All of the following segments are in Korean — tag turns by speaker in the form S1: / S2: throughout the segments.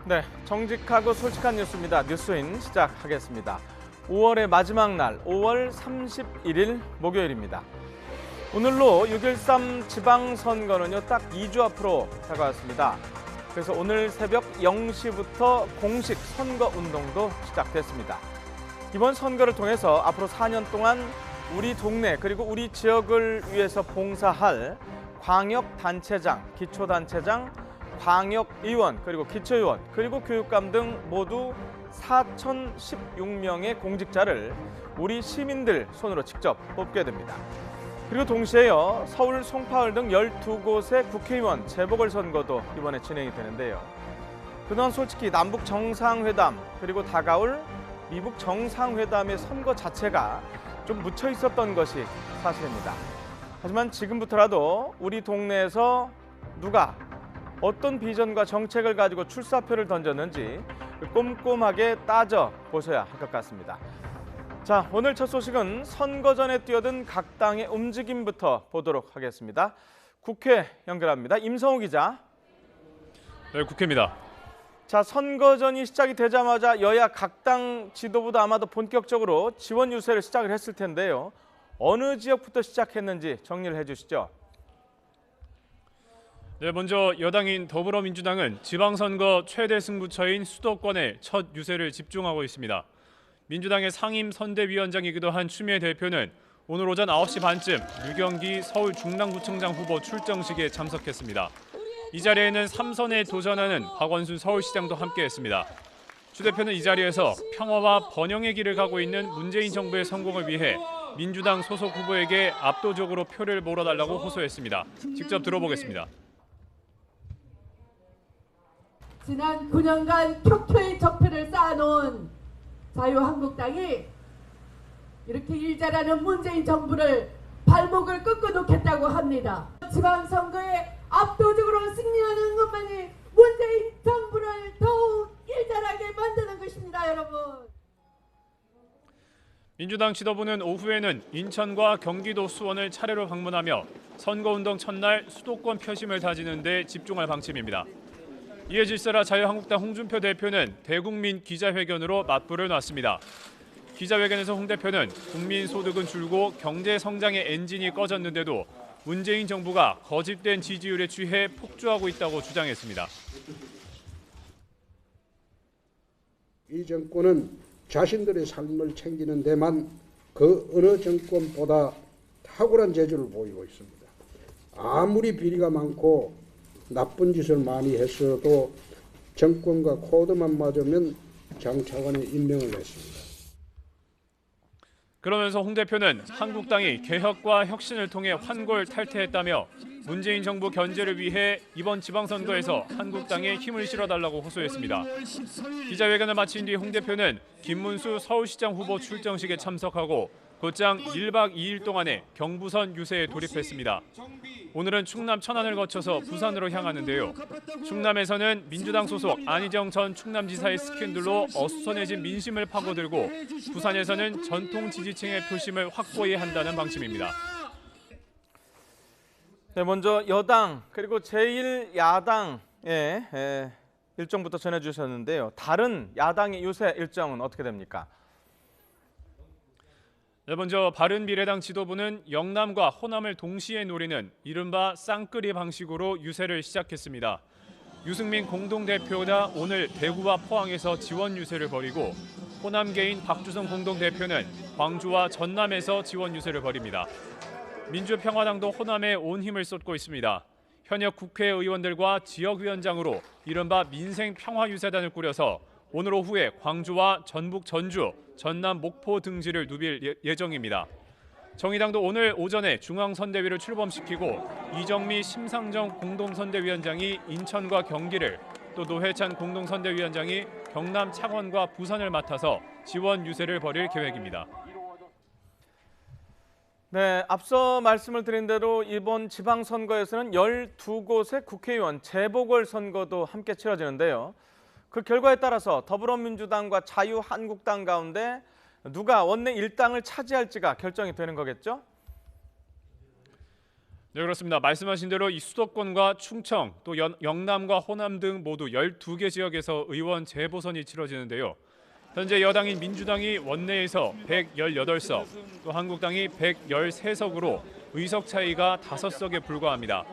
S1: 네, 정직하고 솔직한 뉴스입니다. 뉴스인 시작하겠습니다. 5월의 마지막 날, 5월 31일 목요일입니다. 오늘로 6.13 지방선거는요, 딱 2주 앞으로 다가왔습니다. 그래서 오늘 새벽 0시부터 공식 선거운동도 시작됐습니다. 이번 선거를 통해서 앞으로 4년 동안 우리 동네 그리고 우리 지역을 위해서 봉사할 광역단체장, 기초단체장, 광역의원, 그리고 기초의원, 그리고 교육감 등 모두 4,016명의 공직자를 우리 시민들 손으로 직접 뽑게 됩니다. 그리고 동시에요, 서울 송파울 등 12곳의 국회의원 재보궐선거도 이번에 진행이 되는데요. 그동안 솔직히 남북 정상회담 그리고 다가올 미국 정상회담의 선거 자체가 좀 묻혀 있었던 것이 사실입니다. 하지만 지금부터라도 우리 동네에서 누가 어떤 비전과 정책을 가지고 출사표를 던졌는지 꼼꼼하게 따져보셔야 할 것 같습니다. 자, 오늘 첫 소식은 선거 전에 뛰어든 각 당의 움직임부터 보도록 하겠습니다. 국회 연결합니다. 임성우 기자.
S2: 네, 국회입니다.
S1: 자, 선거전이 시작이 되자마자 여야 각 당 지도부도 아마도 본격적으로 지원 유세를 시작을 했을 텐데요. 어느 지역부터 시작했는지 정리를 해주시죠.
S2: 네, 먼저 여당인 더불어민주당은 지방선거 최대 승부처인 수도권에 첫 유세를 집중하고 있습니다. 민주당의 상임선대위원장이기도 한 추미애 대표는 오늘 오전 9시 반쯤 유경기 서울 중랑구청장 후보 출정식에 참석했습니다. 이 자리에는 3선에 도전하는 박원순 서울시장도 함께했습니다. 추 대표는 이 자리에서 평화와 번영의 길을 가고 있는 문재인 정부의 성공을 위해 민주당 소속 후보에게 압도적으로 표를 몰아달라고 호소했습니다. 직접 들어보겠습니다.
S3: 지난 9년간 격초의 적폐를 쌓아놓은 자유한국당이 이렇게 일 잘하는 문재인 정부를 발목을 꺾어놓겠다고 합니다. 지방선거에 압도적으로 승리하는 것만이 문재인 정부를 더욱 일 잘하게 만드는 것입니다, 여러분.
S2: 민주당 지도부는 오후에는 인천과 경기도 수원을 차례로 방문하며 선거운동 첫날 수도권 표심을 다지는 데 집중할 방침입니다. 이에 질세라 자유한국당 홍준표 대표는 대국민 기자회견으로 맞불을 놨습니다. 기자회견에서 홍 대표는 국민 소득은 줄고 경제 성장의 엔진이 꺼졌는데도 문재인 정부가 거짓된 지지율에 취해 폭주하고 있다고 주장했습니다.
S4: 이 정권은 자신들의 삶을 챙기는 데만 그 어느 정권보다 탁월한 재주를 보이고 있습니다. 아무리 비리가 많고 나쁜 짓을 많이 했어도 정권과 코드만 맞으면 장차관에 임명을 했습니다.
S2: 그러면서 홍 대표는 한국당이 개혁과 혁신을 통해 환골 탈퇴했다며 문재인 정부 견제를 위해 이번 지방선거에서 한국당에 힘을 실어달라고 호소했습니다. 기자회견을 마친 뒤 홍 대표는 김문수 서울시장 후보 출정식에 참석하고 곧장 1박 2일 동안의 경부선 유세에 돌입했습니다. 오늘은 충남 천안을 거쳐서 부산으로 향하는데요. 충남에서는 민주당 소속 안희정 전 충남지사의 스캔들로 어수선해진 민심을 파고들고 부산에서는 전통 지지층의 표심을 확보해야 한다는 방침입니다.
S1: 네, 먼저 여당 그리고 제1야당의 일정부터 전해주셨는데요. 다른 야당의 유세 일정은 어떻게 됩니까?
S2: 네, 먼저 바른미래당 지도부는 영남과 호남을 동시에 노리는 이른바 쌍끌이 방식으로 유세를 시작했습니다. 유승민 공동대표가 오늘 대구와 포항에서 지원 유세를 벌이고 호남계인 박주성 공동대표는 광주와 전남에서 지원 유세를 벌입니다. 민주평화당도 호남에 온 힘을 쏟고 있습니다. 현역 국회의원들과 지역위원장으로 이른바 민생평화유세단을 꾸려서 오늘 오후에 광주와 전북 전주, 전남 목포 등지를 누빌 예정입니다. 정의당도 오늘 오전에 중앙선대위를 출범시키고 이정미 심상정 공동선대위원장이 인천과 경기를, 또 노회찬 공동선대위원장이 경남 창원과 부산을 맡아서 지원 유세를 벌일 계획입니다.
S1: 네, 앞서 말씀을 드린 대로 이번 지방선거에서는 12곳의 국회의원 재보궐선거도 함께 치러지는데요. 그 결과에 따라서 더불어민주당과 자유한국당 가운데 누가 원내 1당을 차지할지가 결정이 되는 거겠죠?
S2: 네, 그렇습니다. 말씀하신 대로 이 수도권과 충청, 또 영남과 호남 등 모두 12개 지역에서 의원 재보선이 치러지는데요. 현재 여당인 민주당이 원내에서 118석, 또 한국당이 113석으로 의석 차이가 5석에 불과합니다.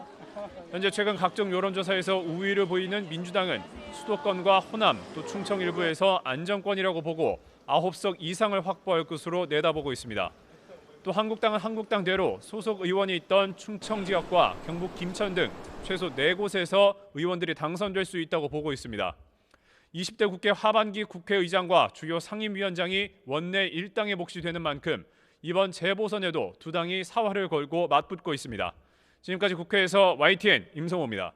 S2: 현재 최근 각종 여론조사에서 우위를 보이는 민주당은 수도권과 호남, 또 충청 일부에서 안정권이라고 보고 9석 이상을 확보할 것으로 내다보고 있습니다. 또 한국당은 한국당대로 소속 의원이 있던 충청 지역과 경북 김천 등 최소 4곳에서 의원들이 당선될 수 있다고 보고 있습니다. 20대 국회 하반기 국회의장과 주요 상임위원장이 원내 일당의 몫이 되는 만큼 이번 재보선에도 두 당이 사활을 걸고 맞붙고 있습니다. 지금까지 국회에서 YTN 임성호입니다.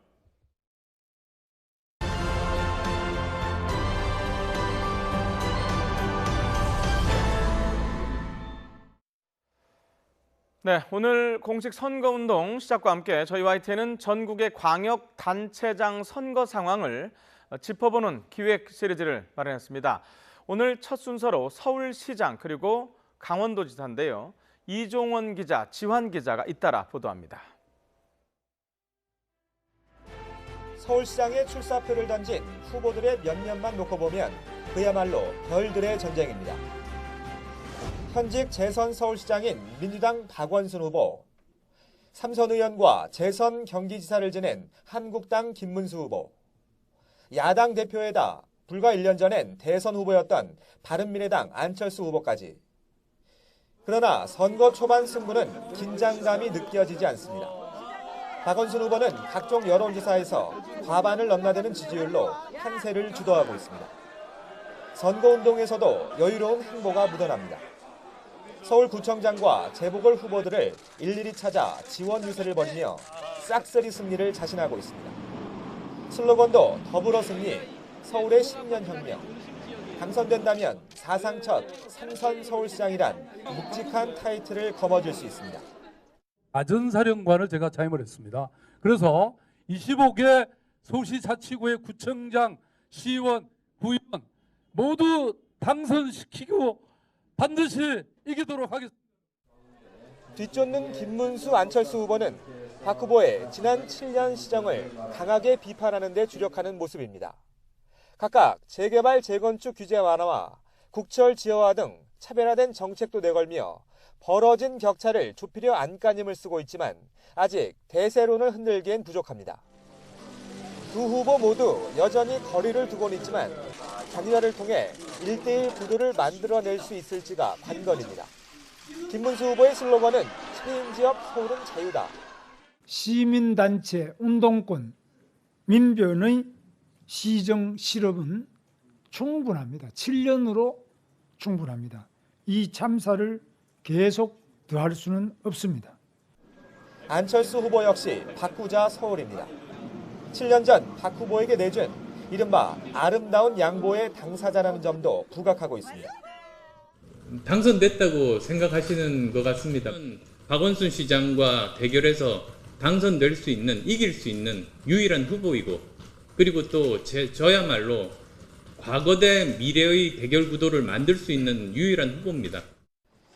S1: 네, 오늘 공식 선거운동 시작과 함께 저희 YTN은 전국의 광역단체장 선거 상황을 짚어보는 기획 시리즈를 마련했습니다. 오늘 첫 순서로 서울시장 그리고 강원도지사인데요. 이종원 기자, 지환 기자가 잇따라 보도합니다.
S5: 서울시장에 출사표를 던진 후보들의 면면만 놓고 보면 그야말로 별들의 전쟁입니다. 현직 재선 서울시장인 민주당 박원순 후보, 삼선 의원과 재선 경기지사를 지낸 한국당 김문수 후보, 야당 대표에다 불과 1년 전엔 대선 후보였던 바른미래당 안철수 후보까지. 그러나 선거 초반 승부는 긴장감이 느껴지지 않습니다. 박원순 후보는 각종 여론조사에서 과반을 넘나드는 지지율로 한세를 주도하고 있습니다. 선거운동에서도 여유로운 행보가 묻어납니다. 서울구청장과 재보궐 후보들을 일일이 찾아 지원 유세를 벌이며 싹쓸이 승리를 자신하고 있습니다. 슬로건도 더불어 승리, 서울의 10년 혁명, 당선된다면 사상 첫 3선 서울시장이란 묵직한 타이틀을 거머쥘 수 있습니다.
S6: 아전사령관을 제가 자임을 했습니다. 그래서 25개 서울시자치구의 구청장, 시의원, 구의원 모두 당선시키고 반드시 이기도록 하겠습니다.
S5: 뒤쫓는 김문수, 안철수 후보는 박 후보의 지난 7년 시정을 강하게 비판하는 데 주력하는 모습입니다. 각각 재개발, 재건축 규제 완화와 국철 지역화 등 차별화된 정책도 내걸며 벌어진 격차를 좁히려 안간힘을 쓰고 있지만 아직 대세론을 흔들기엔 부족합니다. 두 후보 모두 여전히 거리를 두고는 있지만 단일화를 통해 1대1 구도를 만들어낼 수 있을지가 관건입니다. 김문수 후보의 슬로건은 체인지업 서울은 자유다.
S7: 시민단체 운동권, 민변의 시정 실업은 충분합니다. 7년으로 충분합니다. 이 참사를 계속 더할 수는 없습니다.
S5: 안철수 후보 역시 바꾸자 서울입니다. 7년 전 박 후보에게 내준 이른바 아름다운 양보의 당사자라는 점도 부각하고 있습니다.
S8: 당선됐다고 생각하시는 것 같습니다. 박원순 시장과 대결해서 당선될 수 있는, 이길 수 있는 유일한 후보이고, 그리고 또 저야말로 과거 대 미래의 대결 구도를 만들 수 있는 유일한 후보입니다.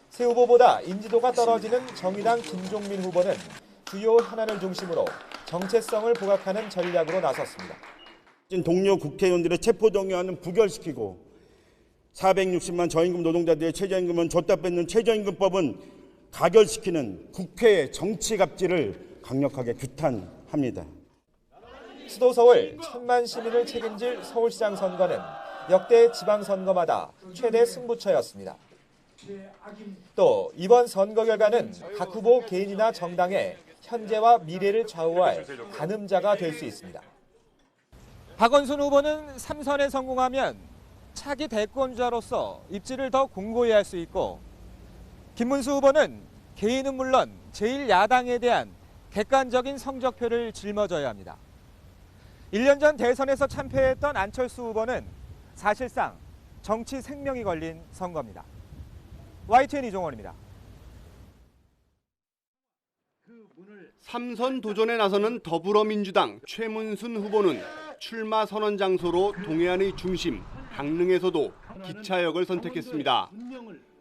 S5: 새 후보보다 인지도가 떨어지는 정의당 김종민 후보는 주요 현안을 중심으로 정체성을 부각하는 전략으로 나섰습니다.
S9: 동료 국회의원들의 체포동의안은 부결시키고 460만 저임금 노동자들의 최저임금은 줬다 뺏는 최저임금법은 가결시키는 국회의 정치 갑질을 강력하게 규탄합니다.
S5: 수도 서울 1000만 시민을 책임질 서울시장 선거는 역대 지방선거마다 최대 승부처였습니다. 또 이번 선거 결과는 각 후보 개인이나 정당의 현재와 미래를 좌우할 가늠자가 될 수 있습니다. 박원순 후보는 3선에 성공하면 차기 대권주자로서 입지를 더 공고히 할 수 있고, 김문수 후보는 개인은 물론 제1야당에 대한 객관적인 성적표를 짊어져야 합니다. 1년 전 대선에서 참패했던 안철수 후보는 사실상 정치 생명이 걸린 선거입니다. YTN 이종원입니다.
S10: 3선 도전에 나서는 더불어민주당 최문순 후보는 출마 선언 장소로 동해안의 중심 강릉에서도 기차역을 선택했습니다.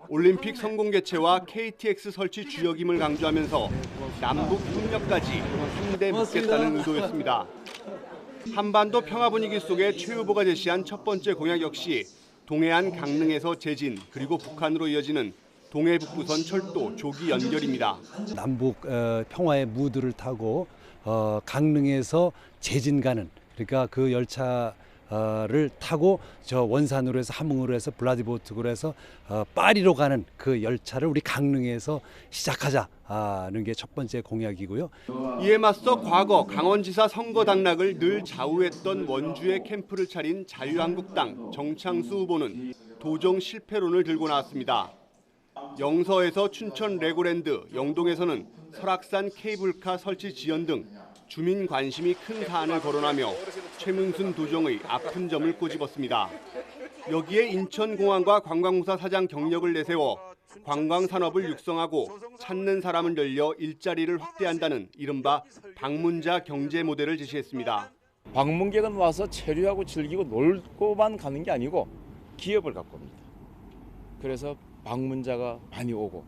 S10: 올림픽 성공 개최와 KTX 설치 주역임을 강조하면서 남북 협력까지 한데 묶겠다는 의도였습니다. 한반도 평화 분위기 속에 최 후보가 제시한 첫 번째 공약 역시 동해안 강릉에서 제진 그리고 북한으로 이어지는 동해북부선 철도 조기 연결입니다.
S11: 남북 평화의 무드를 타고 강릉에서 제진 가는, 그러니까그 열차를 타고 저 원산으로 해서 함흥으로 해서 블라디보스토크로 해서 파리로 가는 그 열차를 우리 강릉에서 시작하자는 게 첫 번째 공약이고요.
S10: 이에 맞서 과거 강원지사 선거 당락을 늘 좌우했던 원주에 캠프를 차린 자유한국당 정창수 후보는 도정 실패론을 들고 나왔습니다. 영서에서 춘천 레고랜드, 영동에서는 설악산 케이블카 설치 지연 등 주민 관심이 큰 사안을 거론하며 최문순 도정의 아픈 점을 꼬집었습니다. 여기에 인천공항과 관광공사 사장 경력을 내세워 관광산업을 육성하고 찾는 사람을 늘려 일자리를 확대한다는 이른바 방문자 경제 모델을 제시했습니다.
S12: 방문객은 와서 체류하고 즐기고 놀고만 가는 게 아니고 기업을 갖고 옵니다. 그래서 방문자가 많이 오고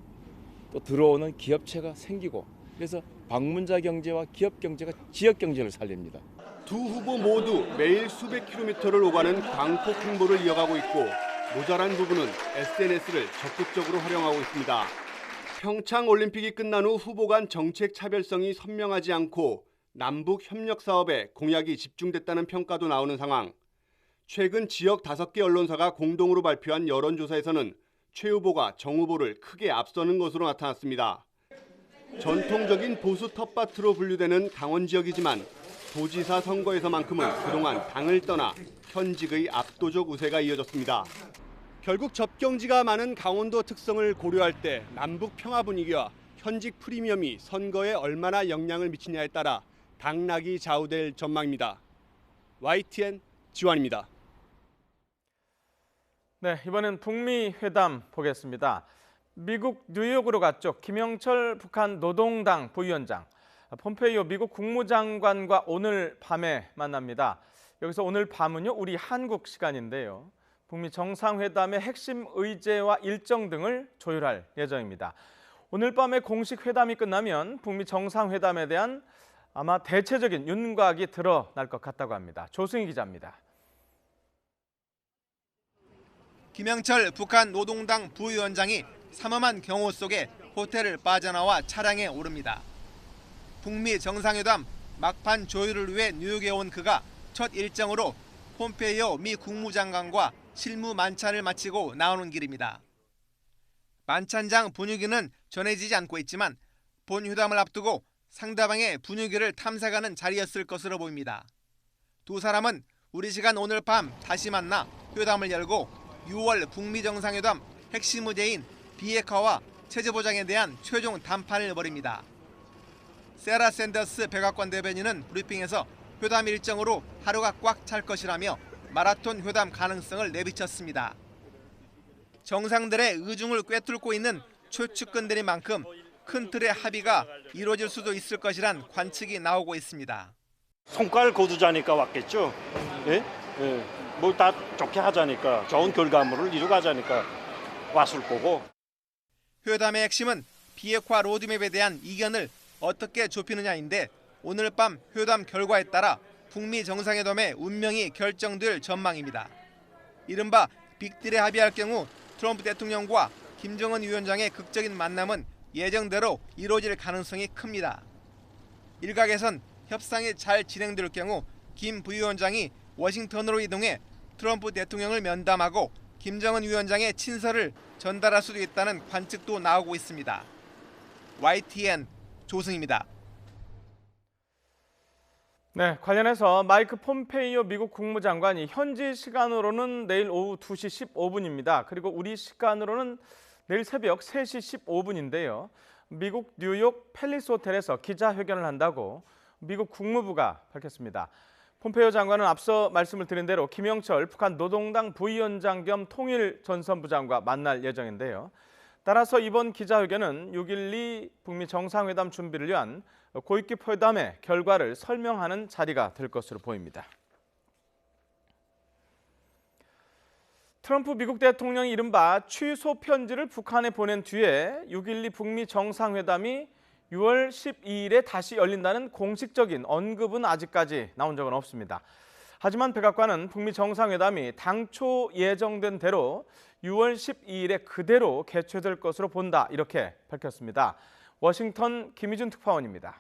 S12: 또 들어오는 기업체가 생기고, 그래서 방문자 경제와 기업 경제가 지역 경제를 살립니다.
S10: 두 후보 모두 매일 수백 킬로미터를 오가는 광폭 홍보를 이어가고 있고 모자란 부분은 SNS를 적극적으로 활용하고 있습니다. 평창 올림픽이 끝난 후 후보 간 정책 차별성이 선명하지 않고 남북 협력 사업에 공약이 집중됐다는 평가도 나오는 상황. 최근 지역 5개 언론사가 공동으로 발표한 여론조사에서는 최 후보가 정 후보를 크게 앞서는 것으로 나타났습니다. 전통적인 보수 텃밭으로 분류되는 강원 지역이지만 도지사 선거에서만큼은 그동안 당을 떠나 현직의 압도적 우세가 이어졌습니다. 결국 접경지가 많은 강원도 특성을 고려할 때 남북 평화 분위기와 현직 프리미엄이 선거에 얼마나 영향을 미치냐에 따라 당락이 좌우될 전망입니다. YTN 지환입니다.
S1: 네, 이번엔 북미 회담 보겠습니다. 미국 뉴욕으로 갔죠. 김영철 북한 노동당 부위원장, 폼페이오 미국 국무장관과 오늘 밤에 만납니다. 여기서 오늘 밤은요, 우리 한국 시간인데요. 북미 정상회담의 핵심 의제와 일정 등을 조율할 예정입니다. 오늘 밤에 공식 회담이 끝나면 북미 정상회담에 대한 아마 대체적인 윤곽이 드러날 것 같다고 합니다. 조승희 기자입니다.
S13: 김영철 북한 노동당 부위원장이 삼엄한 경호 속에 호텔을 빠져나와 차량에 오릅니다. 북미 정상회담 막판 조율을 위해 뉴욕에 온 그가 첫 일정으로 폼페이오 미 국무장관과 실무 만찬을 마치고 나오는 길입니다. 만찬장 분위기는 전해지지 않고 있지만 본 회담을 앞두고 상대방의 분위기를 탐색하는 자리였을 것으로 보입니다. 두 사람은 우리 시간 오늘 밤 다시 만나 회담을 열고 6월 북미 정상회담 핵심 의제인 비핵화와 체제 보장에 대한 최종 담판을 벌입니다. 세라 샌더스 백악관 대변인은 브리핑에서 회담 일정으로 하루가 꽉 찰 것이라며 마라톤 회담 가능성을 내비쳤습니다. 정상들의 의중을 꿰뚫고 있는 최측근들인 만큼 큰 틀의 합의가 이루어질 수도 있을 것이란 관측이 나오고 있습니다.
S14: 성과를 거두자니까 왔겠죠. 예? 예. 뭐 다 좋게 하자니까, 좋은 결과물을 이루가자니까 왔을 거고.
S13: 회담의 핵심은 비핵화 로드맵에 대한 이견을 어떻게 좁히느냐인데 오늘 밤 회담 결과에 따라 북미 정상회담의 운명이 결정될 전망입니다. 이른바 빅딜에 합의할 경우 트럼프 대통령과 김정은 위원장의 극적인 만남은 예정대로 이루어질 가능성이 큽니다. 일각에선 협상이 잘 진행될 경우 김 부위원장이 워싱턴으로 이동해 트럼프 대통령을 면담하고 김정은 위원장의 친서를 전달할 수도 있다는 관측도 나오고 있습니다. YTN 조승입니다.
S1: 네, 관련해서 마이크 폼페이오 미국 국무장관이 현지 시간으로는 내일 오후 2시 15분입니다. 그리고 우리 시간으로는 내일 새벽 3시 15분인데요. 미국 뉴욕 팰리스 호텔에서 기자회견을 한다고 미국 국무부가 밝혔습니다. 폼페이오 장관은 앞서 말씀을 드린 대로 김영철 북한 노동당 부위원장 겸 통일전선부장과 만날 예정인데요. 따라서 이번 기자회견은 6.12 북미 정상회담 준비를 위한 고위급 회담의 결과를 설명하는 자리가 될 것으로 보입니다. 트럼프 미국 대통령이 이른바 취소 편지를 북한에 보낸 뒤에 6.12 북미 정상회담이 6월 12일에 다시 열린다는 공식적인 언급은 아직까지 나온 적은 없습니다. 하지만 백악관은 북미 정상회담이 당초 예정된 대로 6월 12일에 그대로 개최될 것으로 본다 이렇게 밝혔습니다. 워싱턴 김희준 특파원입니다.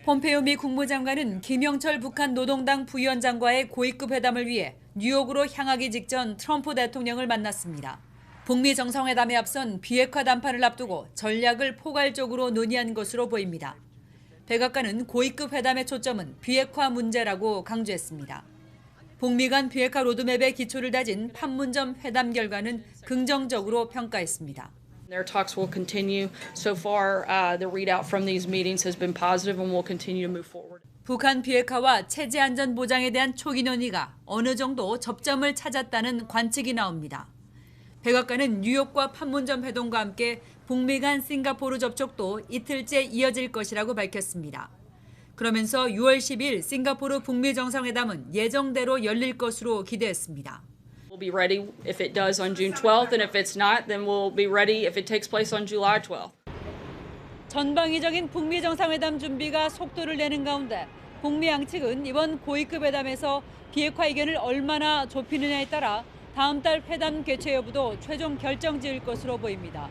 S15: 폼페이오 미 국무장관은 김영철 북한 노동당 부위원장과의 고위급 회담을 위해 뉴욕으로 향하기 직전 트럼프 대통령을 만났습니다. 북미 정상회담에 앞선 비핵화 담판을 앞두고 전략을 포괄적으로 논의한 것으로 보입니다. 백악관은 고위급 회담의 초점은 비핵화 문제라고 강조했습니다. 북미 간 비핵화 로드맵에 기초를 다진 판문점 회담 결과는 긍정적으로 평가했습니다.
S16: Their talks will continue. So far, the readout from these meetings has been positive and will continue to move forward.
S15: 북한 비핵화와 체제 안전 보장에 대한 초기 논의가 어느 정도 접점을 찾았다는 관측이 나옵니다. 백악관은 뉴욕과 판문점 회동과 함께 북미 간 싱가포르 접촉도 이틀째 이어질 것이라고 밝혔습니다. 그러면서 6월 10일 싱가포르 북미 정상회담은 예정대로 열릴 것으로 기대했습니다.
S16: We'll be ready if it does on June 12th, and if it's not, then we'll be ready if it takes place on July 12th.
S15: 전방위적인 북미 정상회담 준비가 속도를 내는 가운데 북미 양측은 이번 고위급 회담에서 비핵화 의견을 얼마나 좁히느냐에 따라 다음 달 회담 개최 여부도 최종 결정 지을 것으로 보입니다.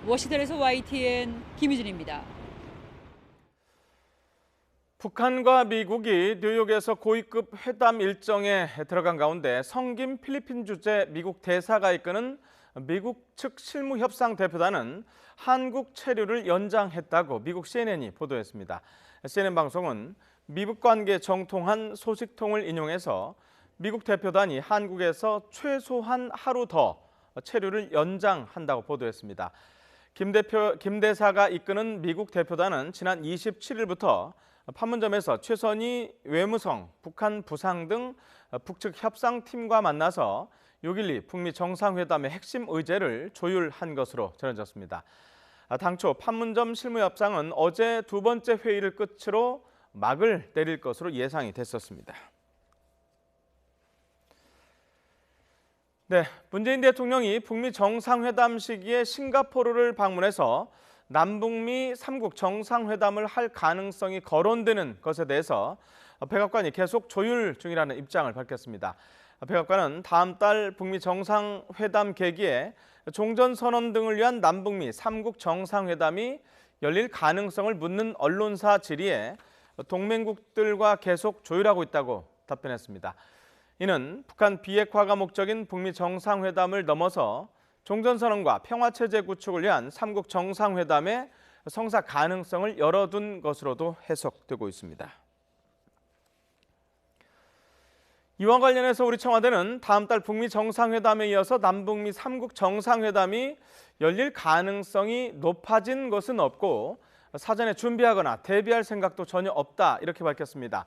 S15: 워싱턴에서 YTN 김희준입니다.
S1: 북한과 미국이 뉴욕에서 고위급 회담 일정에 들어간 가운데 성김 필리핀 주재 미국 대사가 이끄는 미국 측 실무협상 대표단은 한국 체류를 연장했다고 미국 CNN이 보도했습니다. CNN 방송은 미국 관계 정통한 소식통을 인용해서 미국 대표단이 한국에서 최소한 하루 더 체류를 연장한다고 보도했습니다. 김 대사가 이끄는 미국 대표단은 지난 27일부터 판문점에서 최선희 외무성, 북한 부상 등 북측 협상팀과 만나서 6.12 북미 정상회담의 핵심 의제를 조율한 것으로 전해졌습니다. 당초 판문점 실무협상은 어제 두 번째 회의를 끝으로 막을 내릴 것으로 예상이 됐었습니다. 네, 문재인 대통령이 북미 정상회담 시기에 싱가포르를 방문해서 남북미 3국 정상회담을 할 가능성이 거론되는 것에 대해서 백악관이 계속 조율 중이라는 입장을 밝혔습니다. 백악관은 다음 달 북미 정상회담 계기에 종전선언 등을 위한 남북미 3국 정상회담이 열릴 가능성을 묻는 언론사 질의에 동맹국들과 계속 조율하고 있다고 답변했습니다. 이는 북한 비핵화가 목적인 북미 정상회담을 넘어서 종전선언과 평화체제 구축을 위한 3국 정상회담의 성사 가능성을 열어둔 것으로도 해석되고 있습니다. 이와 관련해서 우리 청와대는 다음 달 북미 정상회담에 이어서 남북미 3국 정상회담이 열릴 가능성이 높아진 것은 없고 사전에 준비하거나 대비할 생각도 전혀 없다 이렇게 밝혔습니다.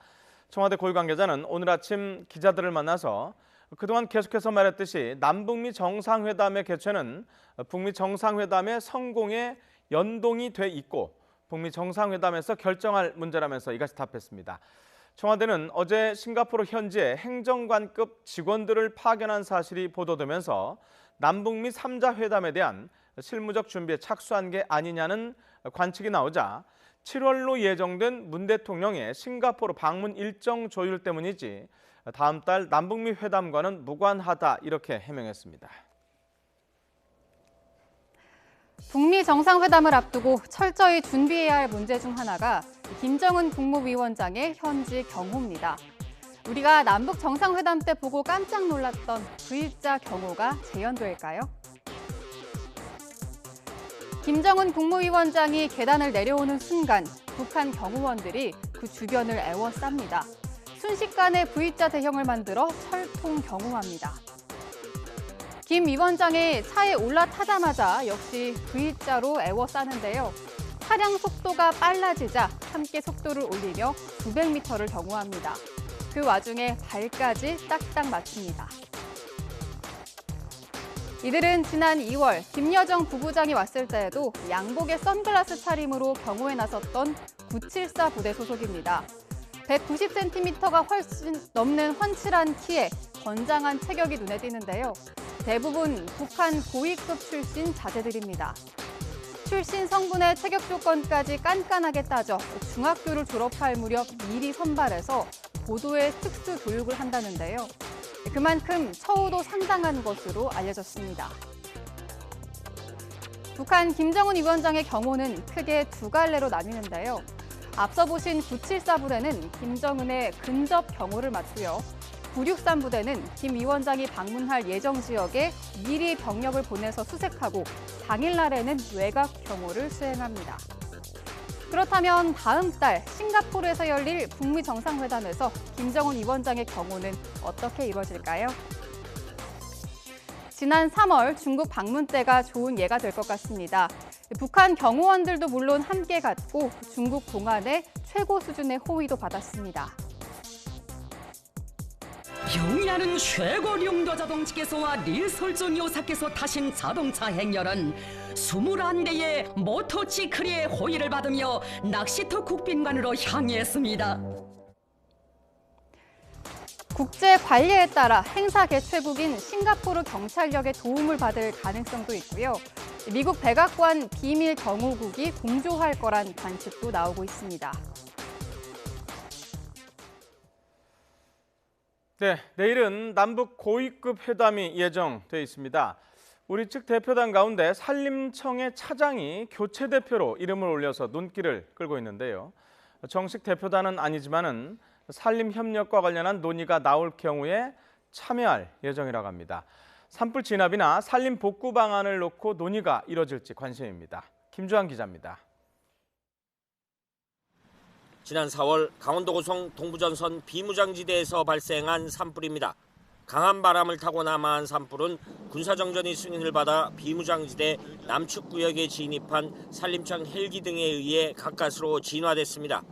S1: 청와대 고위 관계자는 오늘 아침 기자들을 만나서 그동안 계속해서 말했듯이 남북미 정상회담의 개최는 북미 정상회담의 성공에 연동이 돼 있고 북미 정상회담에서 결정할 문제라면서 이같이 답했습니다. 청와대는 어제 싱가포르 현지에 행정관급 직원들을 파견한 사실이 보도되면서 남북미 3자 회담에 대한 실무적 준비에 착수한 게 아니냐는 관측이 나오자 7월로 예정된 문 대통령의 싱가포르 방문 일정 조율 때문이지 다음 달 남북미 회담과는 무관하다 이렇게 해명했습니다.
S17: 북미 정상회담을 앞두고 철저히 준비해야 할 문제 중 하나가 김정은 국무위원장의 현지 경호입니다. 우리가 남북 정상회담 때 보고 깜짝 놀랐던 V자 경호가 재현될까요? 김정은 국무위원장이 계단을 내려오는 순간 북한 경호원들이 그 주변을 에워쌉니다. 순식간에 V자 대형을 만들어 철통 경호합니다. 김 위원장이 차에 올라타자마자 역시 V자로 에워싸는데요. 차량 속도가 빨라지자 함께 속도를 올리며 900m를 경호합니다. 그 와중에 발까지 딱딱 맞춥니다. 이들은 지난 2월 김여정 부부장이 왔을 때에도 양복에 선글라스 차림으로 경호에 나섰던 974 부대 소속입니다. 190cm가 훨씬 넘는 훤칠한 키에 건장한 체격이 눈에 띄는데요. 대부분 북한 고위급 출신 자제들입니다. 출신 성분의 체격 조건까지 깐깐하게 따져 중학교를 졸업할 무렵 미리 선발해서 보도에 특수 교육을 한다는데요. 그만큼 처우도 상당한 것으로 알려졌습니다. 북한 김정은 위원장의 경호는 크게 두 갈래로 나뉘는데요. 앞서 보신 974 부대는 김정은의 근접 경호를 맡고요. 963 부대는 김 위원장이 방문할 예정 지역에 미리 병력을 보내서 수색하고 당일날에는 외곽 경호를 수행합니다. 그렇다면 다음 달 싱가포르에서 열릴 북미 정상회담에서 김정은 위원장의 경호는 어떻게 이루어질까요? 지난 3월 중국 방문 때가 좋은 예가 될 것 같습니다. 북한 경호원들도 물론 함께 갔고 중국 공안의 최고 수준의 호의도 받았습니다.
S18: 영위하는 최고 용도 자동차께서와 리설존 요사께서 타신 자동차 행렬은 21대의 모토치클의 호의를 받으며 낚시터 국빈관으로 향했습니다.
S17: 국제 관례에 따라 행사 개최국인 싱가포르 경찰력의 도움을 받을 가능성도 있고요. 미국 백악관 비밀 경호국이 공조할 거란 관측도 나오고 있습니다.
S1: 네, 내일은 남북 고위급 회담이 예정돼 있습니다. 우리 측 대표단 가운데 산림청의 차장이 교체 대표로 이름을 올려서 눈길을 끌고 있는데요. 정식 대표단은 아니지만은 산림 협력과 관련한 논의가 나올 경우에 참여할 예정이라고 합니다. 산불 진압이나 산림 복구 방안을 놓고 논의가 이뤄질지 관심입니다. 김주환 기자입니다.
S19: 지난 4월 강원도 고성 동부전선 비무장지대에서 발생한 산불입니다. 강한 바람을 타고 남하한 산불은 군사정전이 승인을 받아 비무장지대 남측 구역에 진입한 산림청 헬기 등에 의해 가까스로 진화됐습니다.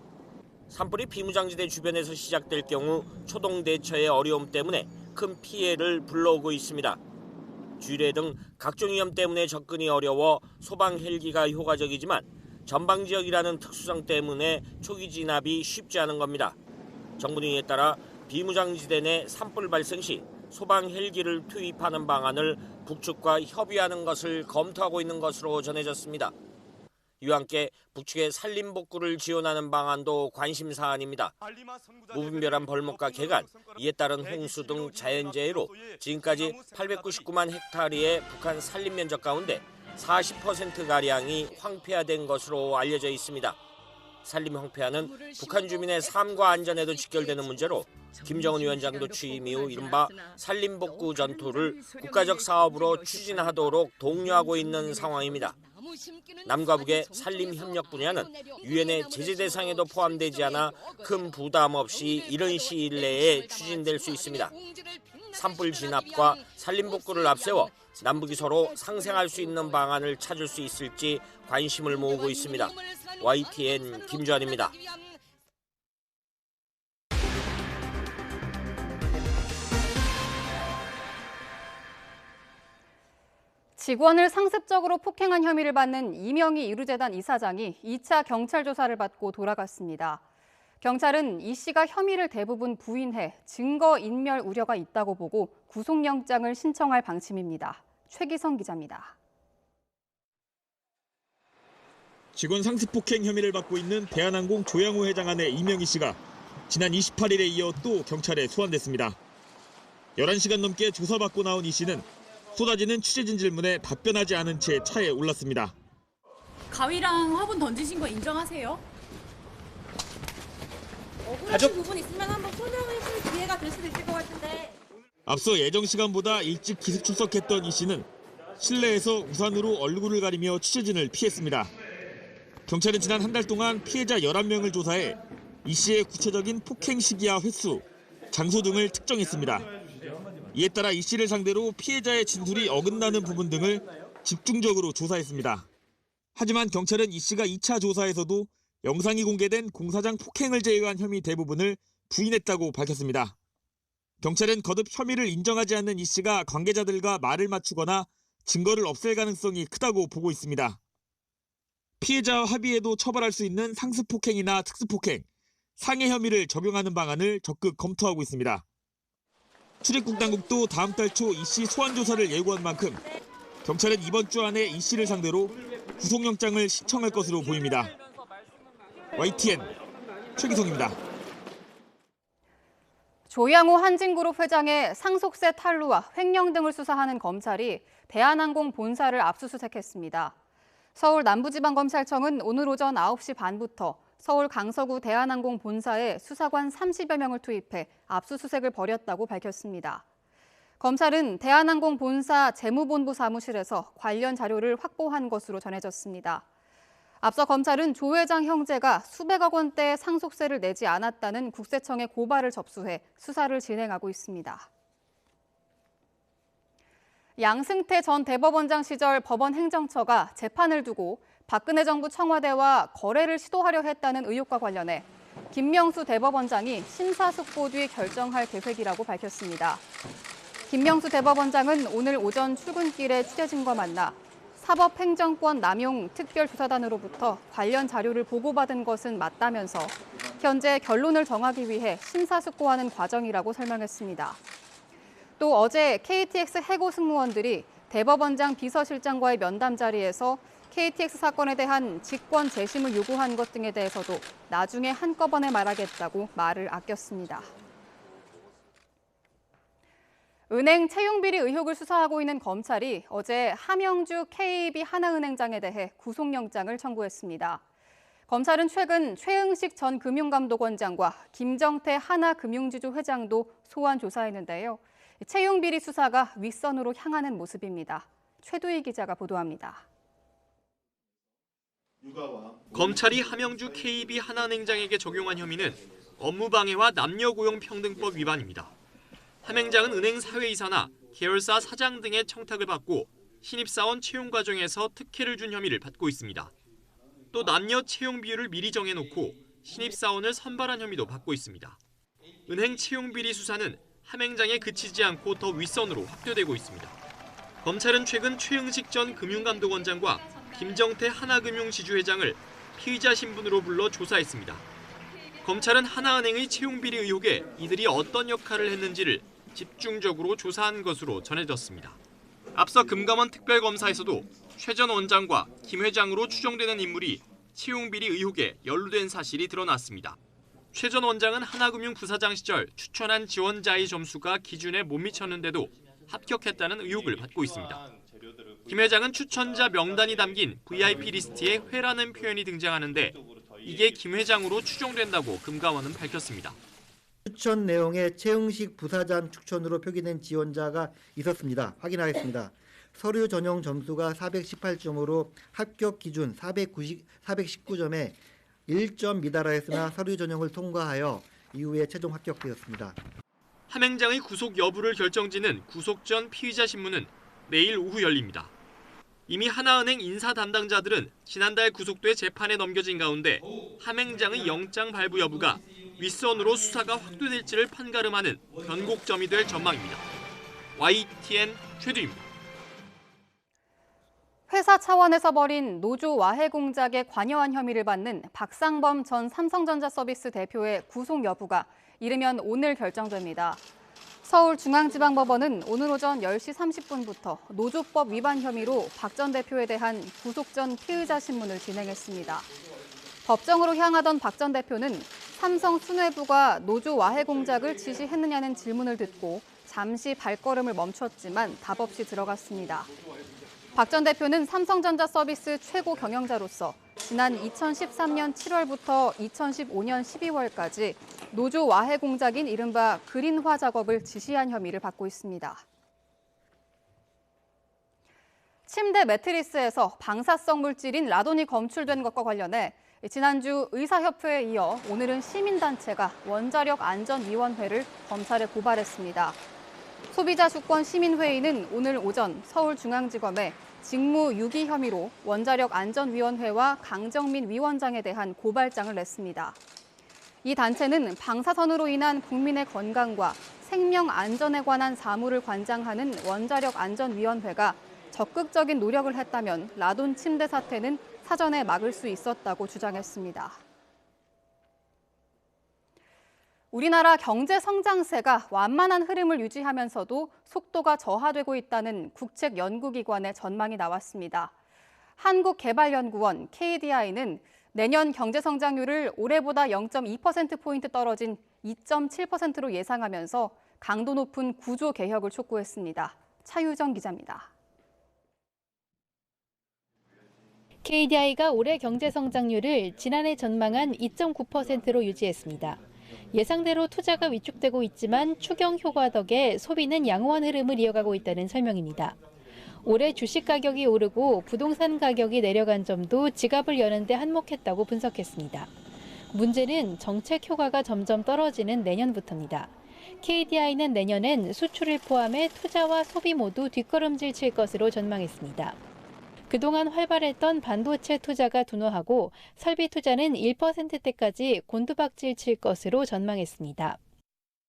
S19: 산불이 비무장지대 주변에서 시작될 경우 초동 대처의 어려움 때문에 큰 피해를 불러오고 있습니다. 쥐뢰 등 각종 위험 때문에 접근이 어려워 소방 헬기가 효과적이지만 전방 지역이라는 특수성 때문에 초기 진압이 쉽지 않은 겁니다. 정부 등에 따라 비무장지대 내 산불 발생 시 소방 헬기를 투입하는 방안을 북측과 협의하는 것을 검토하고 있는 것으로 전해졌습니다. 이와 함께 북측의 산림 복구를 지원하는 방안도 관심 사안입니다. 무분별한 벌목과 개간, 이에 따른 홍수 등 자연재해로 지금까지 899만 헥타르의 북한 산림 면적 가운데 40%가량이 황폐화된 것으로 알려져 있습니다. 산림 황폐화는 북한 주민의 삶과 안전에도 직결되는 문제로 김정은 위원장도 취임 이후 이른바 산림 복구 전투를 국가적 사업으로 추진하도록 독려하고 있는 상황입니다. 남과 북의 산림 협력 분야는 유엔의 제재 대상에도 포함되지 않아 큰 부담 없이 이른 시일 내에 추진될 수 있습니다. 산불 진압과 산림 복구를 앞세워 남북이 서로 상생할 수 있는 방안을 찾을 수 있을지 관심을 모으고 있습니다. YTN 김주환입니다.
S17: 직원을 상습적으로 폭행한 혐의를 받는 이명희 이루재단 이사장이 2차 경찰 조사를 받고 돌아갔습니다. 경찰은 이 씨가 혐의를 대부분 부인해 증거 인멸 우려가 있다고 보고 구속영장을 신청할 방침입니다. 최기성 기자입니다.
S20: 직원 상습 폭행 혐의를 받고 있는 대한항공 조양호 회장 아내 이명희 씨가 지난 28일에 이어 또 경찰에 소환됐습니다. 11시간 넘게 조사받고 나온 이 씨는 쏟아지는 취재진 질문에 답변하지 않은 채 차에 올랐습니다.
S21: 가위랑 화분 던지신 거 인정하세요? 억울하신 부분 있으면 한번 설명해 줄 기회가 될 수도 있을 것 같은데.
S20: 앞서 예정 시간보다 일찍 기습 출석했던 이 씨는 실내에서 우산으로 얼굴을 가리며 취재진을 피했습니다. 경찰은 지난 한 달 동안 피해자 11명을 조사해 이 씨의 구체적인 폭행 시기와 횟수, 장소 등을 특정했습니다. 이에 따라 이 씨를 상대로 피해자의 진술이 어긋나는 부분 등을 집중적으로 조사했습니다. 하지만 경찰은 이 씨가 2차 조사에서도 영상이 공개된 공사장 폭행을 제외한 혐의 대부분을 부인했다고 밝혔습니다. 경찰은 거듭 혐의를 인정하지 않는 이 씨가 관계자들과 말을 맞추거나 증거를 없앨 가능성이 크다고 보고 있습니다. 피해자와 합의해도 처벌할 수 있는 상습폭행이나 특수폭행, 상해 혐의를 적용하는 방안을 적극 검토하고 있습니다. 출입국 당국도 다음 달 초 이 씨 소환 조사를 예고한 만큼 경찰은 이번 주 안에 이 씨를 상대로 구속영장을 신청할 것으로 보입니다. YTN 최기성입니다.
S17: 조양호 한진그룹 회장의 상속세 탈루와 횡령 등을 수사하는 검찰이 대한항공 본사를 압수수색했습니다. 서울 남부지방검찰청은 오늘 오전 9시 반부터 서울 강서구 대한항공 본사에 수사관 30여 명을 투입해 압수수색을 벌였다고 밝혔습니다. 검찰은 대한항공 본사 재무본부 사무실에서 관련 자료를 확보한 것으로 전해졌습니다. 앞서 검찰은 조 회장 형제가 수백억 원대의 상속세를 내지 않았다는 국세청의 고발을 접수해 수사를 진행하고 있습니다. 양승태 전 대법원장 시절 법원 행정처가 재판을 두고 박근혜 정부 청와대와 거래를 시도하려 했다는 의혹과 관련해 김명수 대법원장이 심사숙고 뒤 결정할 계획이라고 밝혔습니다. 김명수 대법원장은 오늘 오전 출근길에 취재진과 만나 사법행정권 남용 특별조사단으로부터 관련 자료를 보고받은 것은 맞다면서 현재 결론을 정하기 위해 심사숙고하는 과정이라고 설명했습니다. 또 어제 KTX 해고 승무원들이 대법원장 비서실장과의 면담 자리에서 KTX 사건에 대한 직권 재심을 요구한 것 등에 대해서도 나중에 한꺼번에 말하겠다고 말을 아꼈습니다. 은행 채용비리 의혹을 수사하고 있는 검찰이 어제 함영주 KB 하나은행장에 대해 구속영장을 청구했습니다. 검찰은 최근 최응식 전 금융감독원장과 김정태 하나금융지주 회장도 소환 조사했는데요. 채용비리 수사가 윗선으로 향하는 모습입니다. 최두희 기자가 보도합니다.
S3: 검찰이 함영주 KB 하나은행장에게 적용한 혐의는 업무방해와 남녀고용평등법 위반입니다. 함행장은 은행 사회이사나 계열사 사장 등의 청탁을 받고 신입사원 채용 과정에서 특혜를 준 혐의를 받고 있습니다. 또 남녀 채용 비율을 미리 정해놓고 신입사원을 선발한 혐의도 받고 있습니다. 은행 채용 비리 수사는 함행장에 그치지 않고 더 윗선으로 확대되고 있습니다. 검찰은 최근 최응식 전 금융감독원장과 김정태 하나금융지주회장을 피의자 신분으로 불러 조사했습니다. 검찰은 하나은행의 채용 비리 의혹에 이들이 어떤 역할을 했는지를 집중적으로 조사한 것으로 전해졌습니다. 앞서 금감원 특별검사에서도 최 전 원장과 김 회장으로 추정되는 인물이 채용 비리 의혹에 연루된 사실이 드러났습니다. 최 전 원장은 하나금융 부사장 시절 추천한 지원자의 점수가 기준에 못 미쳤는데도 합격했다는 의혹을 받고 있습니다. 김 회장은 추천자 명단이 담긴 VIP 리스트에 회라는 표현이 등장하는데 이게 김 회장으로 추정된다고 금감원은 밝혔습니다.
S22: 추천 내용에 최응식 부사장 추천으로 표기된 지원자가 있었습니다. 확인하겠습니다. 서류 전형 점수가 418점으로 합격 기준 419점에 1점 미달하였으나 서류 전형을 통과하여 이후에 최종 합격되었습니다.
S3: 함행장의 구속 여부를 결정짓는 구속 전 피의자 신문은 내일 오후 열립니다. 이미 하나은행 인사 담당자들은 지난달 구속돼 재판에 넘겨진 가운데 함행장의 영장 발부 여부가 윗선으로 수사가 확대될지를 판가름하는 변곡점이 될 전망입니다. YTN 최두입니다.
S17: 회사 차원에서 벌인 노조 와해 공작에 관여한 혐의를 받는 박상범 전 삼성전자 서비스 대표의 구속 여부가 이르면 오늘 결정됩니다. 서울중앙지방법원은 오늘 오전 10시 30분부터 노조법 위반 혐의로 박 전 대표에 대한 구속 전 피의자 신문을 진행했습니다. 법정으로 향하던 박 전 대표는 삼성 수뇌부가 노조 와해 공작을 지시했느냐는 질문을 듣고 잠시 발걸음을 멈췄지만 답 없이 들어갔습니다. 박 전 대표는 삼성전자 서비스 최고 경영자로서 지난 2013년 7월부터 2015년 12월까지 노조 와해 공작인 이른바 그린화 작업을 지시한 혐의를 받고 있습니다. 침대 매트리스에서 방사성 물질인 라돈이 검출된 것과 관련해 지난주 의사협회에 이어 오늘은 시민단체가 원자력안전위원회를 검찰에 고발했습니다. 소비자주권시민회의는 오늘 오전 서울중앙지검에 직무 유기 혐의로 원자력안전위원회와 강정민 위원장에 대한 고발장을 냈습니다. 이 단체는 방사선으로 인한 국민의 건강과 생명 안전에 관한 사무를 관장하는 원자력안전위원회가 적극적인 노력을 했다면 라돈 침대 사태는 사전에 막을 수 있었다고 주장했습니다. 우리나라 경제 성장세가 완만한 흐름을 유지하면서도 속도가 저하되고 있다는 국책연구기관의 전망이 나왔습니다. 한국개발연구원 KDI는 내년 경제 성장률을 올해보다 0.2%포인트 떨어진 2.7%로 예상하면서 강도 높은 구조 개혁을 촉구했습니다. 차유정 기자입니다.
S2: KDI가 올해 경제 성장률을 지난해 전망한 2.9%로 유지했습니다. 예상대로 투자가 위축되고 있지만 추경 효과 덕에 소비는 양호한 흐름을 이어가고 있다는 설명입니다. 올해 주식 가격이 오르고 부동산 가격이 내려간 점도 지갑을 여는 데 한몫했다고 분석했습니다. 문제는 정책 효과가 점점 떨어지는 내년부터입니다. KDI는 내년엔 수출을 포함해 투자와 소비 모두 뒷걸음질 칠 것으로 전망했습니다. 그동안 활발했던 반도체 투자가 둔화하고 설비 투자는 1%대까지 곤두박질 칠 것으로 전망했습니다.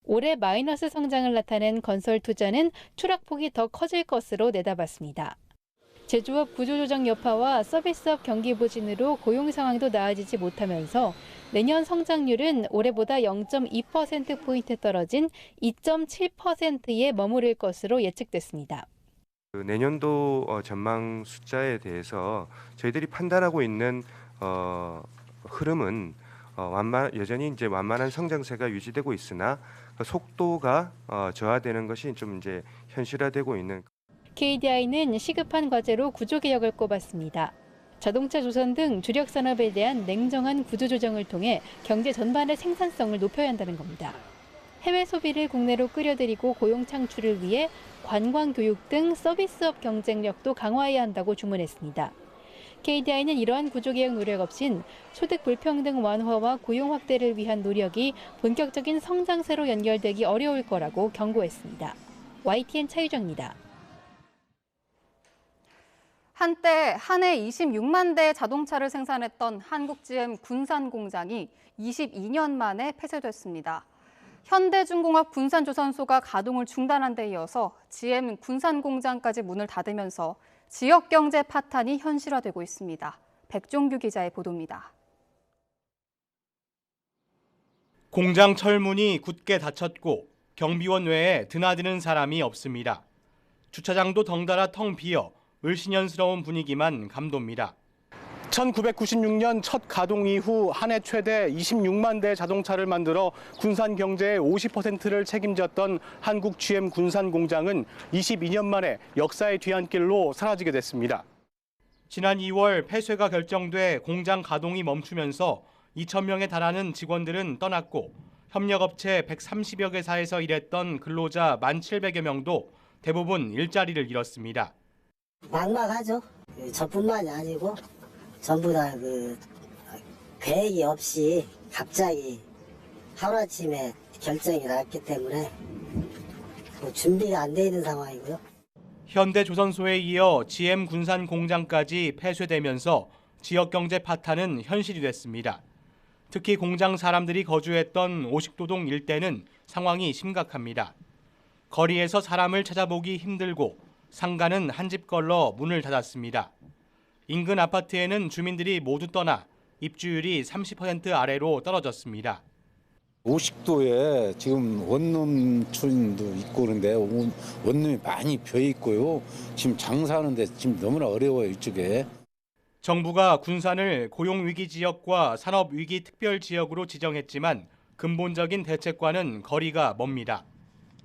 S2: 올해 마이너스 성장을 나타낸 건설 투자는 추락폭이 더 커질 것으로 내다봤습니다. 제조업 구조조정 여파와 서비스업 경기 부진으로 고용 상황도 나아지지 못하면서 내년 성장률은 올해보다 0.2%포인트 떨어진 2.7%에 머무를 것으로 예측됐습니다.
S4: 내년도 전망 숫자에 대해서 저희들이 판단하고 있는 흐름은 여전히 이제 완만한 성장세가 유지되고 있으나 속도가 저하되는 것이 좀 이제 현실화되고 있는.
S2: KDI는 시급한 과제로 구조개혁을 꼽았습니다. 자동차 조선 등 주력 산업에 대한 냉정한 구조조정을 통해 경제 전반의 생산성을 높여야 한다는 겁니다. 해외 소비를 국내로 끌어들이고 고용 창출을 위해 관광, 교육 등 서비스업 경쟁력도 강화해야 한다고 주문했습니다. KDI는 이러한 구조개혁 노력 없인 소득 불평등 완화와 고용 확대를 위한 노력이 본격적인 성장세로 연결되기 어려울 거라고 경고했습니다. YTN 차유정입니다.
S17: 한때 한 해 26만 대의 자동차를 생산했던 한국 GM 군산 공장이 22년 만에 폐쇄됐습니다. 현대중공업 군산조선소가 가동을 중단한 데 이어서 GM 군산 공장까지 문을 닫으면서 지역 경제 파탄이 현실화되고 있습니다. 백종규 기자의 보도입니다.
S23: 공장 철문이 굳게 닫혔고 경비원 외에 드나드는 사람이 없습니다. 주차장도 덩달아 텅 비어 을씨년스러운 분위기만 감돕니다. 1996년 첫 가동 이후 한 해 최대 26만 대의 자동차를 만들어 군산 경제의 50%를 책임졌던 한국 GM 군산 공장은 22년 만에 역사의 뒤안길로 사라지게 됐습니다. 지난 2월 폐쇄가 결정돼 공장 가동이 멈추면서 2,000명에 달하는 직원들은 떠났고 협력업체 130여 개사에서 일했던 근로자 1,700여 명도 대부분 일자리를 잃었습니다.
S24: 막막하죠. 저뿐만이 아니고 전부 다 계획이 없이 갑자기 하루아침에 결정이 났기 때문에 준비가 안 돼 있는 상황이고요.
S23: 현대조선소에 이어 GM 군산 공장까지 폐쇄되면서 지역 경제 파탄은 현실이 됐습니다. 특히 공장 사람들이 거주했던 오식도동 일대는 상황이 심각합니다. 거리에서 사람을 찾아보기 힘들고 상가는 한 집 걸러 문을 닫았습니다. 인근 아파트에는 주민들이 모두 떠나 입주율이 30% 아래로 떨어졌습니다.
S25: 오식도에 지금 원룸촌도 있고 그런데 원룸이 많이 비어 있고요. 지금 장사하는데 지금 너무나 어려워요, 이쪽에.
S23: 정부가 군산을 고용위기 지역과 산업위기 특별지역으로 지정했지만 근본적인 대책과는 거리가 멉니다.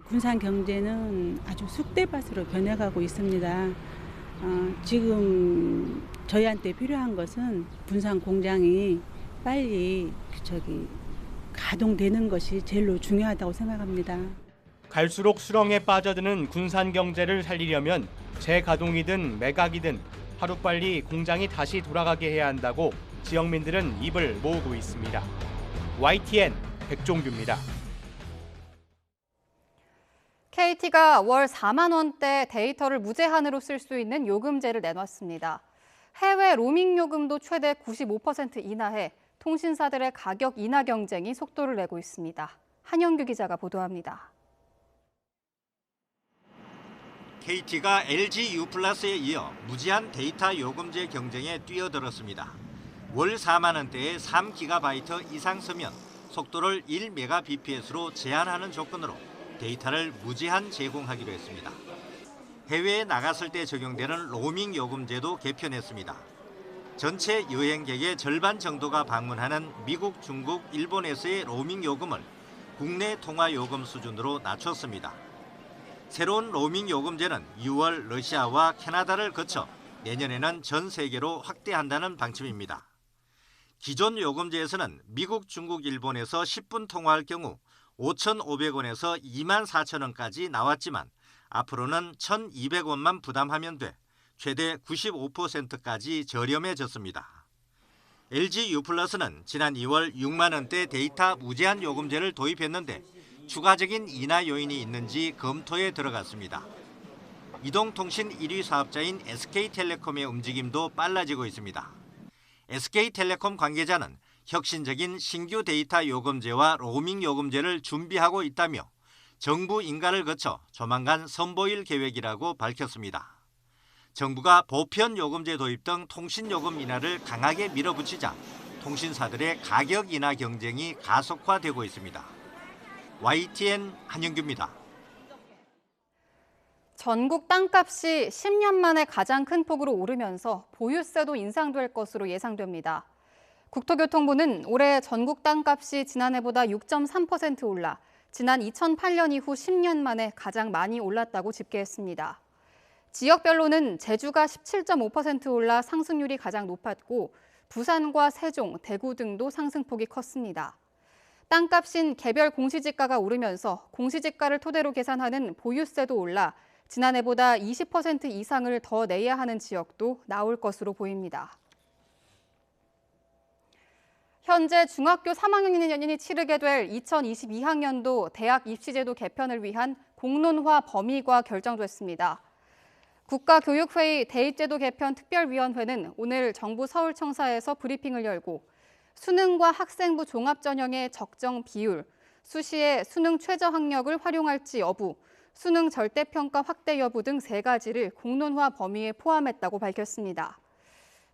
S26: 군산 경제는 아주 쑥대밭으로 변해가고 있습니다. 지금 저희한테 필요한 것은 군산 공장이 빨리 가동되는 것이 제일 중요하다고 생각합니다.
S23: 갈수록 수렁에 빠져드는 군산 경제를 살리려면 재가동이든 매각이든 하루빨리 공장이 다시 돌아가게 해야 한다고 지역민들은 입을 모으고 있습니다. YTN 백종규입니다.
S17: KT가 월 4만 원대 데이터를 무제한으로 쓸 수 있는 요금제를 내놨습니다. 해외 로밍 요금도 최대 95% 인하해 통신사들의 가격 인하 경쟁이 속도를 내고 있습니다. 한영규 기자가 보도합니다.
S27: KT가 LG U+에 이어 무제한 데이터 요금제 경쟁에 뛰어들었습니다. 월 4만 원대에 3GB 이상 쓰면 속도를 1mbps로 제한하는 조건으로 데이터를 무제한 제공하기로 했습니다. 해외에 나갔을 때 적용되는 로밍 요금제도 개편했습니다. 전체 여행객의 절반 정도가 방문하는 미국, 중국, 일본에서의 로밍 요금을 국내 통화 요금 수준으로 낮췄습니다. 새로운 로밍 요금제는 6월 러시아와 캐나다를 거쳐 내년에는 전 세계로 확대한다는 방침입니다. 기존 요금제에서는 미국, 중국, 일본에서 10분 통화할 경우 5,500원에서 24,000원까지 나왔지만 앞으로는 1,200원만 부담하면 돼 최대 95%까지 저렴해졌습니다. LG U+는 지난 2월 6만 원대 데이터 무제한 요금제를 도입했는데 추가적인 인하 요인이 있는지 검토에 들어갔습니다. 이동통신 1위 사업자인 SK텔레콤의 움직임도 빨라지고 있습니다. SK텔레콤 관계자는 혁신적인 신규 데이터 요금제와 로밍 요금제를 준비하고 있다며 정부 인가를 거쳐 조만간 선보일 계획이라고 밝혔습니다. 정부가 보편 요금제 도입 등 통신 요금 인하를 강하게 밀어붙이자 통신사들의 가격 인하 경쟁이 가속화되고 있습니다. YTN 한영규입니다.
S17: 전국 땅값이 10년 만에 가장 큰 폭으로 오르면서 보유세도 인상될 것으로 예상됩니다. 국토교통부는 올해 전국 땅값이 지난해보다 6.3% 올라 지난 2008년 이후 10년 만에 가장 많이 올랐다고 집계했습니다. 지역별로는 제주가 17.5% 올라 상승률이 가장 높았고 부산과 세종, 대구 등도 상승폭이 컸습니다. 땅값인 개별 공시지가가 오르면서 공시지가를 토대로 계산하는 보유세도 올라 지난해보다 20% 이상을 더 내야 하는 지역도 나올 것으로 보입니다. 현재 중학교 3학년이 치르게 될 2022학년도 대학 입시제도 개편을 위한 공론화 범위가 결정됐습니다. 국가교육회의 대입제도 개편 특별위원회는 오늘 정부 서울청사에서 브리핑을 열고 수능과 학생부 종합전형의 적정 비율, 수시에 수능 최저학력을 활용할지 여부, 수능 절대평가 확대 여부 등 3가지를 공론화 범위에 포함했다고 밝혔습니다.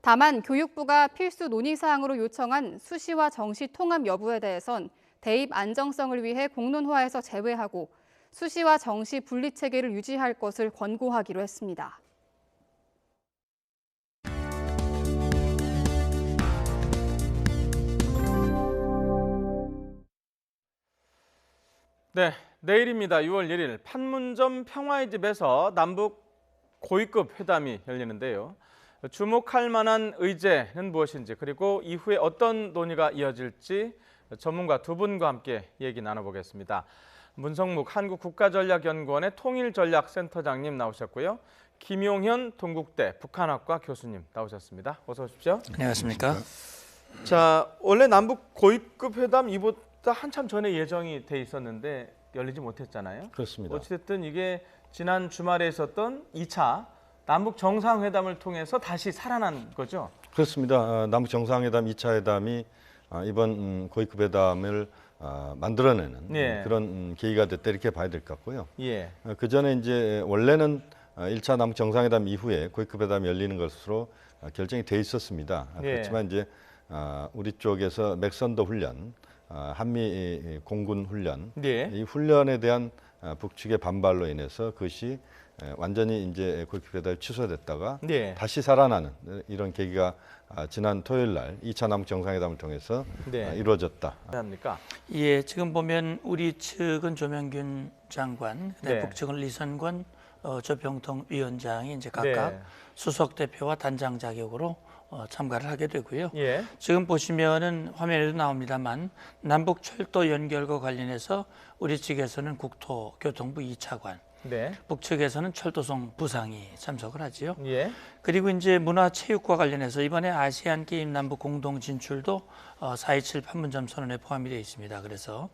S17: 다만 교육부가 필수 논의사항으로 요청한 수시와 정시 통합 여부에 대해선 대입 안정성을 위해 공론화에서 제외하고 수시와 정시 분리 체계를 유지할 것을 권고하기로 했습니다.
S1: 네, 내일입니다. 6월 1일 판문점 평화의 집에서 남북 고위급 회담이 열리는데요. 주목할 만한 의제는 무엇인지 그리고 이후에 어떤 논의가 이어질지 전문가 두 분과 함께 얘기 나눠보겠습니다. 문성묵 한국국가전략연구원의 통일전략센터장님 나오셨고요. 김용현 동국대 북한학과 교수님 나오셨습니다. 어서 오십시오.
S5: 안녕하십니까.
S1: 자, 원래 남북 고위급 회담 이보다 한참 전에 예정이 돼 있었는데 열리지 못했잖아요.
S5: 그렇습니다.
S1: 어찌됐든 이게 지난 주말에 있었던 2차 남북 정상회담을 통해서 다시 살아난 거죠?
S5: 그렇습니다. 남북 정상회담 2차 회담이 이번 고위급 회담을 만들어내는
S1: 예.
S5: 그런 계기가 됐다 이렇게 봐야 될 것 같고요.
S1: 예.
S5: 그 전에 이제 원래는 1차 남북 정상회담 이후에 고위급 회담이 열리는 것으로 결정이 돼 있었습니다.
S1: 예.
S5: 그렇지만 이제 우리 쪽에서 맥선더 훈련, 한미 공군 훈련,
S1: 예.
S5: 이 훈련에 대한 북측의 반발로 인해서 그것이 완전히 이제 고위급 회담이 취소됐다가
S1: 네.
S5: 다시 살아나는 이런 계기가 지난 토요일 날 2차 남북 정상회담을 통해서
S1: 네.
S5: 이루어졌다.
S1: 합니까?
S6: 예, 지금 보면 우리 측은 조명균 장관,
S1: 네.
S6: 북측은 리선권 조평통 위원장이 이제 각각
S1: 네.
S6: 수석 대표와 단장 자격으로 참가를 하게 되고요.
S1: 예.
S6: 지금 보시면은 화면에도 나옵니다만 남북 철도 연결과 관련해서 우리 측에서는 국토교통부 2차관,
S1: 네.
S6: 북측에서는 철도성 부상이 참석을 하지요.
S1: 예.
S6: 그리고 이제 문화체육과 관련해서 이번에 아시안 게임 남북 공동 진출도 4.27 판문점 선언에 포함이 되어 있습니다. 그래서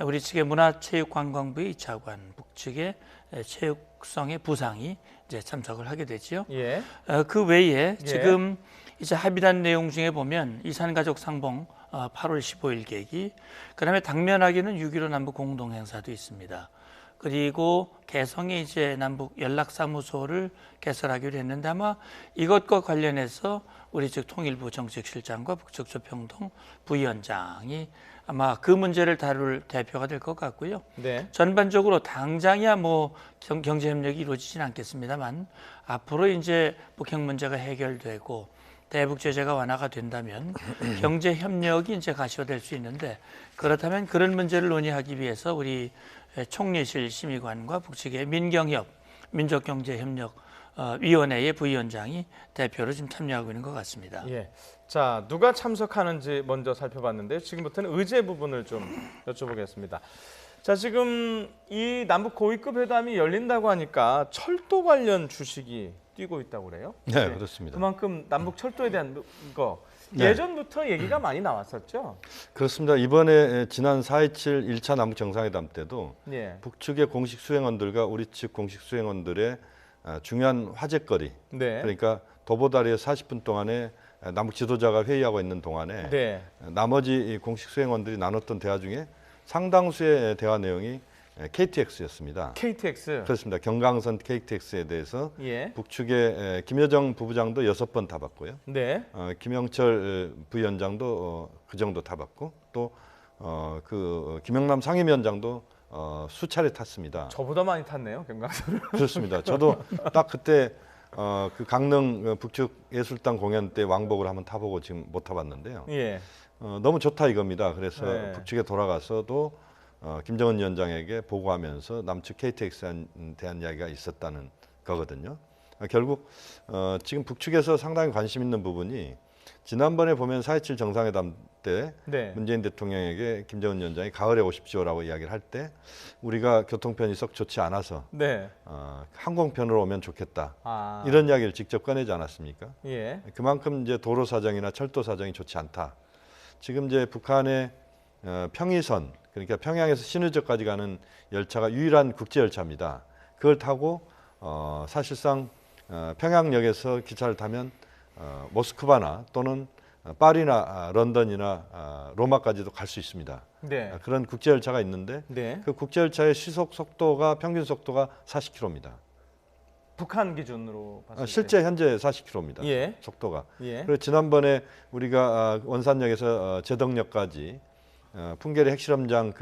S6: 우리 측의 문화체육관광부의 2차관, 북측의 체육성의 부상이 이제 참석을 하게 되지요.
S1: 예.
S6: 그 외에
S1: 예.
S6: 지금 이제 합의된 내용 중에 보면 이산가족 상봉 8월 15일 계기, 그다음에 당면하기는 6.15 남북 공동 행사도 있습니다. 그리고 개성에 이제 남북 연락사무소를 개설하기로 했는데 아마 이것과 관련해서 우리 측 통일부 정책실장과 북측 조평동 부위원장이 아마 그 문제를 다룰 대표가 될 것 같고요.
S1: 네.
S6: 전반적으로 당장이야 뭐 경제 협력이 이루어지진 않겠습니다만 앞으로 이제 북핵 문제가 해결되고 대북 제재가 완화가 된다면 경제 협력이 이제 가시화될 수 있는데 그렇다면 그런 문제를 논의하기 위해서 우리 총리실 심의관과 북측의 민경협 민족경제협력위원회의 부위원장이 대표로 지금 참여하고 있는 것 같습니다.
S1: 예. 자, 누가 참석하는지 먼저 살펴봤는데 지금부터는 의제 부분을 좀 여쭤보겠습니다. 자, 지금 이 남북 고위급 회담이 열린다고 하니까 철도 관련 주식이 뛰고 있다고 그래요?
S5: 네, 그렇습니다.
S1: 그만큼 남북 철도에 대한 거
S5: 네.
S1: 예전부터 얘기가 많이 나왔었죠?
S5: 그렇습니다. 이번에 지난 4.27 1차 남북 정상회담 때도
S1: 예.
S5: 북측의 공식 수행원들과 우리 측 공식 수행원들의 중요한 화제거리,
S1: 네.
S5: 그러니까 도보다리에 40분 동안에 남북 지도자가 회의하고 있는 동안에
S1: 네.
S5: 나머지 공식 수행원들이 나눴던 대화 중에 상당수의 대화 내용이 KTX였습니다.
S1: KTX.
S5: 그렇습니다. 경강선 KTX에 대해서
S1: 예.
S5: 북측의 김여정 부부장도 6번 타봤고요.
S1: 네.
S5: 김영철 부위원장도 그 정도 타봤고 또 그 김영남 상임위원장도 수차례 탔습니다.
S1: 저보다 많이 탔네요, 경강선을.
S5: 그렇습니다. 저도 딱 그때 그 강릉 북측 예술당 공연 때 왕복을 한번 타보고 지금 못 타봤는데요.
S1: 예.
S5: 너무 좋다 이겁니다. 그래서
S1: 네.
S5: 북측에 돌아가서도 김정은 위원장에게 보고하면서 남측 KTX에 대한 이야기가 있었다는 거거든요. 결국 지금 북측에서 상당히 관심 있는 부분이 지난번에 보면 4.27 정상회담 때
S1: 네.
S5: 문재인 대통령에게 김정은 위원장이 가을에 오십시오라고 이야기를 할 때 우리가 교통편이 썩 좋지 않아서
S1: 네.
S5: 항공편으로 오면 좋겠다.
S1: 아.
S5: 이런 이야기를 직접 꺼내지 않았습니까?
S1: 예.
S5: 그만큼 이제 도로 사정이나 철도 사정이 좋지 않다. 지금 이제 북한의 평의선, 그러니까 평양에서 신의저까지 가는 열차가 유일한 국제 열차입니다. 그걸 타고 사실상 평양역에서 기차를 타면 모스크바나 또는 파리나 런던이나 로마까지도 갈 수 있습니다.
S1: 네.
S5: 그런 국제 열차가 있는데
S1: 네.
S5: 그 국제 열차의 시속 속도가 평균 속도가 40km입니다.
S1: 북한 기준으로 봤을 때.
S5: 실제 현재 40km입니다.
S1: 예.
S5: 속도가.
S1: 예.
S5: 그리고 지난번에 우리가 원산역에서 제덕역까지 풍계리 핵실험장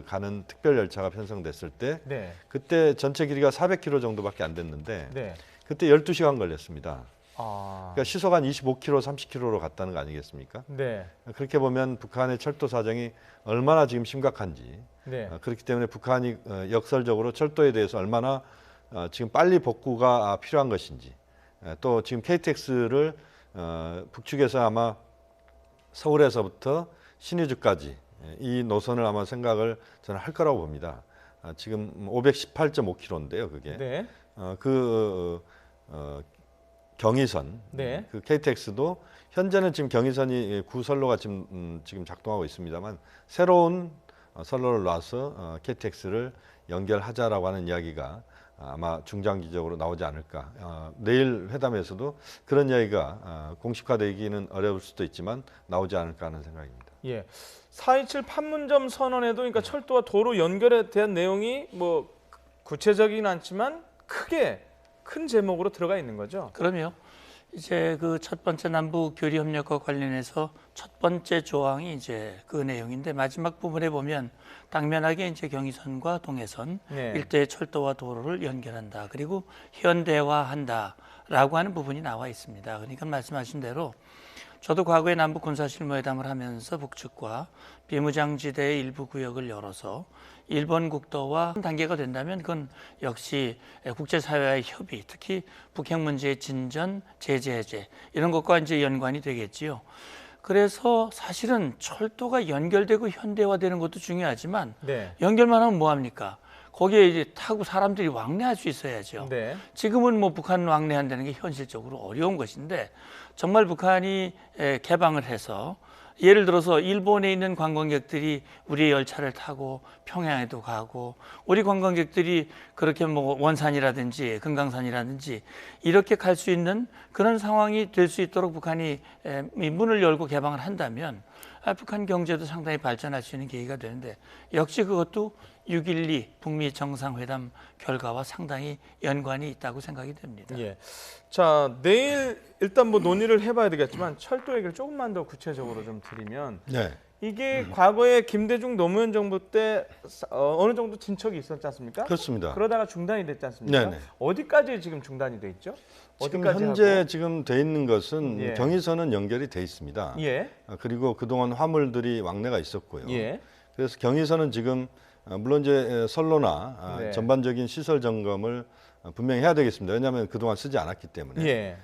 S5: 가는 특별 열차가 편성됐을 때
S1: 네.
S5: 그때 전체 길이가 400km 정도밖에 안 됐는데
S1: 네.
S5: 그때 12시간 걸렸습니다.
S1: 아.
S5: 그러니까 시속 한 25km, 30km로 갔다는 거 아니겠습니까?
S1: 네.
S5: 그렇게 보면 북한의 철도 사정이 얼마나 지금 심각한지
S1: 네.
S5: 그렇기 때문에 북한이 역설적으로 철도에 대해서 얼마나 지금 빨리 복구가 필요한 것인지 또 지금 KTX를 북측에서 아마 서울에서부터 신의주까지 이 노선을 아마 생각을 저는 할 거라고 봅니다. 지금 518.5km인데요, 그게.
S1: 네.
S5: 경의선,
S1: 네.
S5: 그 KTX도 현재는 지금 경의선이 구선로가 지금 작동하고 있습니다만 새로운 선로를 놔서 KTX를 연결하자라고 하는 이야기가 아마 중장기적으로 나오지 않을까. 내일 회담에서도 그런 이야기가 공식화되기는 어려울 수도 있지만 나오지 않을까 하는 생각입니다.
S1: 예. 4.27 판문점 선언에도 그러니까 철도와 도로 연결에 대한 내용이 뭐 구체적이긴 않지만 크게 큰 제목으로 들어가 있는 거죠.
S6: 그럼요. 이제 그 첫 번째 남북 교류 협력과 관련해서 첫 번째 조항이 이제 그 내용인데 마지막 부분에 보면 당면하게 이제 경의선과 동해선
S1: 네.
S6: 일대의 철도와 도로를 연결한다. 그리고 현대화한다라고 하는 부분이 나와 있습니다. 그러니까 말씀하신 대로 저도 과거에 남북 군사실무회담을 하면서 북측과 비무장지대의 일부 구역을 열어서 일본 국도와 단계가 된다면 그건 역시 국제사회와의 협의, 특히 북핵 문제의 진전, 제재 해제 이런 것과 이제 연관이 되겠지요. 그래서 사실은 철도가 연결되고 현대화되는 것도 중요하지만
S1: 네.
S6: 연결만 하면 뭐 합니까? 거기에 이제 타고 사람들이 왕래할 수 있어야죠.
S1: 네.
S6: 지금은 뭐 북한 왕래한다는 게 현실적으로 어려운 것인데 정말 북한이 개방을 해서 예를 들어서 일본에 있는 관광객들이 우리의 열차를 타고 평양에도 가고 우리 관광객들이 그렇게 뭐 원산이라든지 금강산이라든지 이렇게 갈 수 있는 그런 상황이 될 수 있도록 북한이 문을 열고 개방을 한다면 북한 경제도 상당히 발전할 수 있는 계기가 되는데 역시 그것도 6.12 북미 정상회담 결과와 상당히 연관이 있다고 생각이 됩니다.
S1: 예. 자, 내일 일단 뭐 논의를 해봐야 되겠지만 철도 얘기를 조금만 더 구체적으로 좀 드리면
S5: 네.
S1: 이게 과거에 김대중 노무현 정부 때 어느 정도 진척이 있었지 않습니까?
S5: 그렇습니다.
S1: 그러다가 중단이 됐지 않습니까?
S5: 네네.
S1: 어디까지 지금 중단이 돼 있죠?
S5: 지금
S1: 어디까지
S5: 현재
S1: 하고?
S5: 지금 돼 있는 것은
S1: 예.
S5: 경의선은 연결이 돼 있습니다.
S1: 예.
S5: 그리고 그동안 화물들이 왕래가 있었고요.
S1: 예.
S5: 그래서 경의선은 지금 물론 이제 선로나
S1: 네.
S5: 전반적인 시설 점검을 분명히 해야 되겠습니다. 왜냐하면 그동안 쓰지 않았기 때문에.
S1: 예.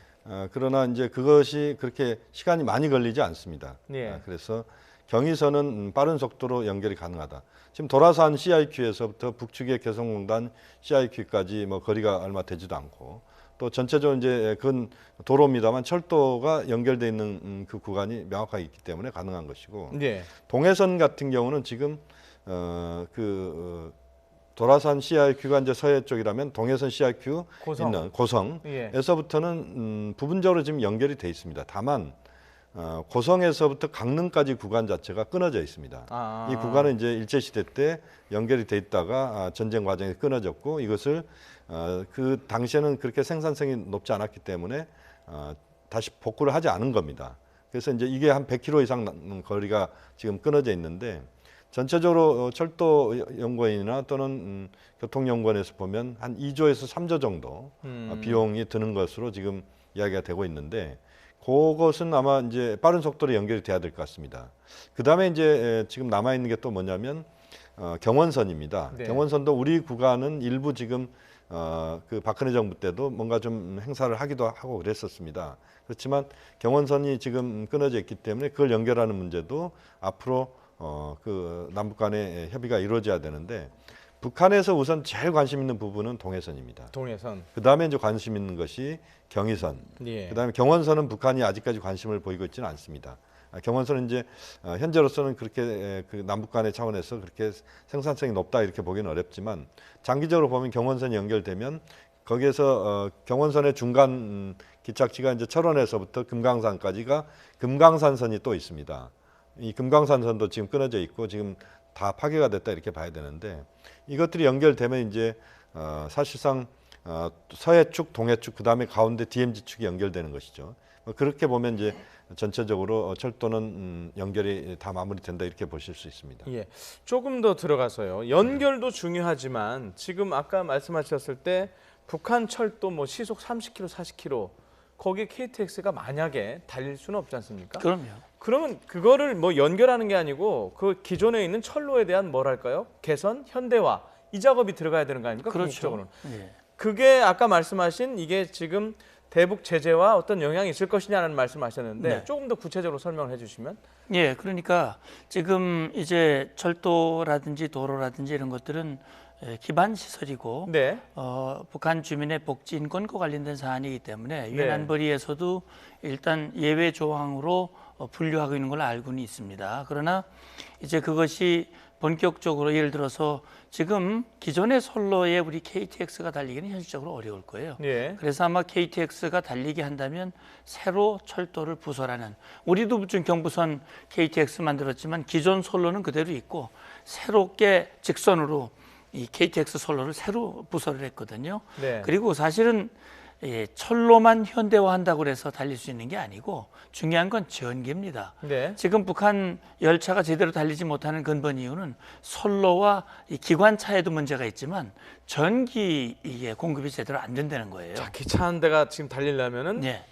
S5: 그러나 이제 그것이 그렇게 시간이 많이 걸리지 않습니다.
S1: 예.
S5: 그래서 경의선은 빠른 속도로 연결이 가능하다. 지금 도라산 CIQ에서부터 북측의 개성공단 CIQ까지 뭐 거리가 얼마 되지도 않고 또 전체적으로 이제 그건 도로입니다만 철도가 연결돼 있는 그 구간이 명확하게 있기 때문에 가능한 것이고
S1: 예.
S5: 동해선 같은 경우는 지금 도라산 CIQ가 이제 서해 쪽이라면 동해선 CIQ
S1: 고성.
S5: 있는 고성에서부터는 부분적으로 지금 연결이 돼 있습니다. 다만 고성에서부터 강릉까지 구간 자체가 끊어져 있습니다. 이 구간은 이제 일제 시대 때 연결이 돼 있다가 전쟁 과정에 끊어졌고 이것을 그 당시에는 그렇게 생산성이 높지 않았기 때문에 다시 복구를 하지 않은 겁니다. 그래서 이제 이게 한 100km 이상 거리가 지금 끊어져 있는데 전체적으로 철도 연구원이나 또는 교통연구원에서 보면 한 2조에서 3조 정도 비용이 드는 것으로 지금 이야기가 되고 있는데 그것은 아마 이제 빠른 속도로 연결이 돼야 될 것 같습니다. 그 다음에 이제 지금 남아 있는 게 또 뭐냐면 경원선입니다.
S1: 네.
S5: 경원선도 우리 구간은 일부 지금 그 박근혜 정부 때도 뭔가 좀 행사를 하기도 하고 그랬었습니다. 그렇지만 경원선이 지금 끊어져 있기 때문에 그걸 연결하는 문제도 앞으로 그 남북 간의 협의가 이루어져야 되는데 북한에서 우선 제일 관심 있는 부분은 동해선입니다.
S1: 동해선.
S5: 그 다음에 이제 관심 있는 것이 경의선.
S1: 예.
S5: 그 다음에 경원선은 북한이 아직까지 관심을 보이고 있지는 않습니다. 경원선은 이제 현재로서는 그렇게 그 남북 간의 차원에서 그렇게 생산성이 높다 이렇게 보기는 어렵지만 장기적으로 보면 경원선이 연결되면 거기에서 경원선의 중간 기착지가 이제 철원에서부터 금강산까지가 금강산선이 또 있습니다. 이 금강산선도 지금 끊어져 있고 지금 다 파괴가 됐다 이렇게 봐야 되는데 이것들이 연결되면 이제 사실상 서해축, 동해축, 그 다음에 가운데 DMZ축이 연결되는 것이죠. 그렇게 보면 이제 전체적으로 철도는 연결이 다 마무리된다 이렇게 보실 수 있습니다.
S1: 예, 조금 더 들어가서요. 연결도 중요하지만 지금 아까 말씀하셨을 때 북한 철도 뭐 시속 30km, 40km 거기에 KTX가 만약에 달릴 수는 없지 않습니까?
S6: 그럼요.
S1: 그러면 그거를 뭐 연결하는 게 아니고 그 기존에 있는 철로에 대한 뭐랄까요? 개선, 현대화 이 작업이 들어가야 되는 거 아닙니까?
S6: 그렇죠.
S1: 궁극적으로는.
S6: 예.
S1: 그게 아까 말씀하신 이게 지금 대북 제재와 어떤 영향이 있을 것이냐는 말씀하셨는데
S6: 네.
S1: 조금 더 구체적으로 설명을 해주시면.
S6: 예, 그러니까 지금 이제 철도라든지 도로라든지 이런 것들은 기반 시설이고
S1: 네.
S6: 북한 주민의 복지 인권과 관련된 사안이기 때문에 유엔
S1: 네.
S6: 안보리에서도 일단 예외 조항으로 분류하고 있는 걸로 알고는 있습니다. 그러나 이제 그것이 본격적으로 예를 들어서 지금 기존의 선로에 우리 KTX가 달리기는 현실적으로 어려울 거예요.
S1: 예.
S6: 그래서 아마 KTX가 달리게 한다면 새로 철도를 부설하는, 우리도 지금 경부선 KTX 만들었지만 기존 선로는 그대로 있고 새롭게 직선으로 이 KTX 선로를 새로 부설을 했거든요.
S1: 네.
S6: 그리고 사실은 철로만 현대화한다고 해서 달릴 수 있는 게 아니고 중요한 건 전기입니다.
S1: 네.
S6: 지금 북한 열차가 제대로 달리지 못하는 근본 이유는 선로와 이 기관차에도 문제가 있지만 전기 이게 공급이 제대로 안 된다는 거예요.
S1: 자, 기차 한 대가 지금 달리려면은
S6: 네.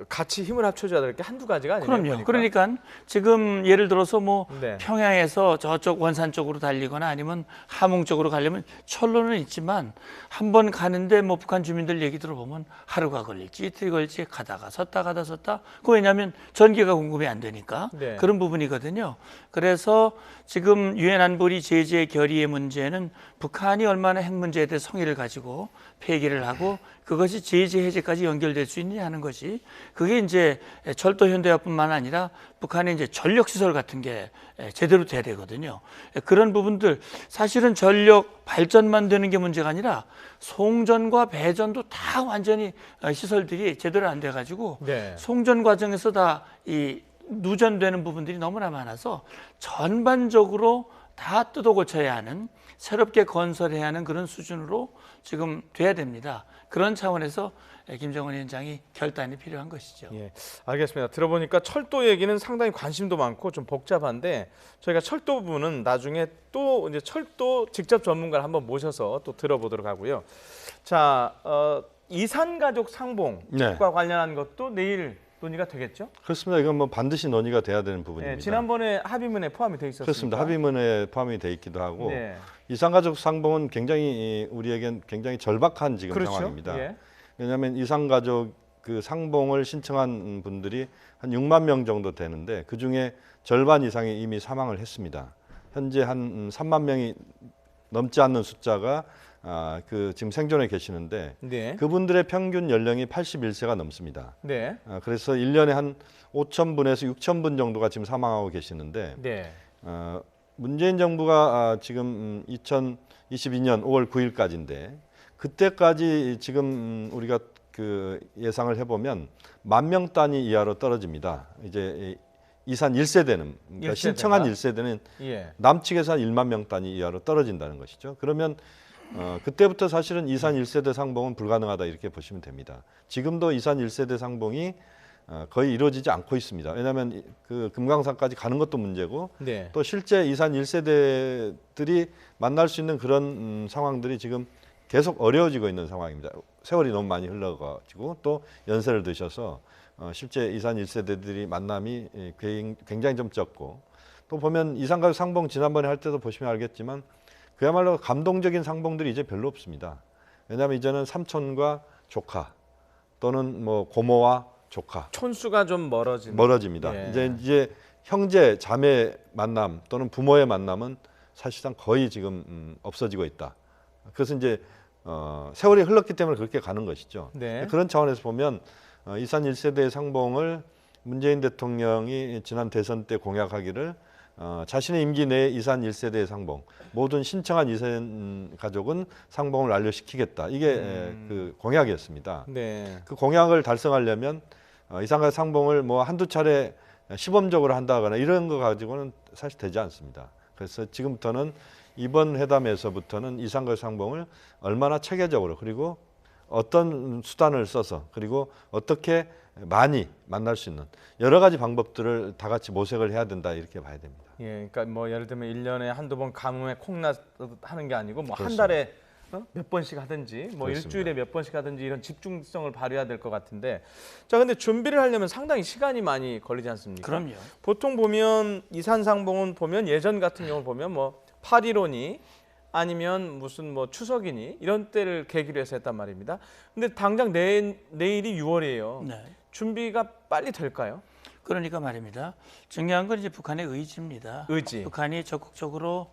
S1: 같이 힘을 합쳐줘야 될 게 한두 가지가 아니에요.
S6: 그럼요. 그러니까 지금 예를 들어서 뭐
S1: 네.
S6: 평양에서 저쪽 원산 쪽으로 달리거나 아니면 함흥 쪽으로 가려면 철로는 있지만 한 번 가는데 뭐 북한 주민들 얘기 들어보면 하루가 걸릴지 이틀이 걸릴지 가다가 섰다. 그 왜냐하면 전기가 공급이 안 되니까
S1: 네.
S6: 그런 부분이거든요. 그래서 지금 유엔 안보리 제재 결의의 문제는 북한이 얼마나 핵 문제에 대해 성의를 가지고 폐기를 하고 그것이 제재 해제까지 연결될 수 있느냐 하는 것이, 그게 이제 철도 현대화뿐만 아니라 북한의 이제 전력 시설 같은 게 제대로 돼야 되거든요. 그런 부분들, 사실은 전력 발전만 되는 게 문제가 아니라 송전과 배전도 다 완전히 시설들이 제대로 안 돼 가지고
S1: 네.
S6: 송전 과정에서 다 이 누전되는 부분들이 너무나 많아서 전반적으로 다 뜯어 고쳐야 하는, 새롭게 건설해야 하는 그런 수준으로 지금 돼야 됩니다. 그런 차원에서 김정은 위원장이 결단이 필요한 것이죠.
S1: 예, 알겠습니다. 들어보니까 철도 얘기는 상당히 관심도 많고 좀 복잡한데 저희가 철도 부분은 나중에 또 이제 철도 직접 전문가를 한번 모셔서 또 들어보도록 하고요. 자, 이산가족 상봉과
S5: 네.
S1: 관련한 것도 내일 논의가 되겠죠?
S5: 그렇습니다. 이건 뭐 반드시 논의가 돼야 되는 부분입니다.
S1: 네, 지난번에 합의문에 포함이 돼 있었습니다.
S5: 그렇습니다. 합의문에 포함이 돼 있기도 하고
S1: 네.
S5: 이산가족 상봉은 굉장히 우리에겐 굉장히 절박한 지금
S1: 그렇죠.
S5: 상황입니다.
S1: 예.
S5: 왜냐하면 이산가족 그 상봉을 신청한 분들이 한 6만 명 정도 되는데 그 중에 절반 이상이 이미 사망을 했습니다. 현재 한 3만 명이 넘지 않는 숫자가 그 지금 생존해 계시는데
S1: 네.
S5: 그분들의 평균 연령이 81세가 넘습니다.
S1: 네.
S5: 그래서 1년에 한 5,000분에서 6,000분 정도가 지금 사망하고 계시는데
S1: 네.
S5: 문재인 정부가 지금 2022년 5월 9일까지인데 그때까지 지금 우리가 그 예상을 해보면 10,000명 단위 이하로 떨어집니다. 이제 이산 1세대는 그러니까
S1: 1세대가?
S5: 신청한 1세대는
S1: 예.
S5: 남측에서 한 1만 명 단위 이하로 떨어진다는 것이죠. 그러면 그때부터 사실은 이산 1세대 상봉은 불가능하다 이렇게 보시면 됩니다. 지금도 이산 1세대 상봉이 거의 이루어지지 않고 있습니다. 왜냐하면 그 금강산까지 가는 것도 문제고
S1: 네.
S5: 또 실제 이산 1세대들이 만날 수 있는 그런 상황들이 지금 계속 어려워지고 있는 상황입니다. 세월이 너무 많이 흘러가지고 또 연세를 드셔서 실제 이산 1세대들이 만남이 굉장히 좀 적고 또 보면 이산가족 상봉 지난번에 할 때도 보시면 알겠지만 그야말로 감동적인 상봉들이 이제 별로 없습니다. 왜냐하면 이제는 삼촌과 조카 또는 뭐 고모와 조카
S1: 촌수가 좀
S5: 멀어집니다.
S1: 예.
S5: 이제 형제 자매 만남 또는 부모의 만남은 사실상 거의 지금 없어지고 있다. 그래서 이제 세월이 흘렀기 때문에 그렇게 가는 것이죠.
S1: 네.
S5: 그런 차원에서 보면 이산 1세대의 상봉을 문재인 대통령이 지난 대선 때 공약하기를 자신의 임기 내에 이산 1세대의 상봉, 모든 신청한 이산 가족은 상봉을 완료시키겠다. 이게 그 공약이었습니다.
S1: 네.
S5: 그 공약을 달성하려면 이산가족 상봉을 뭐 한두 차례 시범적으로 한다거나 이런 거 가지고는 사실 되지 않습니다. 그래서 지금부터는 이번 회담에서부터는 이산가족 상봉을 얼마나 체계적으로 그리고 어떤 수단을 써서 그리고 어떻게 많이 만날 수 있는 여러 가지 방법들을 다 같이 모색을 해야 된다 이렇게 봐야 됩니다.
S1: 예, 그러니까 뭐 예를 들면 1년에 한두 번 가뭄에 콩나 하는 게 아니고 뭐 한
S5: 그렇습니다.
S1: 달에 몇 번씩 하든지 뭐
S5: 그렇습니다.
S1: 일주일에 몇 번씩 하든지 이런 집중성을 발휘해야 될 것 같은데 자 근데 준비를 하려면 상당히 시간이 많이 걸리지 않습니까?
S6: 그럼요.
S1: 보통 보면 이산상봉은 보면 예전 같은 경우를 보면 뭐 8.15니 아니면 무슨 뭐 추석이니 이런 때를 계기로 해서 했단 말입니다. 근데 당장 내일이 6월이에요.
S6: 네.
S1: 준비가 빨리 될까요?
S6: 그러니까 말입니다. 중요한 건 이제 북한의 의지입니다.
S1: 의지.
S6: 북한이 적극적으로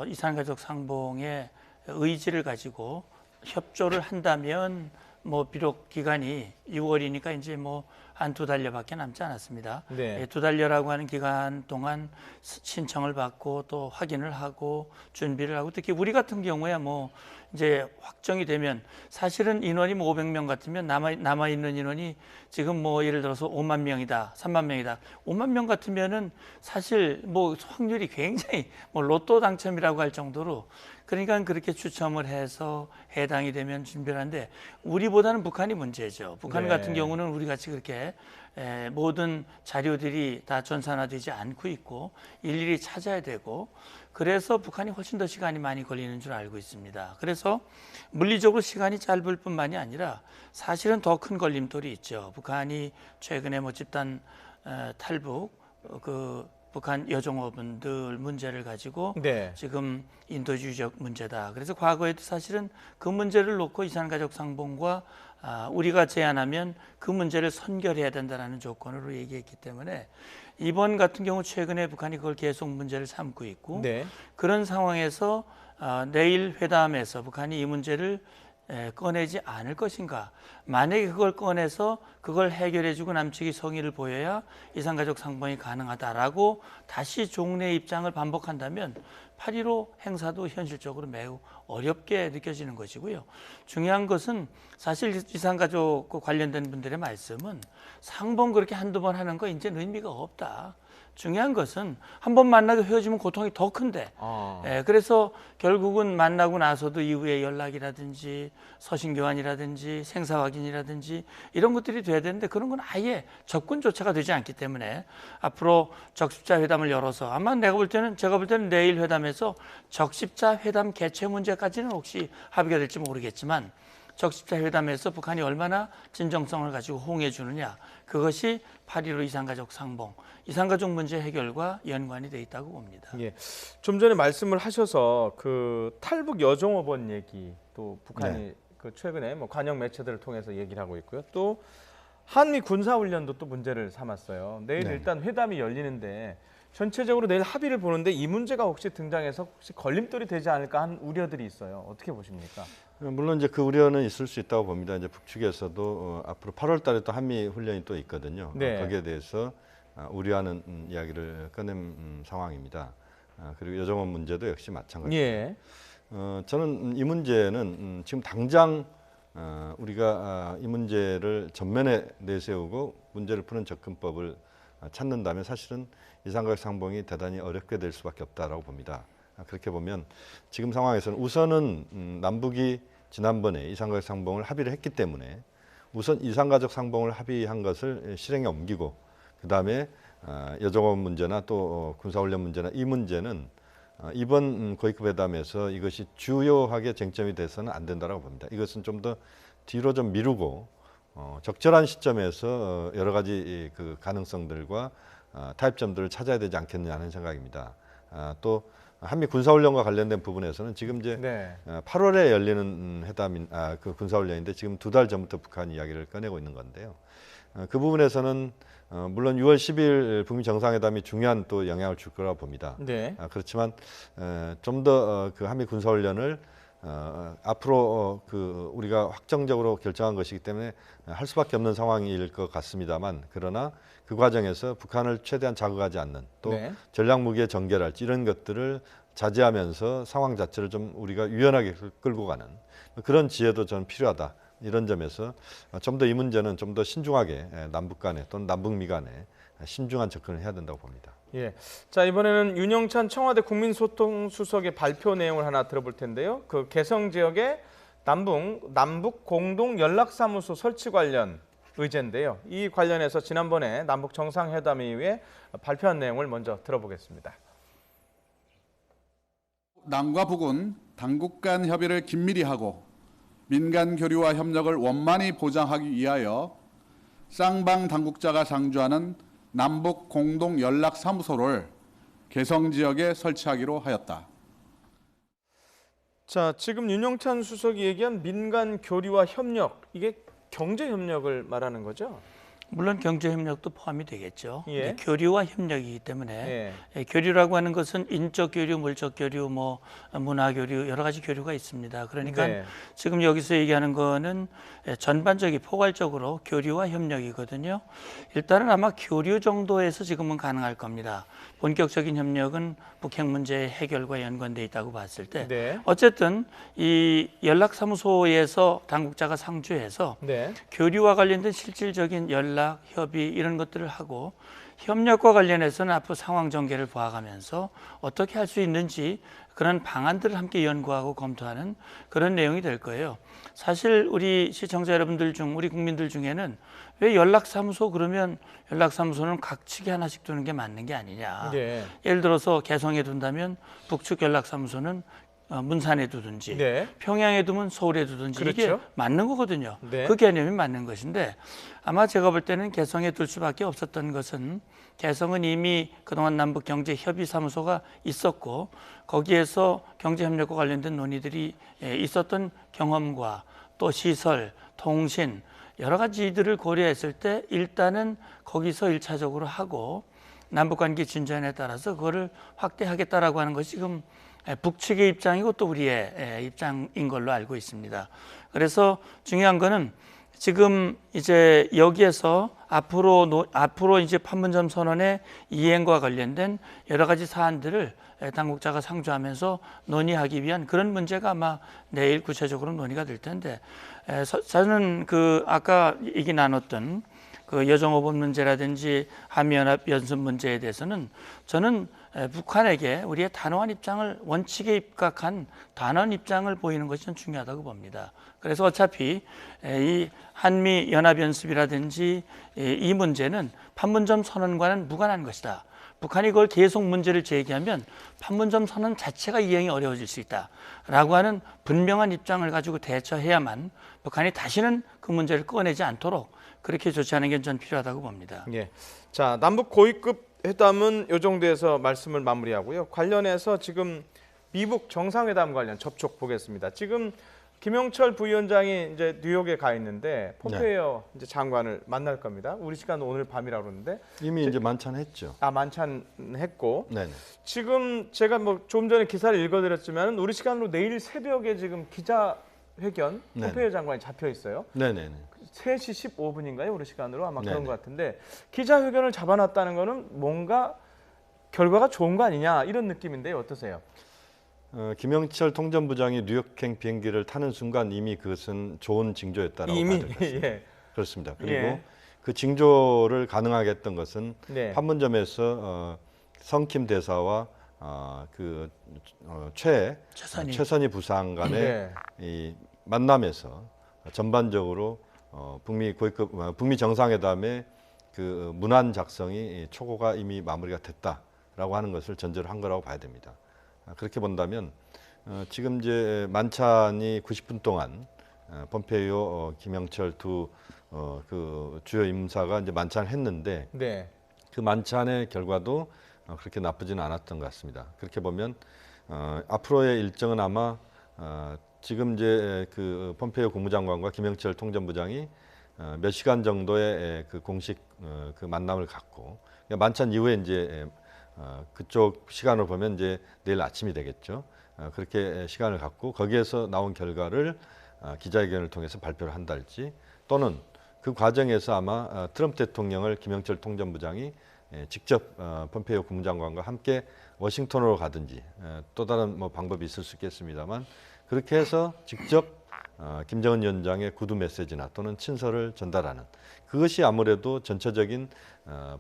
S6: 이산가족 상봉의 의지를 가지고 협조를 한다면 뭐 비록 기간이 6월이니까 이제 뭐 한 두 달여밖에 남지 않았습니다.
S1: 네.
S6: 두 달여라고 하는 기간 동안 신청을 받고 또 확인을 하고 준비를 하고 특히 우리 같은 경우에 뭐 이제 확정이 되면 사실은 인원이 뭐 500명 같으면 남아 있는 인원이 지금 뭐 예를 들어서 5만 명이다, 3만 명이다. 5만 명 같으면은 사실 뭐 확률이 굉장히 뭐 로또 당첨이라고 할 정도로 그러니까 그렇게 추첨을 해서 해당이 되면 준비를 하는데 우리보다는 북한이 문제죠. 북한
S1: 네.
S6: 같은 경우는 우리 같이 그렇게 모든 자료들이 다 전산화되지 않고 있고 일일이 찾아야 되고 그래서 북한이 훨씬 더 시간이 많이 걸리는 줄 알고 있습니다. 그래서 물리적으로 시간이 짧을 뿐만이 아니라 사실은 더 큰 걸림돌이 있죠. 북한이 최근에 뭐 집단 탈북 그 북한 여종업원들 문제를 가지고
S1: 네.
S6: 지금 인도주의적 문제다. 그래서 과거에도 사실은 그 문제를 놓고 이산가족 상봉과 우리가 제안하면 그 문제를 선결해야 된다는 조건으로 얘기했기 때문에 이번 같은 경우 최근에 북한이 그걸 계속 문제를 삼고 있고
S1: 네.
S6: 그런 상황에서 내일 회담에서 북한이 이 문제를 꺼내지 않을 것인가. 만약에 그걸 꺼내서 그걸 해결해주고 남측이 성의를 보여야 이산가족 상봉이 가능하다라고 다시 종래 입장을 반복한다면 8.15 행사도 현실적으로 매우 어렵게 느껴지는 것이고요. 중요한 것은 사실 이산가족 관련된 분들의 말씀은 상봉 그렇게 한두 번 하는 거 이제는 의미가 없다. 중요한 것은 한 번 만나고 헤어지면 고통이 더 큰데 그래서 결국은 만나고 나서도 이후에 연락이라든지 서신 교환이라든지 생사 확인이라든지 이런 것들이 돼야 되는데 그런 건 아예 접근조차가 되지 않기 때문에 앞으로 적십자 회담을 열어서 아마 제가 볼 때는 내일 회담에서 적십자 회담 개최 문제까지는 혹시 합의가 될지 모르겠지만 적십자 회담에서 북한이 얼마나 진정성을 가지고 호응해 주느냐, 그것이 8.15 이산가족 상봉, 이산가족 문제 해결과 연관이 돼 있다고 봅니다.
S1: 예, 좀 전에 말씀을 하셔서 그 탈북 여종업원 얘기, 또 북한이 그 최근에 뭐 관영 매체들을 통해서 얘기를 하고 있고요. 또 한미 군사훈련도 또 문제를 삼았어요. 내일 일단 회담이 열리는데 전체적으로 내일 합의를 보는데 이 문제가 혹시 등장해서 혹시 걸림돌이 되지 않을까 하는 우려들이 있어요. 어떻게 보십니까?
S5: 물론 이제 그 우려는 있을 수 있다고 봅니다. 이제 북측에서도 앞으로 8월달에 또 한미 훈련이 또 있거든요. 거기에 대해서 우려하는 이야기를 꺼낸 상황입니다. 그리고 여정원 문제도 역시 마찬가지입니다. 저는 이 문제는 지금 당장 우리가 이 문제를 전면에 내세우고 문제를 푸는 접근법을 찾는다면 사실은 이산가족 상봉이 대단히 어렵게 될 수밖에 없다라고 봅니다. 그렇게 보면 지금 상황에서는 우선은 남북이 지난번에 이산가족 상봉을 합의를 했기 때문에 우선 이산가족 상봉을 합의한 것을 실행에 옮기고 그다음에 여정원 문제나 또 군사훈련 문제나 이 문제는 이번 고위급 회담에서 이것이 주요하게 쟁점이 돼서는 안 된다고 봅니다. 이것은 좀 더 뒤로 좀 미루고 적절한 시점에서 여러 가지 그 가능성들과 타협점들을 찾아야 되지 않겠느냐 하는 생각입니다. 또 한미 군사훈련과 관련된 부분에서는 지금 이제 8월에 열리는 회담인 그 군사훈련인데 지금 2달 전부터 북한 이야기를 꺼내고 있는 건데요. 그 부분에서는 물론 6월 10일 북미 정상회담이 중요한 또 영향을 줄 거라고 봅니다. 그렇지만 좀 더 그 한미 군사훈련을 앞으로 그 우리가 확정적으로 결정한 것이기 때문에 할 수밖에 없는 상황일 것 같습니다만, 그러나 그 과정에서 북한을 최대한 자극하지 않는 또 전략 무기의 전개랄지 이런 것들을 자제하면서 상황 자체를 좀 우리가 유연하게 끌고 가는 그런 지혜도 저는 필요하다. 이런 점에서 좀 더 이 문제는 좀 더 신중하게 남북 간에 또는 남북미 간에 신중한 접근을 해야 된다고 봅니다.
S1: 예. 자, 이번에는 윤영찬 청와대 국민소통수석의 발표 내용을 하나 들어볼 텐데요. 그 개성 지역의 남북 공동 연락사무소 설치 관련 의제인데요. 이 관련해서 지난번에 남북 정상회담 이후에 발표한 내용을 먼저 들어보겠습니다.
S7: 남과 북은 당국 간 협의를 긴밀히 하고 민간 교류와 협력을 원만히 보장하기 위하여 쌍방 당국자가 상주하는 남북 공동 연락 사무소를 개성 지역에 설치하기로 하였다.
S1: 자, 지금 윤영찬 수석이 얘기한 민간 교류와 협력, 이게 경제 협력을 말하는 거죠?
S6: 물론 경제 협력도 포함이 되겠죠. 교류와 협력이기 때문에 교류라고 하는 것은 인적 교류, 물적 교류, 뭐 문화 교류 여러 가지 교류가 있습니다. 그러니까 지금 여기서 얘기하는 거는 전반적인 포괄적으로 교류와 협력이거든요. 일단은 아마 교류 정도에서 지금은 가능할 겁니다. 본격적인 협력은 북핵 문제 해결과 연관돼 있다고 봤을 때 어쨌든 이 연락사무소에서 당국자가 상주해서 교류와 관련된 실질적인 연락, 협의 이런 것들을 하고 협력과 관련해서는 앞으로 상황 전개를 봐가면서 어떻게 할 수 있는지 그런 방안들을 함께 연구하고 검토하는 그런 내용이 될 거예요. 사실 우리 시청자 여러분들 중, 우리 국민들 중에는 왜 연락사무소 그러면 연락사무소는 각 측에 하나씩 두는 게 맞는 게 아니냐. 예를 들어서 개성에 둔다면 북측 연락사무소는 문산에 두든지 평양에 두면 서울에 두든지 이게 맞는 거거든요. 그 개념이 맞는 것인데 아마 제가 볼 때는 개성에 둘 수밖에 없었던 것은 개성은 이미 그동안 남북경제협의사무소가 있었고 거기에서 경제협력과 관련된 논의들이 있었던 경험과 또 시설, 통신 여러 가지들을 고려했을 때 일단은 거기서 1차적으로 하고 남북관계 진전에 따라서 그거를 확대하겠다라고 하는 것이 지금 북측의 입장이고 또 우리의 입장인 걸로 알고 있습니다. 그래서 중요한 거는 지금 이제 여기에서 앞으로 이제 판문점 선언의 이행과 관련된 여러 가지 사안들을 당국자가 상주하면서 논의하기 위한 그런 문제가 아마 내일 구체적으로 논의가 될 텐데 저는 그 아까 얘기 나눴던 그 여종업원 문제라든지 한미연합 연습 문제에 대해서는 저는 북한에게 우리의 단호한 입장을 원칙에 입각한 단호한 입장을 보이는 것이 좀 중요하다고 봅니다. 그래서 어차피 이 한미 연합 연습이라든지 이 문제는 판문점 선언과는 무관한 것이다. 북한이 그걸 계속 문제를 제기하면 판문점 선언 자체가 이행이 어려워질 수 있다라고 하는 분명한 입장을 가지고 대처해야만 북한이 다시는 그 문제를 꺼내지 않도록 그렇게 조치하는 게 전 필요하다고 봅니다.
S1: 예. 자, 남북 고위급 회담은 이 정도에서 말씀을 마무리하고요. 관련해서 지금 미북 정상회담 관련 접촉 보겠습니다. 지금 김영철 부위원장이 이제 뉴욕에 가 있는데 폼페이오 이제 장관을 만날 겁니다. 우리 시간 오늘 밤이라고 그러는데
S5: 이미 이제 만찬했죠.
S1: 아, 만찬했고.
S5: 네네.
S1: 지금 제가 뭐 좀 전에 기사를 읽어드렸지만 우리 시간으로 내일 새벽에 지금 기자회견 폼페이오 장관이 잡혀 있어요.
S5: 네네네.
S1: 3시 15분인가요? 우리 시간으로 아마 그런
S5: 네네.
S1: 것 같은데 기자회견을 잡아놨다는 거는 뭔가 결과가 좋은 거 아니냐 이런 느낌인데요. 어떠세요?
S5: 김영철 통전부장이 뉴욕행 비행기를 타는 순간 이미 그것은 좋은 징조였다라고 봐야 될 것 같습니다.
S1: 예.
S5: 그렇습니다. 그리고
S1: 예.
S5: 그 징조를 가능하게 했던 것은
S1: 네.
S5: 판문점에서 성킴 대사와 최선희 부상 간의
S1: 네.
S5: 이 만남에서 전반적으로 북미 정상회담의 그 문안 작성이 초고가 이미 마무리가 됐다라고 하는 것을 전제로 한 거라고 봐야 됩니다. 그렇게 본다면 지금 이제 만찬이 90분 동안 폼페이오, 김영철 두 그 주요 임사가 이제 만찬을 했는데
S1: 네.
S5: 그 만찬의 결과도 그렇게 나쁘지는 않았던 것 같습니다. 그렇게 보면 앞으로의 일정은 아마 지금 이제 그 폼페이오 국무장관과 김영철 통전부장이 몇 시간 정도의 그 공식 그 만남을 갖고 만찬 이후에 이제 그쪽 시간을 보면 이제 내일 아침이 되겠죠. 그렇게 시간을 갖고 거기에서 나온 결과를 기자회견을 통해서 발표를 한달지 또는 그 과정에서 아마 트럼프 대통령을 김영철 통전부장이 직접 폼페이오 국무장관과 함께 워싱턴으로 가든지 또 다른 뭐 방법이 있을 수 있겠습니다만 그렇게 해서 직접 김정은 위원장의 구두 메시지나 또는 친서를 전달하는 그것이 아무래도 전체적인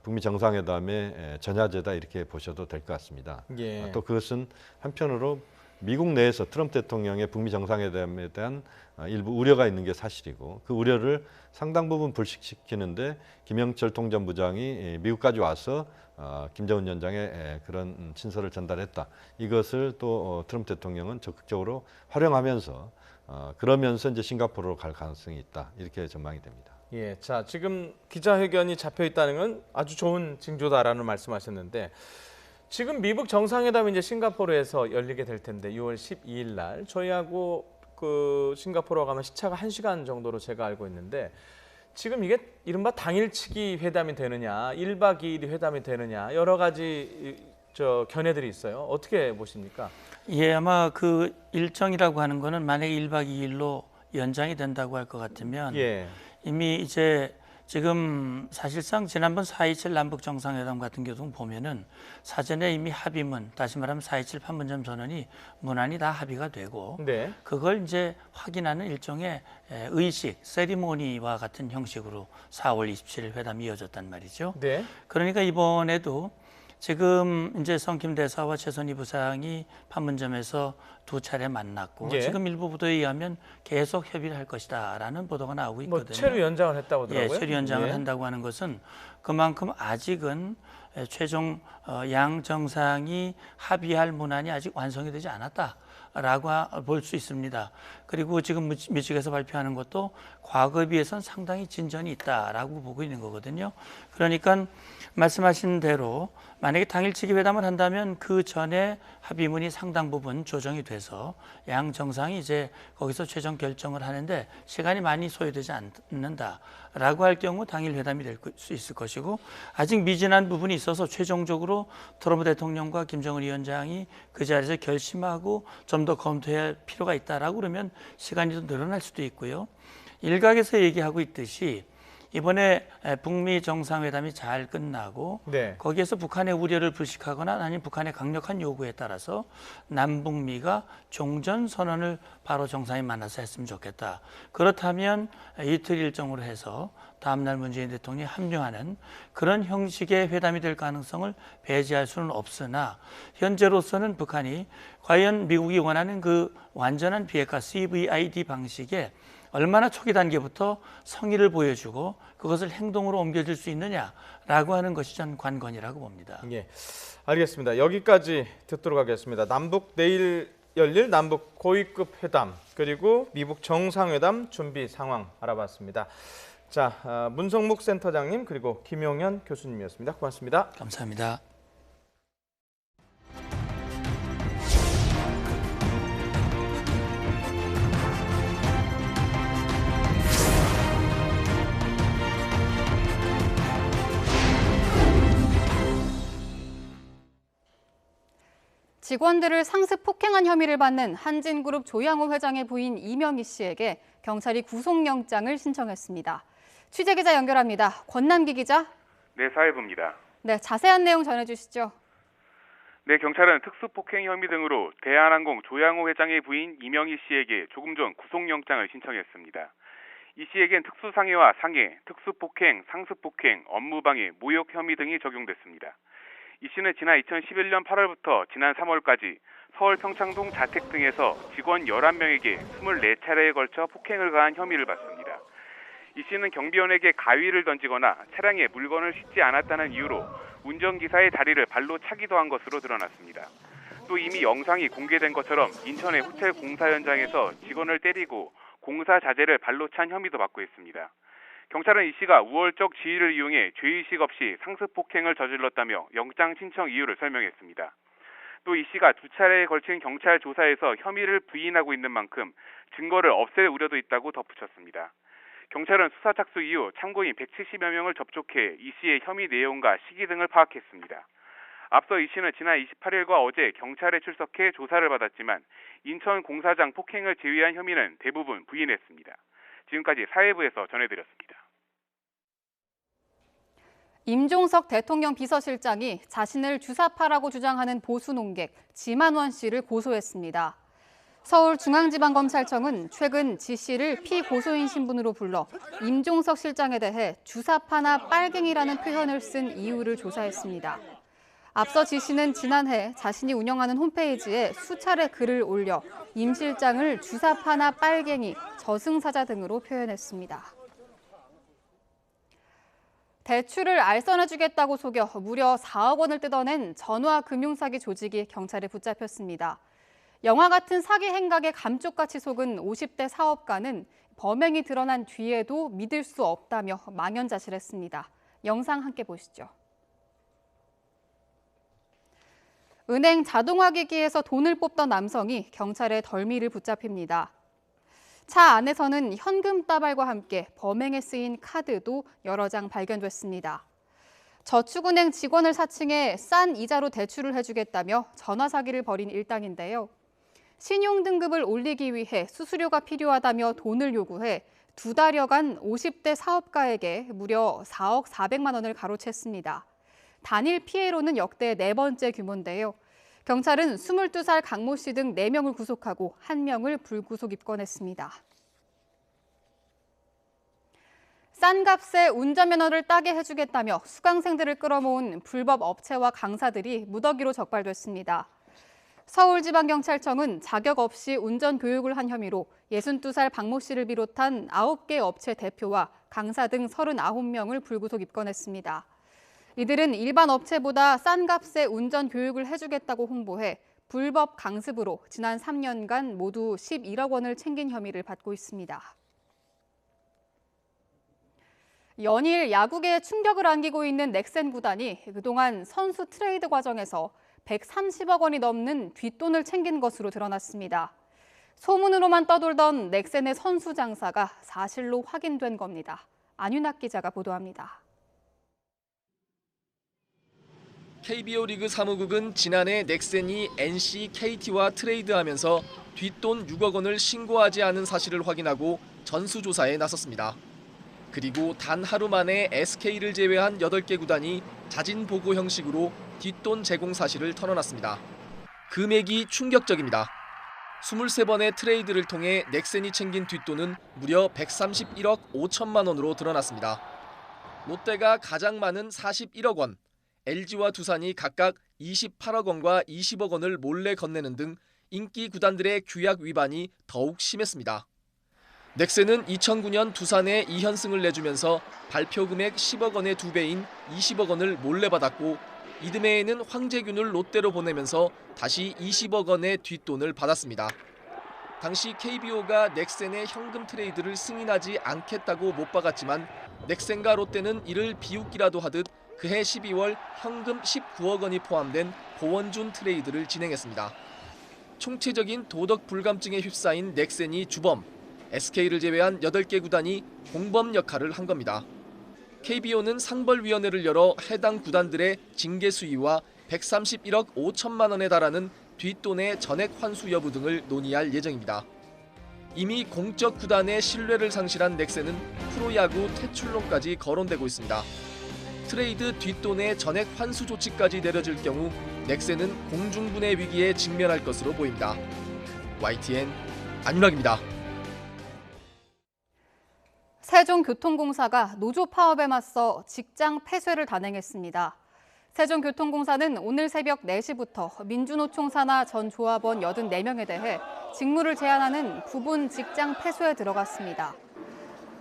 S5: 북미 정상회담의 전야제다 이렇게 보셔도 될 것 같습니다.
S1: 예.
S5: 또 그것은 한편으로 미국 내에서 트럼프 대통령의 북미 정상회담에 대한 일부 우려가 있는 게 사실이고 그 우려를 상당 부분 불식시키는데 김영철 통전부장이 미국까지 와서 김정은 위원장의 그런 친서를 전달했다. 이것을 또 트럼프 대통령은 적극적으로 활용하면서 그러면서 이제 싱가포르로 갈 가능성이 있다. 이렇게 전망이 됩니다.
S1: 예, 자 지금 기자회견이 잡혀 있다는 건 아주 좋은 징조다라는 말씀하셨는데 지금 미북 정상회담이 이제 싱가포르에서 열리게 될 텐데 6월 12일 날 저희하고 그 싱가포르 가면 시차가 1시간 정도로 제가 알고 있는데 지금 이게 이른바 당일치기 회담이 되느냐 1박 2일이 회담이 되느냐 여러 가지 견해들이 있어요. 어떻게 보십니까?
S6: 예, 아마 그 일정이라고 하는 거는 만약에 1박 2일로 연장이 된다고 할 것 같으면
S1: 예.
S6: 이미 이제 지금 사실상 지난번 4.27 남북 정상회담 같은 경우 보면은 사전에 이미 합의문, 다시 말하면 4.27 판문점 선언이 문안이 다 합의가 되고
S1: 네.
S6: 그걸 이제 확인하는 일종의 의식, 세리모니와 같은 형식으로 4월 27일 회담이 이어졌단 말이죠.
S1: 네.
S6: 그러니까 이번에도 지금 이제 성킴 대사와 최선희 부상이 판문점에서 두 차례 만났고
S1: 예.
S6: 지금 일부 보도에 의하면 계속 협의를 할 것이다라는 보도가 나오고 있거든요.
S1: 뭐 체류 연장을 했다고 하더라고요.
S6: 예, 체류 연장을
S1: 예.
S6: 한다고 하는 것은 그만큼 아직은 최종 양 정상이 합의할 문안이 아직 완성이 되지 않았다라고 볼 수 있습니다. 그리고 지금 미측에서 발표하는 것도 과거에 비해서는 상당히 진전이 있다라고 보고 있는 거거든요. 그러니까 말씀하신 대로 만약에 당일치기 회담을 한다면 그 전에 합의문이 상당 부분 조정이 돼서 양 정상이 이제 거기서 최종 결정을 하는데 시간이 많이 소요되지 않는다라고 할 경우 당일 회담이 될 수 있을 것이고 아직 미진한 부분이 있어서 최종적으로 트럼프 대통령과 김정은 위원장이 그 자리에서 결심하고 좀 더 검토할 필요가 있다라고 그러면 시간이 더 늘어날 수도 있고요. 일각에서 얘기하고 있듯이 이번에 북미 정상회담이 잘 끝나고
S1: 네.
S6: 거기에서 북한의 우려를 불식하거나 아니면 북한의 강력한 요구에 따라서 남북미가 종전 선언을 바로 정상이 만나서 했으면 좋겠다. 그렇다면 이틀 일정으로 해서 다음날 문재인 대통령이 합류하는 그런 형식의 회담이 될 가능성을 배제할 수는 없으나 현재로서는 북한이 과연 미국이 원하는 그 완전한 비핵화 CVID 방식에 얼마나 초기 단계부터 성의를 보여주고 그것을 행동으로 옮겨줄 수 있느냐라고 하는 것이 전 관건이라고 봅니다.
S1: 예, 알겠습니다. 여기까지 듣도록 하겠습니다. 내일 열릴 남북 고위급 회담 그리고 미북 정상회담 준비 상황 알아봤습니다. 자, 문성묵 센터장님 그리고 김용현 교수님이었습니다. 고맙습니다.
S6: 감사합니다.
S17: 직원들을 상습 폭행한 혐의를 받는 한진그룹 조양호 회장의 부인 이명희 씨에게 경찰이 구속영장을 신청했습니다. 취재기자 연결합니다. 권남기 기자.
S8: 네, 사회부입니다.
S17: 네, 자세한 내용 전해주시죠.
S8: 네, 경찰은 특수폭행 혐의 등으로 대한항공 조양호 회장의 부인 이명희 씨에게 조금 전 구속영장을 신청했습니다. 이 씨에겐 특수상해와 상해, 특수폭행, 상습폭행, 업무방해, 모욕 혐의 등이 적용됐습니다. 이 씨는 지난 2011년 8월부터 지난 3월까지 서울 평창동 자택 등에서 직원 11명에게 24차례에 걸쳐 폭행을 가한 혐의를 받습니다. 이 씨는 경비원에게 가위를 던지거나 차량에 물건을 싣지 않았다는 이유로 운전기사의 다리를 발로 차기도 한 것으로 드러났습니다. 또 이미 영상이 공개된 것처럼 인천의 호텔 공사 현장에서 직원을 때리고 공사 자재를 발로 찬 혐의도 받고 있습니다. 경찰은 이 씨가 우월적 지위를 이용해 죄의식 없이 상습 폭행을 저질렀다며 영장 신청 이유를 설명했습니다. 또 이 씨가 2차례에 걸친 경찰 조사에서 혐의를 부인하고 있는 만큼 증거를 없앨 우려도 있다고 덧붙였습니다. 경찰은 수사 착수 이후 참고인 170여 명을 접촉해 이 씨의 혐의 내용과 시기 등을 파악했습니다. 앞서 이 씨는 지난 28일과 어제 경찰에 출석해 조사를 받았지만 인천 공사장 폭행을 제외한 혐의는 대부분 부인했습니다. 지금까지 사회부에서 전해드렸습니다.
S17: 임종석 대통령 비서실장이 자신을 주사파라고 주장하는 보수 농객 지만원 씨를 고소했습니다. 서울중앙지방검찰청은 최근 지 씨를 피고소인 신분으로 불러 임종석 실장에 대해 주사파나 빨갱이라는 표현을 쓴 이유를 조사했습니다. 앞서 지 씨는 지난해 자신이 운영하는 홈페이지에 수차례 글을 올려 임 실장을 주사파나 빨갱이, 저승사자 등으로 표현했습니다. 대출을 알선해주겠다고 속여 무려 4억 원을 뜯어낸 전화 금융사기 조직이 경찰에 붙잡혔습니다. 영화 같은 사기 행각에 감쪽같이 속은 50대 사업가는 범행이 드러난 뒤에도 믿을 수 없다며 망연자실했습니다. 영상 함께 보시죠. 은행 자동화기기에서 돈을 뽑던 남성이 경찰의 덜미를 붙잡힙니다. 차 안에서는 현금 따발과 함께 범행에 쓰인 카드도 여러 장 발견됐습니다. 저축은행 직원을 사칭해 싼 이자로 대출을 해주겠다며 전화 사기를 벌인 일당인데요. 신용등급을 올리기 위해 수수료가 필요하다며 돈을 요구해 2달여간 50대 사업가에게 무려 4억 400만 원을 가로챘습니다. 단일 피해로는 역대 4번째 규모인데요. 경찰은 22살 강모 씨 등 4명을 구속하고 1명을 불구속 입건했습니다. 싼 값에 운전면허를 따게 해주겠다며 수강생들을 끌어모은 불법 업체와 강사들이 무더기로 적발됐습니다. 서울지방경찰청은 자격 없이 운전교육을 한 혐의로 62살 박모 씨를 비롯한 9개 업체 대표와 강사 등 39명을 불구속 입건했습니다. 이들은 일반 업체보다 싼 값에 운전 교육을 해주겠다고 홍보해 불법 강습으로 지난 3년간 모두 11억 원을 챙긴 혐의를 받고 있습니다. 연일 야구계에 충격을 안기고 있는 넥센 구단이 그동안 선수 트레이드 과정에서 130억 원이 넘는 뒷돈을 챙긴 것으로 드러났습니다. 소문으로만 떠돌던 넥센의 선수 장사가 사실로 확인된 겁니다. 안윤학 기자가 보도합니다.
S9: KBO 리그 사무국은 지난해 넥센이 NC, KT와 트레이드하면서 뒷돈 6억 원을 신고하지 않은 사실을 확인하고 전수조사에 나섰습니다. 그리고 단 하루 만에 SK를 제외한 8개 구단이 자진 보고 형식으로 뒷돈 제공 사실을 털어놨습니다. 금액이 충격적입니다. 23번의 트레이드를 통해 넥센이 챙긴 뒷돈은 무려 131억 5천만 원으로 드러났습니다. 롯데가 가장 많은 41억 원, LG와 두산이 각각 28억 원과 20억 원을 몰래 건네는 등 인기 구단들의 규약 위반이 더욱 심했습니다. 넥센은 2009년 두산에 2연승을 내주면서 발표 금액 10억 원의 2배인 20억 원을 몰래 받았고 이듬해에는 황재균을 롯데로 보내면서 다시 20억 원의 뒷돈을 받았습니다. 당시 KBO가 넥센의 현금 트레이드를 승인하지 않겠다고 못 박았지만 넥센과 롯데는 이를 비웃기라도 하듯 그해 12월 현금 19억 원이 포함된 고원준 트레이드를 진행했습니다. 총체적인 도덕 불감증에 휩싸인 넥센이 주범, SK를 제외한 8개 구단이 공범 역할을 한 겁니다. KBO는 상벌위원회를 열어 해당 구단들의 징계 수위와 131억 5천만 원에 달하는 뒷돈의 전액 환수 여부 등을 논의할 예정입니다. 이미 공적 구단의 신뢰를 상실한 넥센은 프로야구 퇴출론까지 거론되고 있습니다. 트레이드 뒷돈의 전액 환수 조치까지 내려질 경우 넥센은 공중분해 위기에 직면할 것으로 보입니다. YTN 안윤학입니다.
S17: 세종교통공사가 노조 파업에 맞서 직장 폐쇄를 단행했습니다. 세종교통공사는 오늘 새벽 4시부터 민주노총 산하 전 조합원 84명에 대해 직무를 제한하는 부분 직장 폐쇄에 들어갔습니다.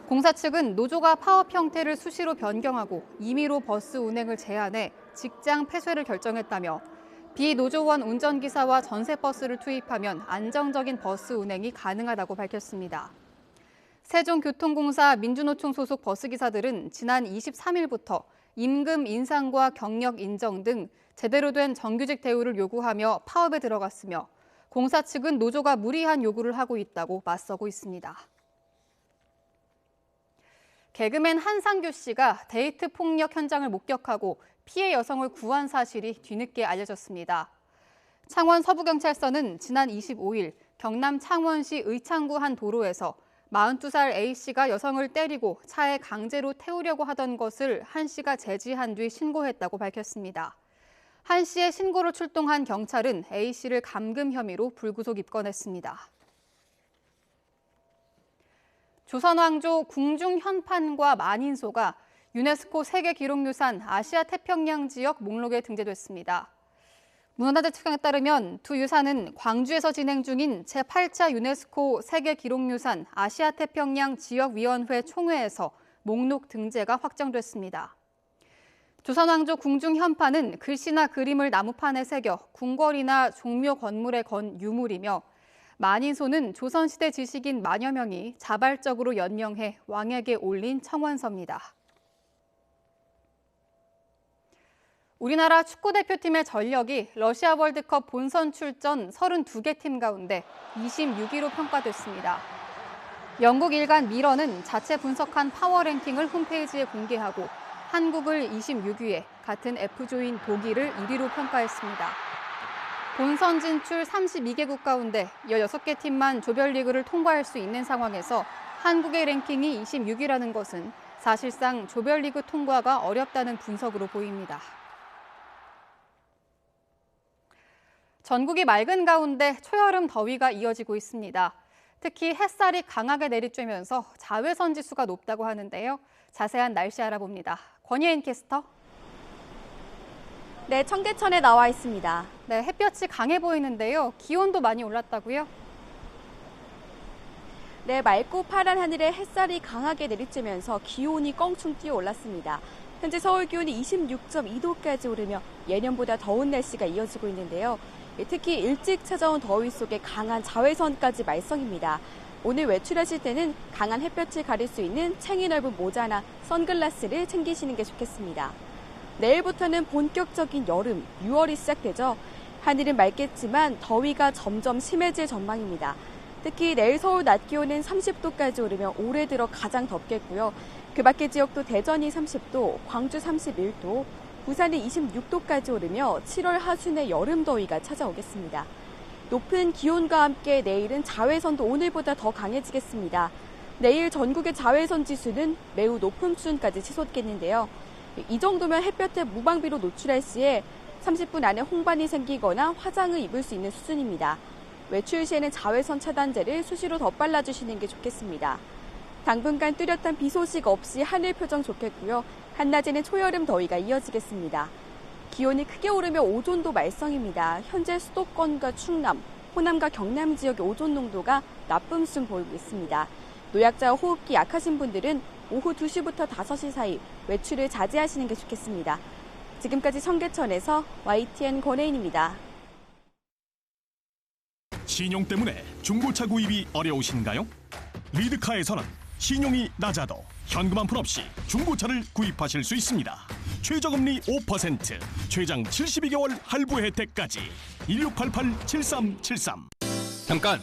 S17: 공사 측은 노조가 파업 형태를 수시로 변경하고 임의로 버스 운행을 제한해 직장 폐쇄를 결정했다며 비노조원 운전기사와 전세버스를 투입하면 안정적인 버스 운행이 가능하다고 밝혔습니다. 세종교통공사 민주노총 소속 버스기사들은 지난 23일부터 임금 인상과 경력 인정 등 제대로 된 정규직 대우를 요구하며 파업에 들어갔으며 공사 측은 노조가 무리한 요구를 하고 있다고 맞서고 있습니다. 개그맨 한상규 씨가 데이트 폭력 현장을 목격하고 피해 여성을 구한 사실이 뒤늦게 알려졌습니다. 창원 서부경찰서는 지난 25일 경남 창원시 의창구 한 도로에서 42살 A씨가 여성을 때리고 차에 강제로 태우려고 하던 것을 한 씨가 제지한 뒤 신고했다고 밝혔습니다. 한 씨의 신고로 출동한 경찰은 A씨를 감금 혐의로 불구속 입건했습니다. 조선왕조 궁중현판과 만인소가 유네스코 세계기록유산 아시아 태평양 지역 목록에 등재됐습니다. 문화재 측량에 따르면 두 유산은 광주에서 진행 중인 제8차 유네스코 세계기록유산 아시아 태평양 지역위원회 총회에서 목록 등재가 확정됐습니다. 조선왕조 궁중현판은 글씨나 그림을 나무판에 새겨 궁궐이나 종묘 건물에 건 유물이며 만인소는 조선시대 지식인 만여 명이 자발적으로 연명해 왕에게 올린 청원서입니다. 우리나라 축구대표팀의 전력이 러시아 월드컵 본선 출전 32개 팀 가운데 26위로 평가됐습니다. 영국 일간 미러는 자체 분석한 파워 랭킹을 홈페이지에 공개하고 한국을 26위에 같은 F조인 독일을 1위로 평가했습니다. 본선 진출 32개국 가운데 16개 팀만 조별리그를 통과할 수 있는 상황에서 한국의 랭킹이 26위라는 것은 사실상 조별리그 통과가 어렵다는 분석으로 보입니다. 전국이 맑은 가운데 초여름 더위가 이어지고 있습니다. 특히 햇살이 강하게 내리쬐면서 자외선 지수가 높다고 하는데요. 자세한 날씨 알아봅니다. 권예인 캐스터.
S10: 네, 청계천에 나와 있습니다.
S17: 네, 햇볕이 강해 보이는데요. 기온도 많이 올랐다고요?
S10: 네, 맑고 파란 하늘에 햇살이 강하게 내리쬐면서 기온이 껑충 뛰어 올랐습니다. 현재 서울 기온이 26.2도까지 오르며 예년보다 더운 날씨가 이어지고 있는데요. 특히 일찍 찾아온 더위 속에 강한 자외선까지 말썽입니다. 오늘 외출하실 때는 강한 햇볕을 가릴 수 있는 챙이 넓은 모자나 선글라스를 챙기시는 게 좋겠습니다. 내일부터는 본격적인 여름, 6월이 시작되죠. 하늘은 맑겠지만 더위가 점점 심해질 전망입니다. 특히 내일 서울 낮 기온은 30도까지 오르며 올해 들어 가장 덥겠고요. 그 밖의 지역도 대전이 30도, 광주 31도, 부산이 26도까지 오르며 7월 하순의 여름 더위가 찾아오겠습니다. 높은 기온과 함께 내일은 자외선도 오늘보다 더 강해지겠습니다. 내일 전국의 자외선 지수는 매우 높은 수준까지 치솟겠는데요. 이 정도면 햇볕에 무방비로 노출할 시에 30분 안에 홍반이 생기거나 화장을 입을 수 있는 수준입니다. 외출 시에는 자외선 차단제를 수시로 덧발라주시는 게 좋겠습니다. 당분간 뚜렷한 비 소식 없이 하늘 표정 좋겠고요. 한낮에는 초여름 더위가 이어지겠습니다. 기온이 크게 오르며 오존도 말썽입니다. 현재 수도권과 충남, 호남과 경남 지역의 오존 농도가 나쁨 수준 보이고 있습니다. 노약자와 호흡기 약하신 분들은 오후 2시부터 5시 사이 외출을 자제하시는 게 좋겠습니다. 지금까지 청계천에서 YTN 권혜인입니다.
S11: 신용 때문에 중고차 구입이 어려우신가요? 리드카에서는 신용이 낮아도 현금 한 푼 없이 중고차를 구입하실 수 있습니다. 최저금리 5%, 최장 72개월 할부 혜택까지 1688-7373.
S12: 잠깐!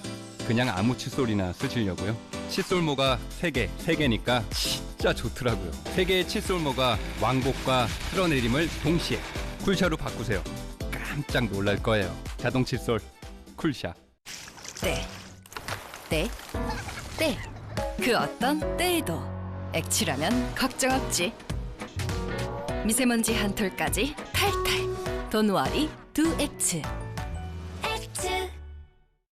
S12: 그냥 아무 칫솔이나 쓰시려고요? 칫솔모가 3개니까 진짜 좋더라고요. 3개의 칫솔모가 왕복과 틀어내림을 동시에 쿨샤로 바꾸세요. 깜짝 놀랄 거예요. 자동 칫솔 쿨샤.
S13: 때. 그 어떤 때에도 액취라면 걱정 없지. 미세먼지 한 톨까지 탈탈. 돈와리 두 액츠.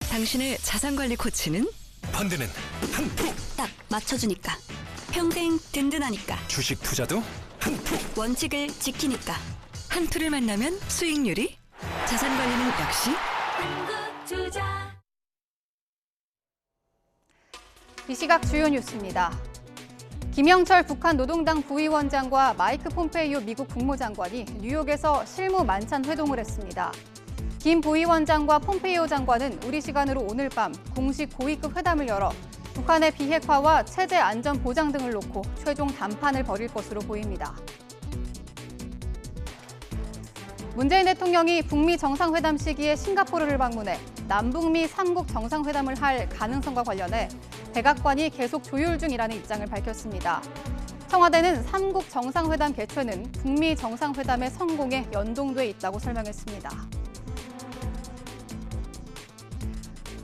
S13: 당신의 자산관리 코치는?
S11: 펀드는 한 푸.
S13: 딱 맞춰주니까. 평생 든든하니까.
S11: 주식 투자도 한 푸.
S13: 원칙을 지키니까. 한 푸를 만나면 수익률이? 자산관리는 역시 한국투자.
S17: 이 시각 주요 뉴스입니다. 김영철 북한 노동당 부위원장과 마이크 폼페이오 미국 국무장관이 뉴욕에서 실무 만찬 회동을 했습니다. 김 부위원장과 폼페이오 장관은 우리 시간으로 오늘 밤 공식 고위급 회담을 열어 북한의 비핵화와 체제 안전 보장 등을 놓고 최종 담판을 벌일 것으로 보입니다. 문재인 대통령이 북미 정상회담 시기에 싱가포르를 방문해 남북미 3국 정상회담을 할 가능성과 관련해 백악관이 계속 조율 중이라는 입장을 밝혔습니다. 청와대는 3국 정상회담 개최는 북미 정상회담의 성공에 연동돼 있다고 설명했습니다.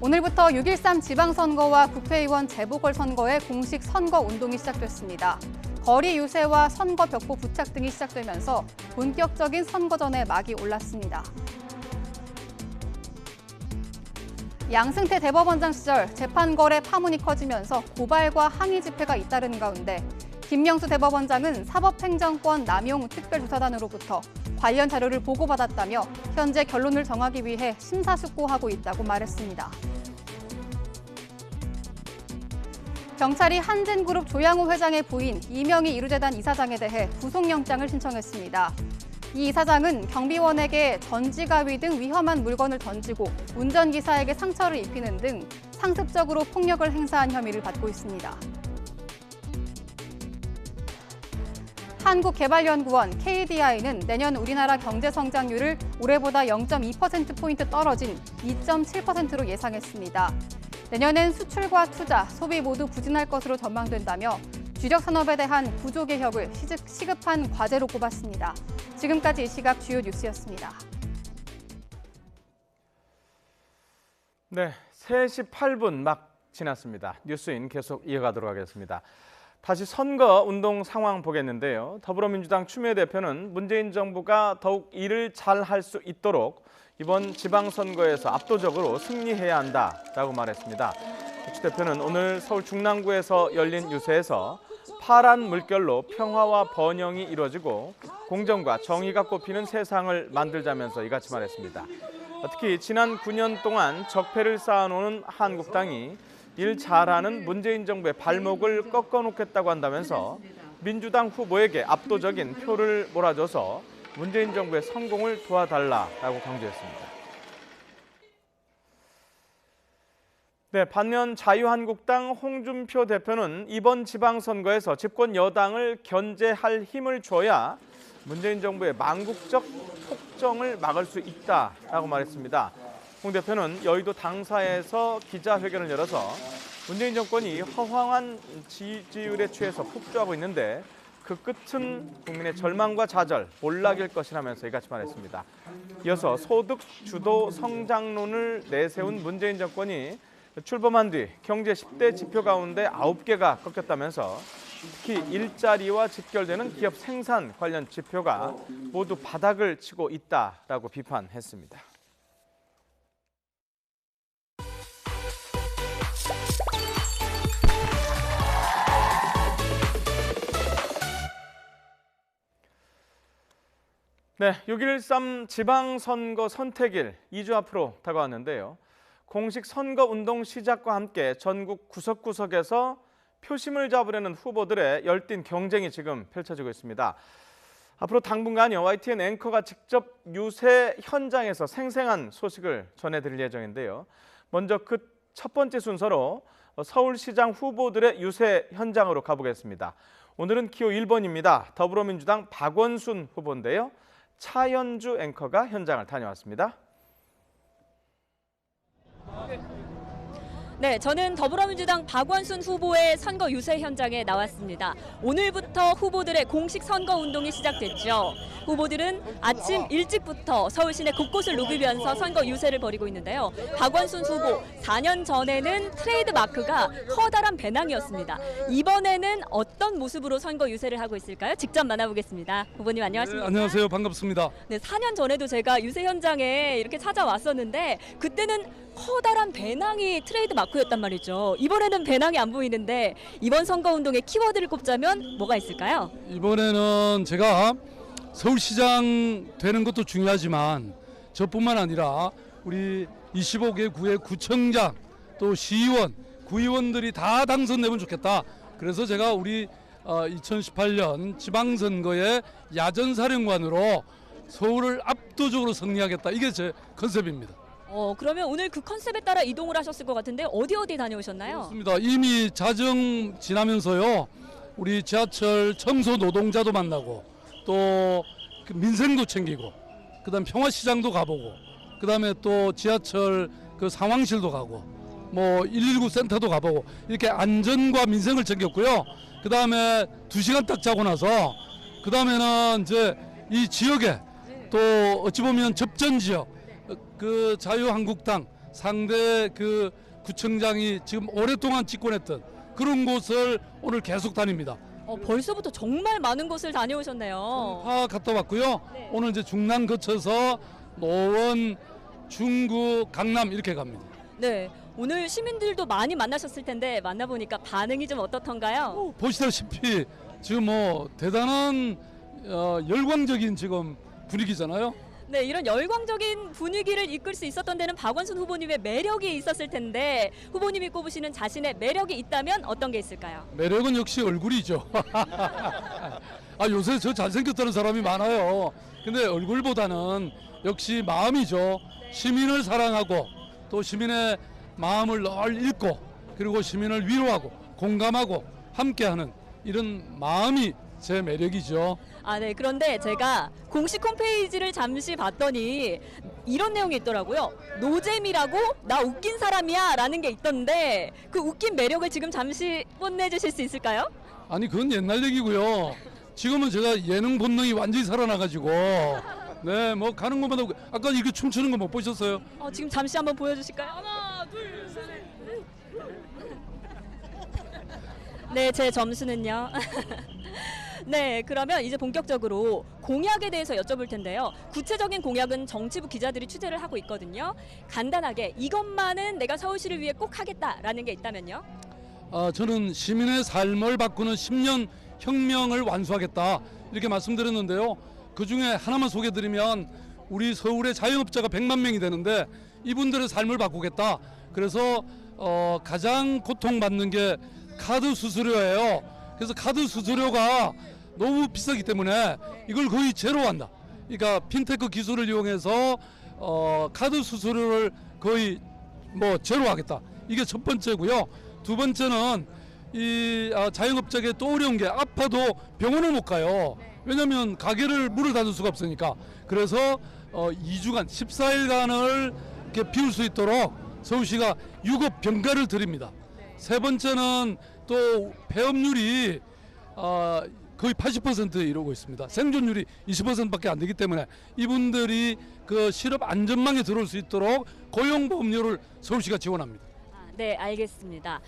S17: 오늘부터 6.13 지방선거와 국회의원 재보궐선거의 공식 선거 운동이 시작됐습니다. 거리 유세와 선거 벽보 부착 등이 시작되면서 본격적인 선거전에 막이 올랐습니다. 양승태 대법원장 시절 재판 거래 파문이 커지면서 고발과 항의 집회가 잇따르는 가운데 김명수 대법원장은 사법행정권 남용 특별조사단으로부터 관련 자료를 보고받았다며 현재 결론을 정하기 위해 심사숙고하고 있다고 말했습니다. 경찰이 한진그룹 조양호 회장의 부인 이명희 이루재단 이사장에 대해 구속영장을 신청했습니다. 이 이사장은 경비원에게 전지가위 등 위험한 물건을 던지고 운전기사에게 상처를 입히는 등 상습적으로 폭력을 행사한 혐의를 받고 있습니다. 한국개발연구원 KDI는 내년 우리나라 경제 성장률을 올해보다 0.2%포인트 떨어진 2.7%로 예상했습니다. 내년엔 수출과 투자, 소비 모두 부진할 것으로 전망된다며 주력 산업에 대한 구조 개혁을 시급한 과제로 꼽았습니다. 지금까지 이 시각 주요 뉴스였습니다.
S1: 네, 3시 8분 막 지났습니다. 뉴스인 계속 이어가도록 하겠습니다. 다시 선거 운동 상황 보겠는데요. 더불어민주당 추미애 대표는 문재인 정부가 더욱 일을 잘 할 수 있도록 이번 지방선거에서 압도적으로 승리해야 한다라고 말했습니다. 추 대표는 오늘 서울 중랑구에서 열린 유세에서 파란 물결로 평화와 번영이 이루어지고 공정과 정의가 꽃피는 세상을 만들자면서 이같이 말했습니다. 특히 지난 9년 동안 적폐를 쌓아놓은 한국당이 일 잘하는 문재인 정부의 발목을 꺾어놓겠다고 한다면서 민주당 후보에게 압도적인 표를 몰아줘서 문재인 정부의 성공을 도와달라라고 강조했습니다. 네, 반면 자유한국당 홍준표 대표는 이번 지방선거에서 집권 여당을 견제할 힘을 줘야 문재인 정부의 망국적 폭정을 막을 수 있다라고 말했습니다. 홍 대표는 여의도 당사에서 기자회견을 열어서 문재인 정권이 허황한 지지율에 취해서 폭주하고 있는데 그 끝은 국민의 절망과 좌절, 몰락일 것이라면서 이같이 말했습니다. 이어서 소득 주도 성장론을 내세운 문재인 정권이 출범한 뒤 경제 10대 지표 가운데 9개가 꺾였다면서 특히 일자리와 직결되는 기업 생산 관련 지표가 모두 바닥을 치고 있다라고 비판했습니다. 네, 6.13 지방선거 선택일 2주 앞으로 다가왔는데요. 공식 선거운동 시작과 함께 전국 구석구석에서 표심을 잡으려는 후보들의 열띤 경쟁이 지금 펼쳐지고 있습니다. 앞으로 당분간요, YTN 앵커가 직접 유세 현장에서 생생한 소식을 전해드릴 예정인데요. 먼저 그 첫 번째 순서로 서울시장 후보들의 유세 현장으로 가보겠습니다. 오늘은 기호 1번입니다. 더불어민주당 박원순 후보인데요. 차연주 앵커가 현장을 다녀왔습니다.
S14: 네, 저는 더불어민주당 박원순 후보의 선거 유세 현장에 나왔습니다. 오늘부터 후보들의 공식 선거 운동이 시작됐죠. 후보들은 아침 일찍부터 서울 시내 곳곳을 누비면서 선거 유세를 벌이고 있는데요. 박원순 후보 4년 전에는 트레이드 마크가 커다란 배낭이었습니다. 이번에는 어떤 모습으로 선거 유세를 하고 있을까요? 직접 만나보겠습니다. 후보님 안녕하십니까?
S15: 네, 안녕하세요. 반갑습니다.
S14: 네, 4년 전에도 제가 유세 현장에 이렇게 찾아왔었는데 그때는 커다란 배낭이 트레이드 마크였단 말이죠. 이번에는 배낭이 안 보이는데 이번 선거운동의 키워드를 꼽자면 뭐가 있을까요?
S15: 이번에는 제가 서울시장 되는 것도 중요하지만 저뿐만 아니라 우리 25개 구의 구청장 또 시의원, 구의원들이 다 당선되면 좋겠다. 그래서 제가 우리 2018년 지방선거의 야전사령관으로 서울을 압도적으로 승리하겠다. 이게 제 컨셉입니다.
S14: 그러면 오늘 그 컨셉에 따라 이동을 하셨을 것 같은데 어디 다녀오셨나요?
S15: 그렇습니다. 이미 자정 지나면서요. 우리 지하철 청소 노동자도 만나고 또 그 민생도 챙기고 그다음 평화시장도 가보고 그다음에 또 지하철 그 상황실도 가고 뭐 119 센터도 가보고 이렇게 안전과 민생을 챙겼고요. 그다음에 2시간 딱 자고 나서 그다음에는 이제 이 지역에 또 어찌 보면 접전 지역 그 자유한국당 상대 그 구청장이 지금 오랫동안 집권했던 그런 곳을 오늘 계속 다닙니다.
S14: 벌써부터 정말 많은 곳을 다녀오셨네요.
S15: 다 갔다 왔고요.
S14: 네.
S15: 오늘 이제 중랑 거쳐서 노원, 중구, 강남 이렇게 갑니다.
S14: 네, 오늘 시민들도 많이 만나셨을 텐데 만나보니까 반응이 좀 어떻던가요?
S15: 보시다시피 지금 뭐 대단한 열광적인 지금 분위기잖아요.
S14: 네, 이런 열광적인 분위기를 이끌 수 있었던 데는 박원순 후보님의 매력이 있었을 텐데 후보님이 꼽으시는 자신의 매력이 있다면 어떤 게 있을까요?
S15: 매력은 역시 얼굴이죠. 요새 저 잘생겼다는 사람이 많아요. 근데 얼굴보다는 역시 마음이죠. 시민을 사랑하고 또 시민의 마음을 늘 읽고 그리고 시민을 위로하고 공감하고 함께하는 이런 마음이 제 매력이죠.
S14: 네. 그런데 제가 공식 홈페이지를 잠시 봤더니 이런 내용이 있더라고요. 노잼이라고 나 웃긴 사람이야 라는 게 있던데 그 웃긴 매력을 지금 잠시 뽐내주실 수 있을까요?
S15: 아니 그건 옛날 얘기고요. 지금은 제가 예능 본능이 완전히 살아나가지고 네, 뭐 가는 것마다 아까 이거 춤추는 거 못 보셨어요?
S14: 지금 잠시 한번 보여주실까요? 하나, 둘, 셋, 넷. 네, 제 점수는요. 네, 그러면 이제 본격적으로 공약에 대해서 여쭤볼 텐데요. 구체적인 공약은 정치부 기자들이 취재를 하고 있거든요. 간단하게 이것만은 내가 서울시를 위해 꼭 하겠다라는 게 있다면요?
S15: 저는 시민의 삶을 바꾸는 10년 혁명을 완수하겠다 이렇게 말씀드렸는데요. 그중에 하나만 소개드리면 우리 서울의 자영업자가 100만 명이 되는데 이분들의 삶을 바꾸겠다. 그래서 가장 고통받는 게 카드 수수료예요. 그래서 카드 수수료가 너무 비싸기 때문에 이걸 거의 제로한다. 그러니까 핀테크 기술을 이용해서 카드 수수료를 거의 뭐 제로하겠다. 이게 첫 번째고요. 두 번째는 이 자영업자에게 또 어려운 게 아파도 병원을 못 가요. 왜냐하면 가게를 문을 닫을 수가 없으니까. 그래서 2주간 14일간을 이렇게 비울 수 있도록 서울시가 유급 병가를 드립니다. 세 번째는 또 폐업률이 거의 80% 이루고 있습니다. 생존율이 20%밖에 안 되기 때문에 이분들이 그 실업 안전망에 들어올 수 있도록 고용보험료를 서울시가 지원합니다.
S14: 네, 알겠습니다.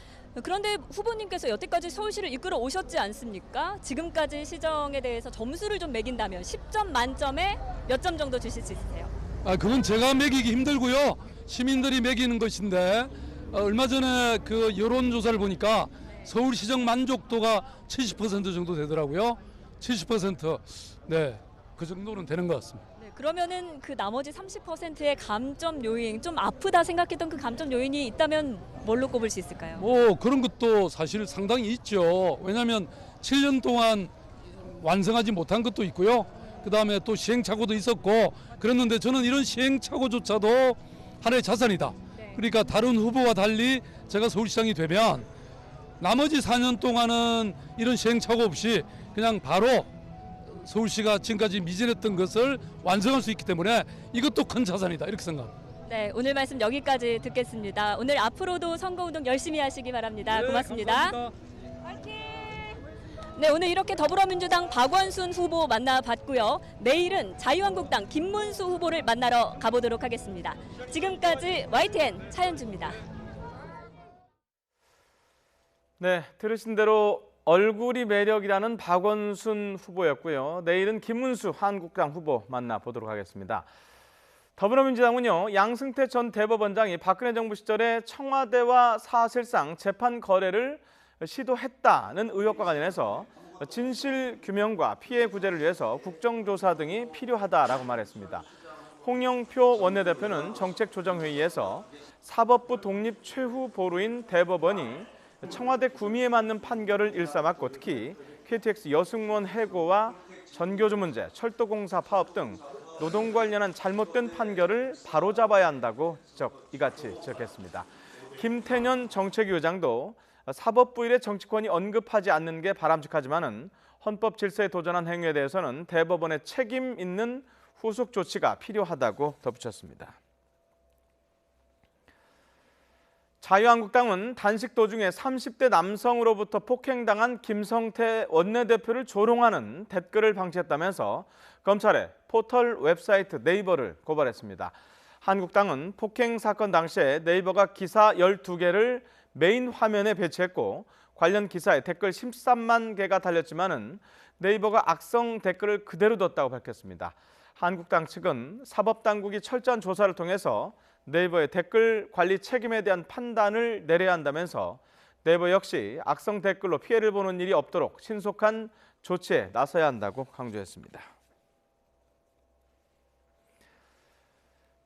S14: 그런데 후보님께서 여태까지 서울시를 이끌어 오셨지 않습니까? 지금까지 시정에 대해서 점수를 좀 매긴다면 10점 만점에 몇 점 정도 주실 수 있으세요?
S15: 그건 제가 매기기 힘들고요. 시민들이 매기는 것인데 얼마 전에 그 여론조사를 보니까 서울시정 만족도가 70% 정도 되더라고요. 70%. 네, 그 정도는 되는 것 같습니다.
S14: 네, 그러면은 그 나머지 30%의 감점 요인, 좀 아프다 생각했던 그 감점 요인이 있다면 뭘로 꼽을 수 있을까요?
S15: 뭐 그런 것도 사실 상당히 있죠. 왜냐하면 7년 동안 완성하지 못한 것도 있고요. 그다음에 또 시행착오도 있었고 그랬는데 저는 이런 시행착오조차도 하나의 자산이다. 그러니까 다른 후보와 달리 제가 서울시장이 되면 나머지 4년 동안은 이런 시행착오 없이 그냥 바로 서울시가 지금까지 미진했던 것을 완성할 수 있기 때문에 이것도 큰 자산이다 이렇게 생각합니다.
S14: 네, 오늘 말씀 여기까지 듣겠습니다. 오늘 앞으로도 선거운동 열심히 하시기 바랍니다.
S15: 네,
S14: 고맙습니다.
S15: 감사합니다.
S14: 네, 오늘 이렇게 더불어민주당 박원순 후보 만나봤고요. 내일은 자유한국당 김문수 후보를 만나러 가보도록 하겠습니다. 지금까지 YTN 차현주입니다.
S1: 네, 들으신 대로 얼굴이 매력이라는 박원순 후보였고요. 내일은 김문수 한국당 후보 만나보도록 하겠습니다. 더불어민주당은요, 양승태 전 대법원장이 박근혜 정부 시절에 청와대와 사실상 재판 거래를 시도했다는 의혹과 관련해서 진실 규명과 피해 구제를 위해서 국정조사 등이 필요하다라고 말했습니다. 홍영표 원내대표는 정책조정회의에서 사법부 독립 최후 보루인 대법원이 청와대 구미에 맞는 판결을 일삼았고 특히 KTX 여승무원 해고와 전교조 문제, 철도공사 파업 등 노동 관련한 잘못된 판결을 바로잡아야 한다고 이같이 지적했습니다. 김태년 정책위 의장도 사법부 일의 정치권이 언급하지 않는 게 바람직하지만은 헌법 질서에 도전한 행위에 대해서는 대법원의 책임 있는 후속 조치가 필요하다고 덧붙였습니다. 자유한국당은 단식 도중에 30대 남성으로부터 폭행당한 김성태 원내대표를 조롱하는 댓글을 방치했다면서 검찰에 포털 웹사이트 네이버를 고발했습니다. 한국당은 폭행 사건 당시에 네이버가 기사 12개를 메인 화면에 배치했고 관련 기사에 댓글 13만 개가 달렸지만은 네이버가 악성 댓글을 그대로 뒀다고 밝혔습니다. 한국당 측은 사법당국이 철저한 조사를 통해서 네이버의 댓글 관리 책임에 대한 판단을 내려야 한다면서 네이버 역시 악성 댓글로 피해를 보는 일이 없도록 신속한 조치에 나서야 한다고 강조했습니다.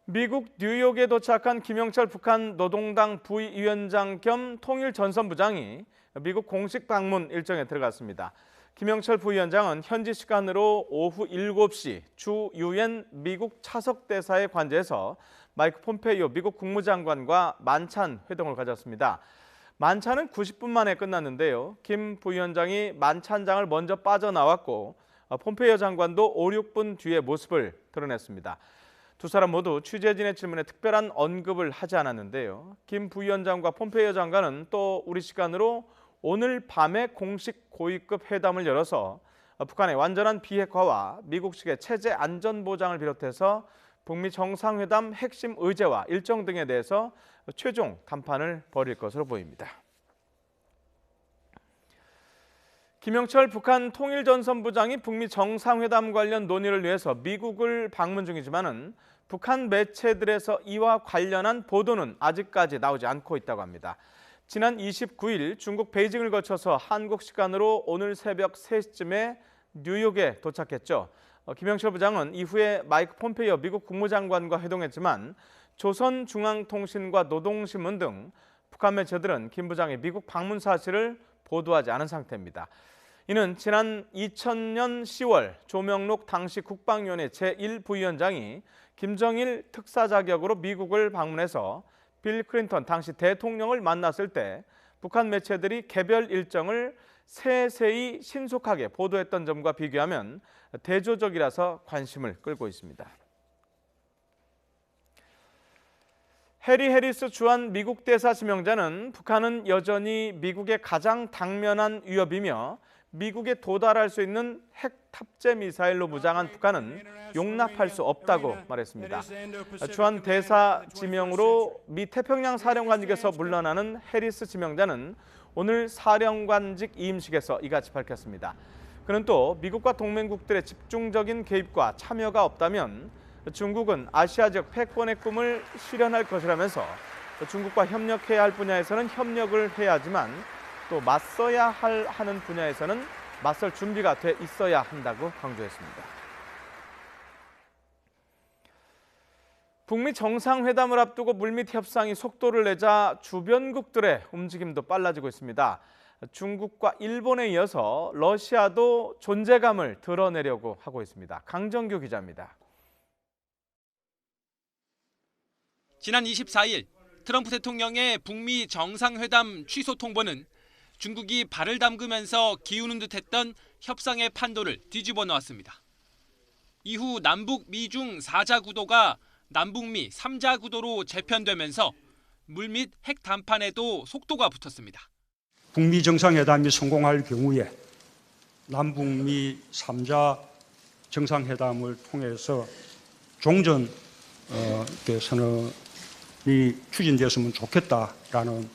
S1: 미국 뉴욕에 도착한 김영철 북한 노동당 부위원장 겸 통일전선부장이 미국 공식 방문 일정에 들어갔습니다. 김영철 부위원장은 현지 시간으로 오후 7시 주 유엔 미국 차석대사에 관제해서 마이크 폼페이오 미국 국무장관과 만찬 회동을 가졌습니다. 만찬은 90분 만에 끝났는데요. 김 부위원장이 만찬장을 먼저 빠져나왔고 폼페이오 장관도 5, 6분 뒤에 모습을 드러냈습니다. 두 사람 모두 취재진의 질문에 특별한 언급을 하지 않았는데요. 김 부위원장과 폼페이오 장관은 또 우리 시간으로 오늘 밤에 공식 고위급 회담을 열어서 북한의 완전한 비핵화와 미국식의 체제 안전 보장을 비롯해서 북미 정상회담 핵심 의제와 일정 등에 대해서 최종 담판을 벌일 것으로 보입니다. 김영철 북한 통일전선부장이 북미 정상회담 관련 논의를 위해서 미국을 방문 중이지만은 북한 매체들에서 이와 관련한 보도는 아직까지 나오지 않고 있다고 합니다. 지난 29일 중국 베이징을 거쳐서 한국 시간으로 오늘 새벽 3시쯤에 뉴욕에 도착했죠. 김영철 부장은 이후에 마이크 폼페이오 미국 국무장관과 회동했지만 조선중앙통신과 노동신문 등 북한 매체들은 김 부장의 미국 방문 사실을 보도하지 않은 상태입니다. 이는 지난 2000년 10월 조명록 당시 국방위원회 제1부위원장이 김정일 특사 자격으로 미국을 방문해서 빌 클린턴 당시 대통령을 만났을 때 북한 매체들이 개별 일정을 세세히 신속하게 보도했던 점과 비교하면 대조적이라서 관심을 끌고 있습니다. 해리 해리스 주한 미국 대사 지명자는 북한은 여전히 미국의 가장 당면한 위협이며 미국에 도달할 수 있는 핵 탑재 미사일로 무장한 북한은 용납할 수 없다고 말했습니다. 주한 대사 지명으로 미 태평양 사령관직에서 물러나는 해리스 지명자는 오늘 사령관직 이임식에서 이같이 밝혔습니다. 그는 또 미국과 동맹국들의 집중적인 개입과 참여가 없다면 중국은 아시아 지역 패권의 꿈을 실현할 것이라면서 중국과 협력해야 할 분야에서는 협력을 해야 하지만 또 맞서야 하는 분야에서는 맞설 준비가 돼 있어야 한다고 강조했습니다. 북미 정상회담을 앞두고 물밑 협상이 속도를 내자 주변국들의 움직임도 빨라지고 있습니다. 중국과 일본에 이어서 러시아도 존재감을 드러내려고 하고 있습니다. 강정규 기자입니다.
S3: 지난 24일 트럼프 대통령의 북미 정상회담 취소 통보는 중국이 발을 담그면서 기우는 듯했던 협상의 판도를 뒤집어 놓았습니다. 이후 남북 미중 4자 구도가 남북미 3자 구도로 재편되면서 물밑 핵 담판에도 속도가 붙었습니다.
S16: 북미 정상회담이 성공할 경우에 남북미 3자 정상회담을 통해서 종전 선언이 추진되었으면 좋겠다라는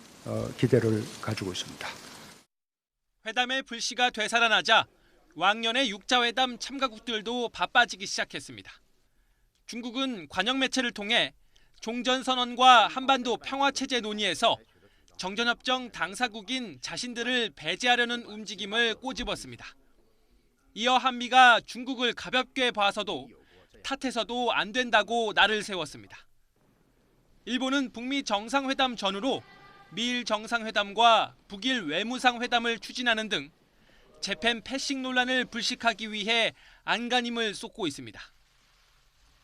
S16: 기대를 가지고 있습니다.
S3: 회담의 불씨가 되살아나자 왕년의 6자회담 참가국들도 바빠지기 시작했습니다. 중국은 관영 매체를 통해 종전선언과 한반도 평화체제 논의에서 정전협정 당사국인 자신들을 배제하려는 움직임을 꼬집었습니다. 이어 한미가 중국을 가볍게 봐서도 탓해서도 안 된다고 날을 세웠습니다. 일본은 북미 정상회담 전후로 미일 정상회담과 북일 외무상 회담을 추진하는 등 재팬 패싱 논란을 불식하기 위해 안간힘을 쏟고 있습니다.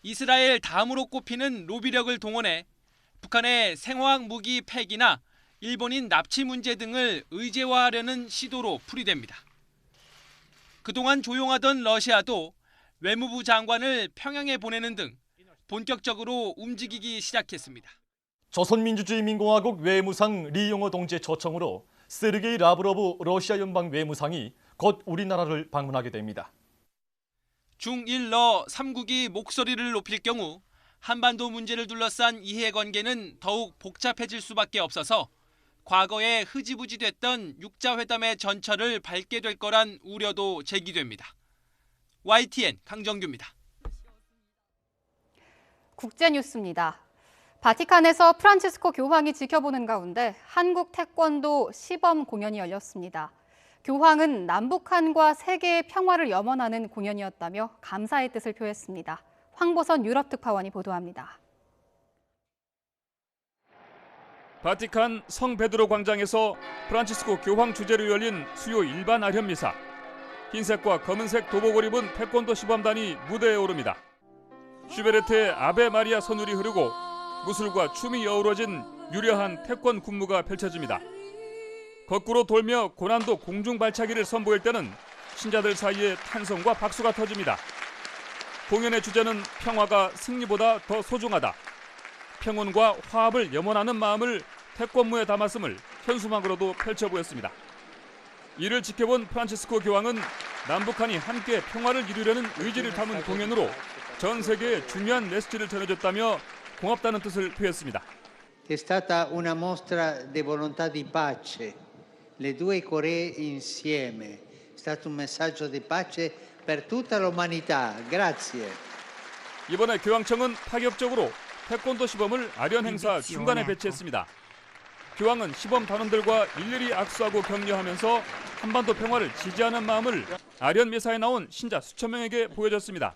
S3: 이스라엘 다음으로 꼽히는 로비력을 동원해 북한의 생화학 무기 폐기나 일본인 납치 문제 등을 의제화하려는 시도로 풀이됩니다. 그동안 조용하던 러시아도 외무부 장관을 평양에 보내는 등 본격적으로 움직이기 시작했습니다.
S18: 조선민주주의민공화국 외무상 리용호 동지의 초청으로 세르게이 라브로브 러시아 연방 외무상이 곧 우리나라를 방문하게 됩니다.
S3: 중일러 3국이 목소리를 높일 경우 한반도 문제를 둘러싼 이해관계는 더욱 복잡해질 수밖에 없어서 과거에 흐지부지 됐던 6자 회담의 전철을 밟게 될 거란 우려도 제기됩니다. YTN 강정규입니다.
S17: 국제뉴스입니다. 바티칸에서 프란치스코 교황이 지켜보는 가운데 한국 태권도 시범 공연이 열렸습니다. 교황은 남북한과 세계의 평화를 염원하는 공연이었다며 감사의 뜻을 표했습니다. 황보선 유럽 특파원이 보도합니다.
S19: 바티칸 성 베드로 광장에서 프란치스코 교황 주재로 열린 수요 일반 아련 미사. 흰색과 검은색 도복을 입은 태권도 시범단이 무대에 오릅니다. 슈베르트의 아베 마리아 선율이 흐르고 무술과 춤이 어우러진 유려한 태권 군무가 펼쳐집니다. 거꾸로 돌며 고난도 공중 발차기를 선보일 때는 신자들 사이에 탄성과 박수가 터집니다. 공연의 주제는 평화가 승리보다 더 소중하다. 평온과 화합을 염원하는 마음을 태권무에 담았음을 현수막으로도 펼쳐 보였습니다. 이를 지켜본 프란치스코 교황은 남북한이 함께 평화를 이루려는 의지를 담은 공연으로 전 세계에 중요한 메시지를 전해줬다며 고맙다는 뜻을 표했습니다.
S20: È stata una mostra di volontà di pace. Le due Coree insieme. È stato un messaggio di pace per tutta l'umanità. Grazie.
S19: 이번에 교황청은 파격적으로 태권도 시범을 아련 행사 중간에 배치했습니다. 교황은 시범 단원들과 일일이 악수하고 격려하면서 한반도 평화를 지지하는 마음을 아련 미사에 나온 신자 수천 명에게 보여줬습니다.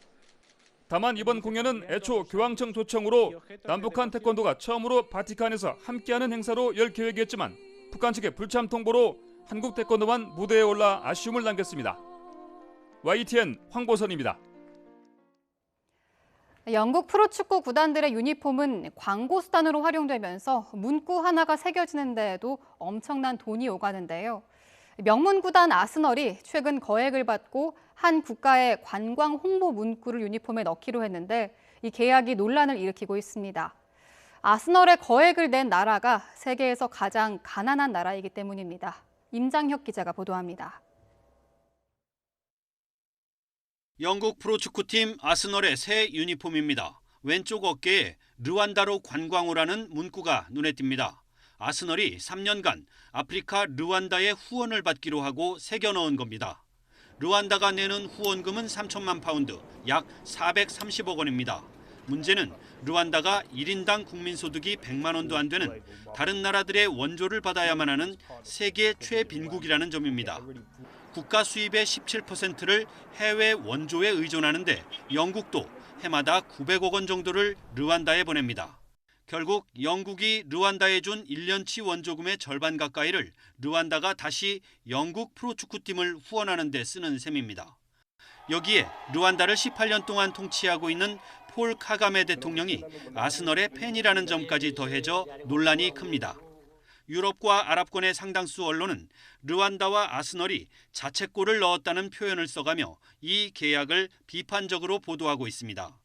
S19: 다만 이번 공연은 애초 교황청 초청으로 남북한 태권도가 처음으로 바티칸에서 함께하는 행사로 열 계획이었지만 북한 측의 불참 통보로 한국 태권도만 무대에 올라 아쉬움을 남겼습니다. YTN 황보선입니다.
S17: 영국 프로축구 구단들의 유니폼은 광고 수단으로 활용되면서 문구 하나가 새겨지는 데에도 엄청난 돈이 오가는데요. 명문 구단 아스널이 최근 거액을 받고 한 국가의 관광 홍보 문구를 유니폼에 넣기로 했는데 이 계약이 논란을 일으키고 있습니다. 아스널에 거액을 낸 나라가 세계에서 가장 가난한 나라이기 때문입니다. 임장혁 기자가 보도합니다.
S2: 영국 프로축구팀 아스널의 새 유니폼입니다. 왼쪽 어깨에 르완다로 관광오라는 문구가 눈에 띕니다. 아스널이 3년간 아프리카 르완다의 후원을 받기로 하고 새겨 넣은 겁니다. 르완다가 내는 후원금은 3천만 파운드, 약 430억 원입니다. 문제는 르완다가 1인당 국민소득이 100만 원도 안 되는 다른 나라들의 원조를 받아야만 하는 세계 최빈국이라는 점입니다. 국가 수입의 17%를 해외 원조에 의존하는데 영국도 해마다 900억 원 정도를 르완다에 보냅니다. 결국 영국이 르완다에 준 1년치 원조금의 절반 가까이를 르완다가 다시 영국 프로축구팀을 후원하는 데 쓰는 셈입니다. 여기에 르완다를 18년 동안 통치하고 있는 폴 카가메 대통령이 아스널의 팬이라는 점까지 더해져 논란이 큽니다. 유럽과 아랍권의 상당수 언론은 르완다와 아스널이 자책골을 넣었다는 표현을 써가며 이 계약을 비판적으로 보도하고 있습니다.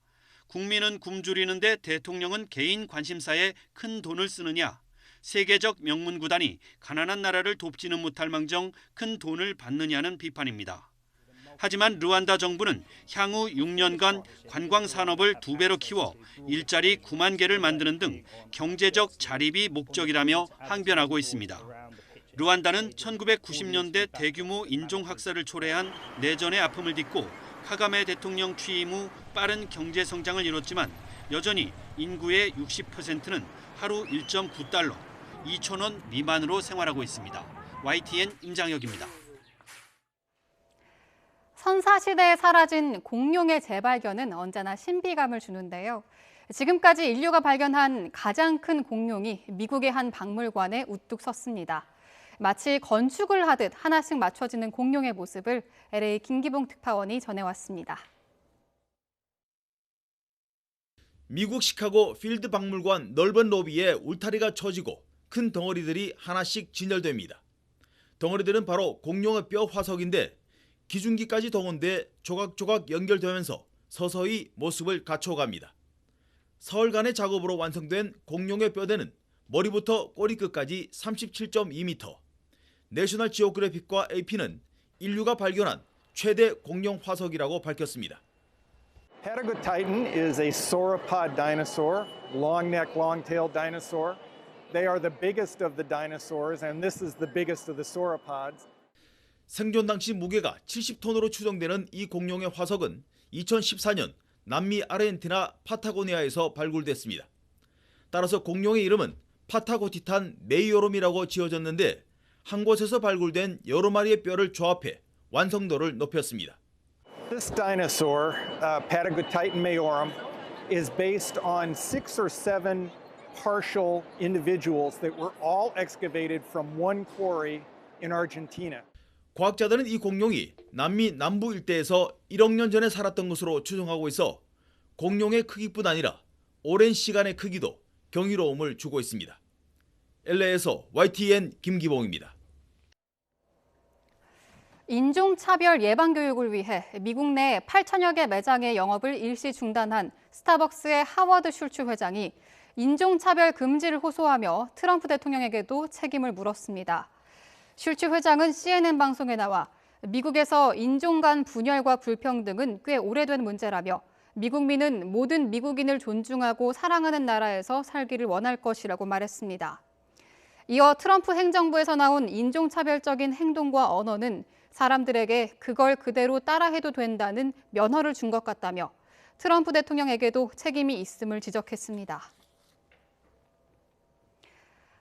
S2: 국민은 굶주리는데 대통령은 개인 관심사에 큰 돈을 쓰느냐, 세계적 명문 구단이 가난한 나라를 돕지는 못할 망정 큰 돈을 받느냐는 비판입니다. 하지만 르완다 정부는 향후 6년간 관광 산업을 2배로 키워 일자리 9만 개를 만드는 등 경제적 자립이 목적이라며 항변하고 있습니다. 르완다는 1990년대 대규모 인종학살을 초래한 내전의 아픔을 딛고 카가메 대통령 취임 후 빠른 경제 성장을 이뤘지만 여전히 인구의 60%는 하루 1.9달러, 2,000원 미만으로 생활하고 있습니다. YTN 임장혁입니다.
S17: 선사시대에 사라진 공룡의 재발견은 언제나 신비감을 주는데요. 지금까지 인류가 발견한 가장 큰 공룡이 미국의 한 박물관에 우뚝 섰습니다. 마치 건축을 하듯 하나씩 맞춰지는 공룡의 모습을 LA 김기봉 특파원이 전해왔습니다.
S4: 미국 시카고 필드 박물관 넓은 로비에 울타리가 쳐지고 큰 덩어리들이 하나씩 진열됩니다. 덩어리들은 바로 공룡의 뼈 화석인데 기중기까지 동원돼 조각조각 연결되면서 서서히 모습을 갖춰갑니다. 사흘간의 작업으로 완성된 공룡의 뼈대는 머리부터 꼬리끝까지 37.2m. 내셔널 지오그래픽과 AP는 인류가 발견한 최대 공룡 화석이라고 밝혔습니다.
S21: Patagotitan is a sauropod dinosaur, long neck, long tailed dinosaur. They are the biggest of the dinosaurs, and this is the biggest of the sauropods.
S4: 생존 당시 무게가 70톤으로 추정되는 이 공룡의 화석은 2014년 남미 아르헨티나 파타고니아에서 발굴됐습니다. 따라서 공룡의 이름은 파타고티탄 메이오롬이라고 지어졌는데 한 곳에서 발굴된 여러 마리의 뼈를 조합해 완성도를 높였습니다.
S21: This dinosaur, Patagotitan maiorum, is based on 6 or 7 partial individuals that were all excavated from one quarry in Argentina.
S4: 과학자들은 이 공룡이 남미 남부 일대에서 1억 년 전에 살았던 것으로 추정하고 있어 공룡의 크기뿐 아니라 오랜 시간의 크기도 경이로움을 주고 있습니다. LA에서 YTN 김기봉입니다.
S17: 인종차별 예방 교육을 위해 미국 내 8천여 개 매장의 영업을 일시 중단한 스타벅스의 하워드 슐츠 회장이 인종차별 금지를 호소하며 트럼프 대통령에게도 책임을 물었습니다. 슐츠 회장은 CNN 방송에 나와 미국에서 인종 간 분열과 불평등은 꽤 오래된 문제라며 미국민은 모든 미국인을 존중하고 사랑하는 나라에서 살기를 원할 것이라고 말했습니다. 이어 트럼프 행정부에서 나온 인종차별적인 행동과 언어는 사람들에게 그걸 그대로 따라해도 된다는 면허를 준 것 같다며 트럼프 대통령에게도 책임이 있음을 지적했습니다.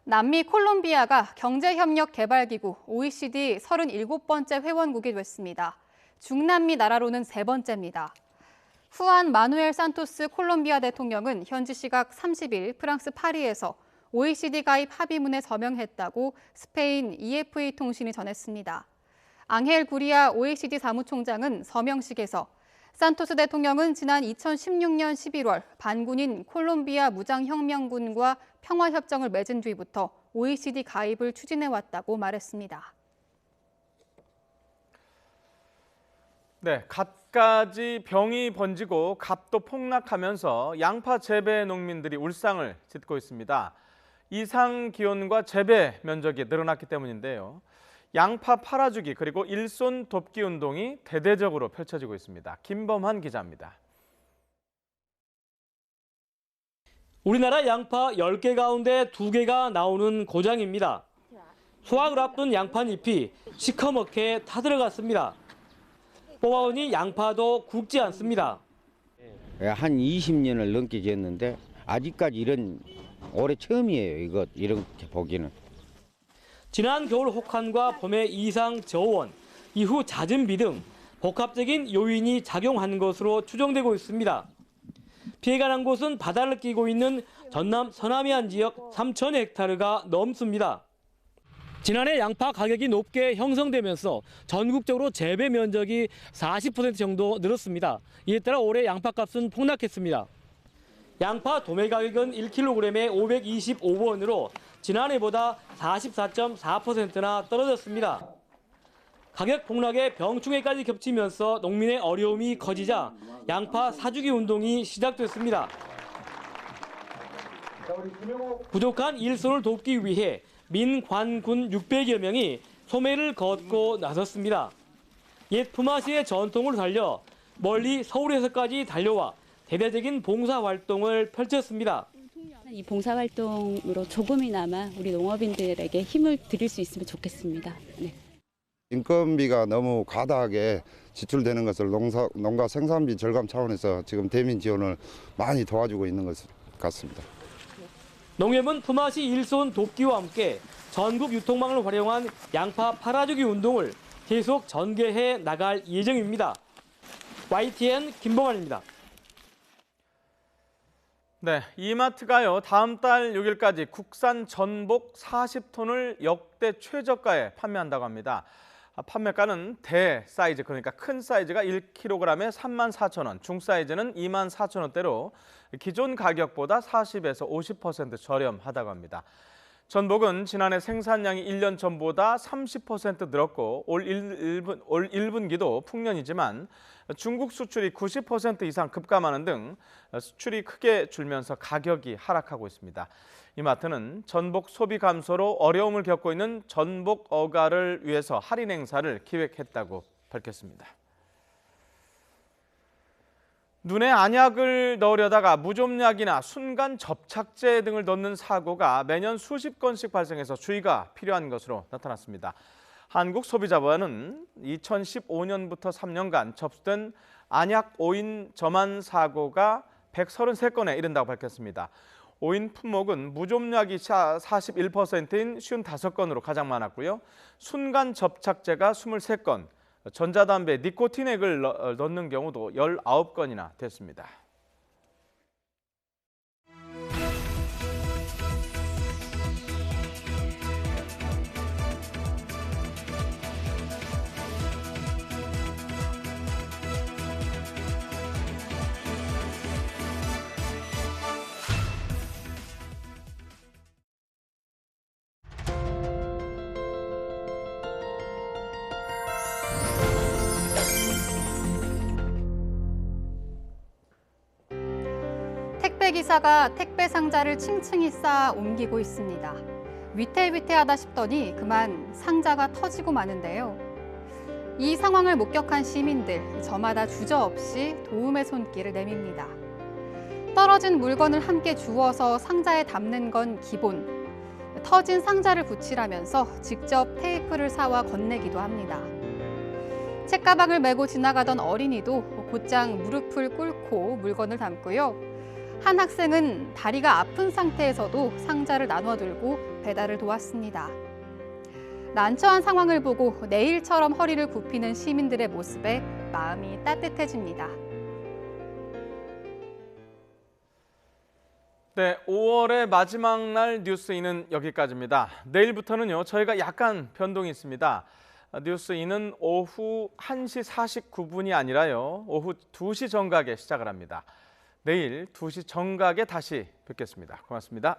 S17: 남미 콜롬비아가 경제협력개발기구 OECD 37번째 회원국이 됐습니다. 중남미 나라로는 3번째입니다. 후안 마누엘 산토스 콜롬비아 대통령은 현지 시각 30일 프랑스 파리에서 OECD 가입 합의문에 서명했다고 스페인 EFA 통신이 전했습니다. 앙헬 구리아 OECD 사무총장은 서명식에서 산토스 대통령은 지난 2016년 11월 반군인 콜롬비아 무장혁명군과 평화협정을 맺은 뒤부터 OECD 가입을 추진해왔다고 말했습니다.
S1: 네, 갖가지 병이 번지고 값도 폭락하면서 양파 재배 농민들이 울상을 짓고 있습니다. 이상 기온과 재배 면적이 늘어났기 때문인데요. 양파 팔아주기 그리고 일손 돕기 운동이 대대적으로 펼쳐지고 있습니다. 김범한 기자입니다.
S7: 우리나라 양파 10개 가운데 2개가 나오는 고장입니다. 수확을 앞둔 양파잎이 시커멓게 타들어갔습니다. 뽑아오니 양파도 굵지 않습니다.
S22: 한 20년을 넘게 됐는데 아직까지 이런 올해 처음이에요. 이렇게 보기는.
S7: 지난 겨울 혹한과 봄의 이상 저온, 이후 잦은 비 등 복합적인 요인이 작용한 것으로 추정되고 있습니다. 피해가 난 곳은 바다를 끼고 있는 전남 서남해안 지역 3,000헥타르가 넘습니다. 지난해 양파 가격이 높게 형성되면서 전국적으로 재배 면적이 40% 정도 늘었습니다. 이에 따라 올해 양파값은 폭락했습니다. 양파 도매 가격은 1kg에 525원으로 지난해보다 44.4%나 떨어졌습니다. 가격 폭락에 병충해까지 겹치면서 농민의 어려움이 커지자 양파 사주기 운동이 시작됐습니다. 부족한 일손을 돕기 위해 민관군 600여 명이 소매를 걷고 나섰습니다. 옛 품앗이의 전통을 살려 멀리 서울에서까지 달려와 대대적인 봉사활동을 펼쳤습니다.
S23: 이 봉사활동으로 조금이나마 우리 농업인들에게 힘을 드릴 수 있으면 좋겠습니다. 네.
S24: 인건비가 너무 과다하게 지출되는 것을 농가 생산비 절감 차원에서 지금 대민 지원을 많이 도와주고 있는 것 같습니다.
S7: 농협은 품앗이 일손 돕기와 함께 전국 유통망을 활용한 양파 팔아주기 운동을 계속 전개해 나갈 예정입니다. YTN 김봉환입니다.
S1: 네, 이마트가요 다음 달 6일까지 국산 전복 40톤을 역대 최저가에 판매한다고 합니다. 판매가는 대 사이즈, 그러니까 큰 사이즈가 1kg에 34,000원, 중 사이즈는 24,000원대로 기존 가격보다 40에서 50% 저렴하다고 합니다. 전복은 지난해 생산량이 1년 전보다 30% 늘었고 올 1분기도 풍년이지만 중국 수출이 90% 이상 급감하는 등 수출이 크게 줄면서 가격이 하락하고 있습니다. 이마트는 전복 소비 감소로 어려움을 겪고 있는 전복 어가를 위해서 할인 행사를 기획했다고 밝혔습니다. 눈에 안약을 넣으려다가 무좀약이나 순간 접착제 등을 넣는 사고가 매년 수십 건씩 발생해서 주의가 필요한 것으로 나타났습니다. 한국소비자부는 2015년부터 3년간 접수된 안약 오인 점안 사고가 133건에 이른다고 밝혔습니다. 오인 품목은 무좀약이 41%인 55건으로 가장 많았고요. 순간 접착제가 23건, 전자담배 니코틴액을 넣는 경우도 19건이나 됐습니다.
S17: 택배기사가 택배 상자를 층층이 쌓아 옮기고 있습니다. 위태위태하다 싶더니 그만 상자가 터지고 마는데요. 이 상황을 목격한 시민들, 저마다 주저없이 도움의 손길을 내밉니다. 떨어진 물건을 함께 주워서 상자에 담는 건 기본. 터진 상자를 붙이라면서 직접 테이프를 사와 건네기도 합니다. 책가방을 메고 지나가던 어린이도 곧장 무릎을 꿇고 물건을 담고요. 한 학생은 다리가 아픈 상태에서도 상자를 나눠 들고 배달을 도왔습니다. 난처한 상황을 보고 내일처럼 허리를 굽히는 시민들의 모습에 마음이 따뜻해집니다.
S1: 네, 5월의 마지막 날 뉴스인은 여기까지입니다. 내일부터는요, 저희가 약간 변동이 있습니다. 뉴스인은 오후 1시 49분이 아니라요, 오후 2시 정각에 시작을 합니다. 내일 2시 정각에 다시 뵙겠습니다. 고맙습니다.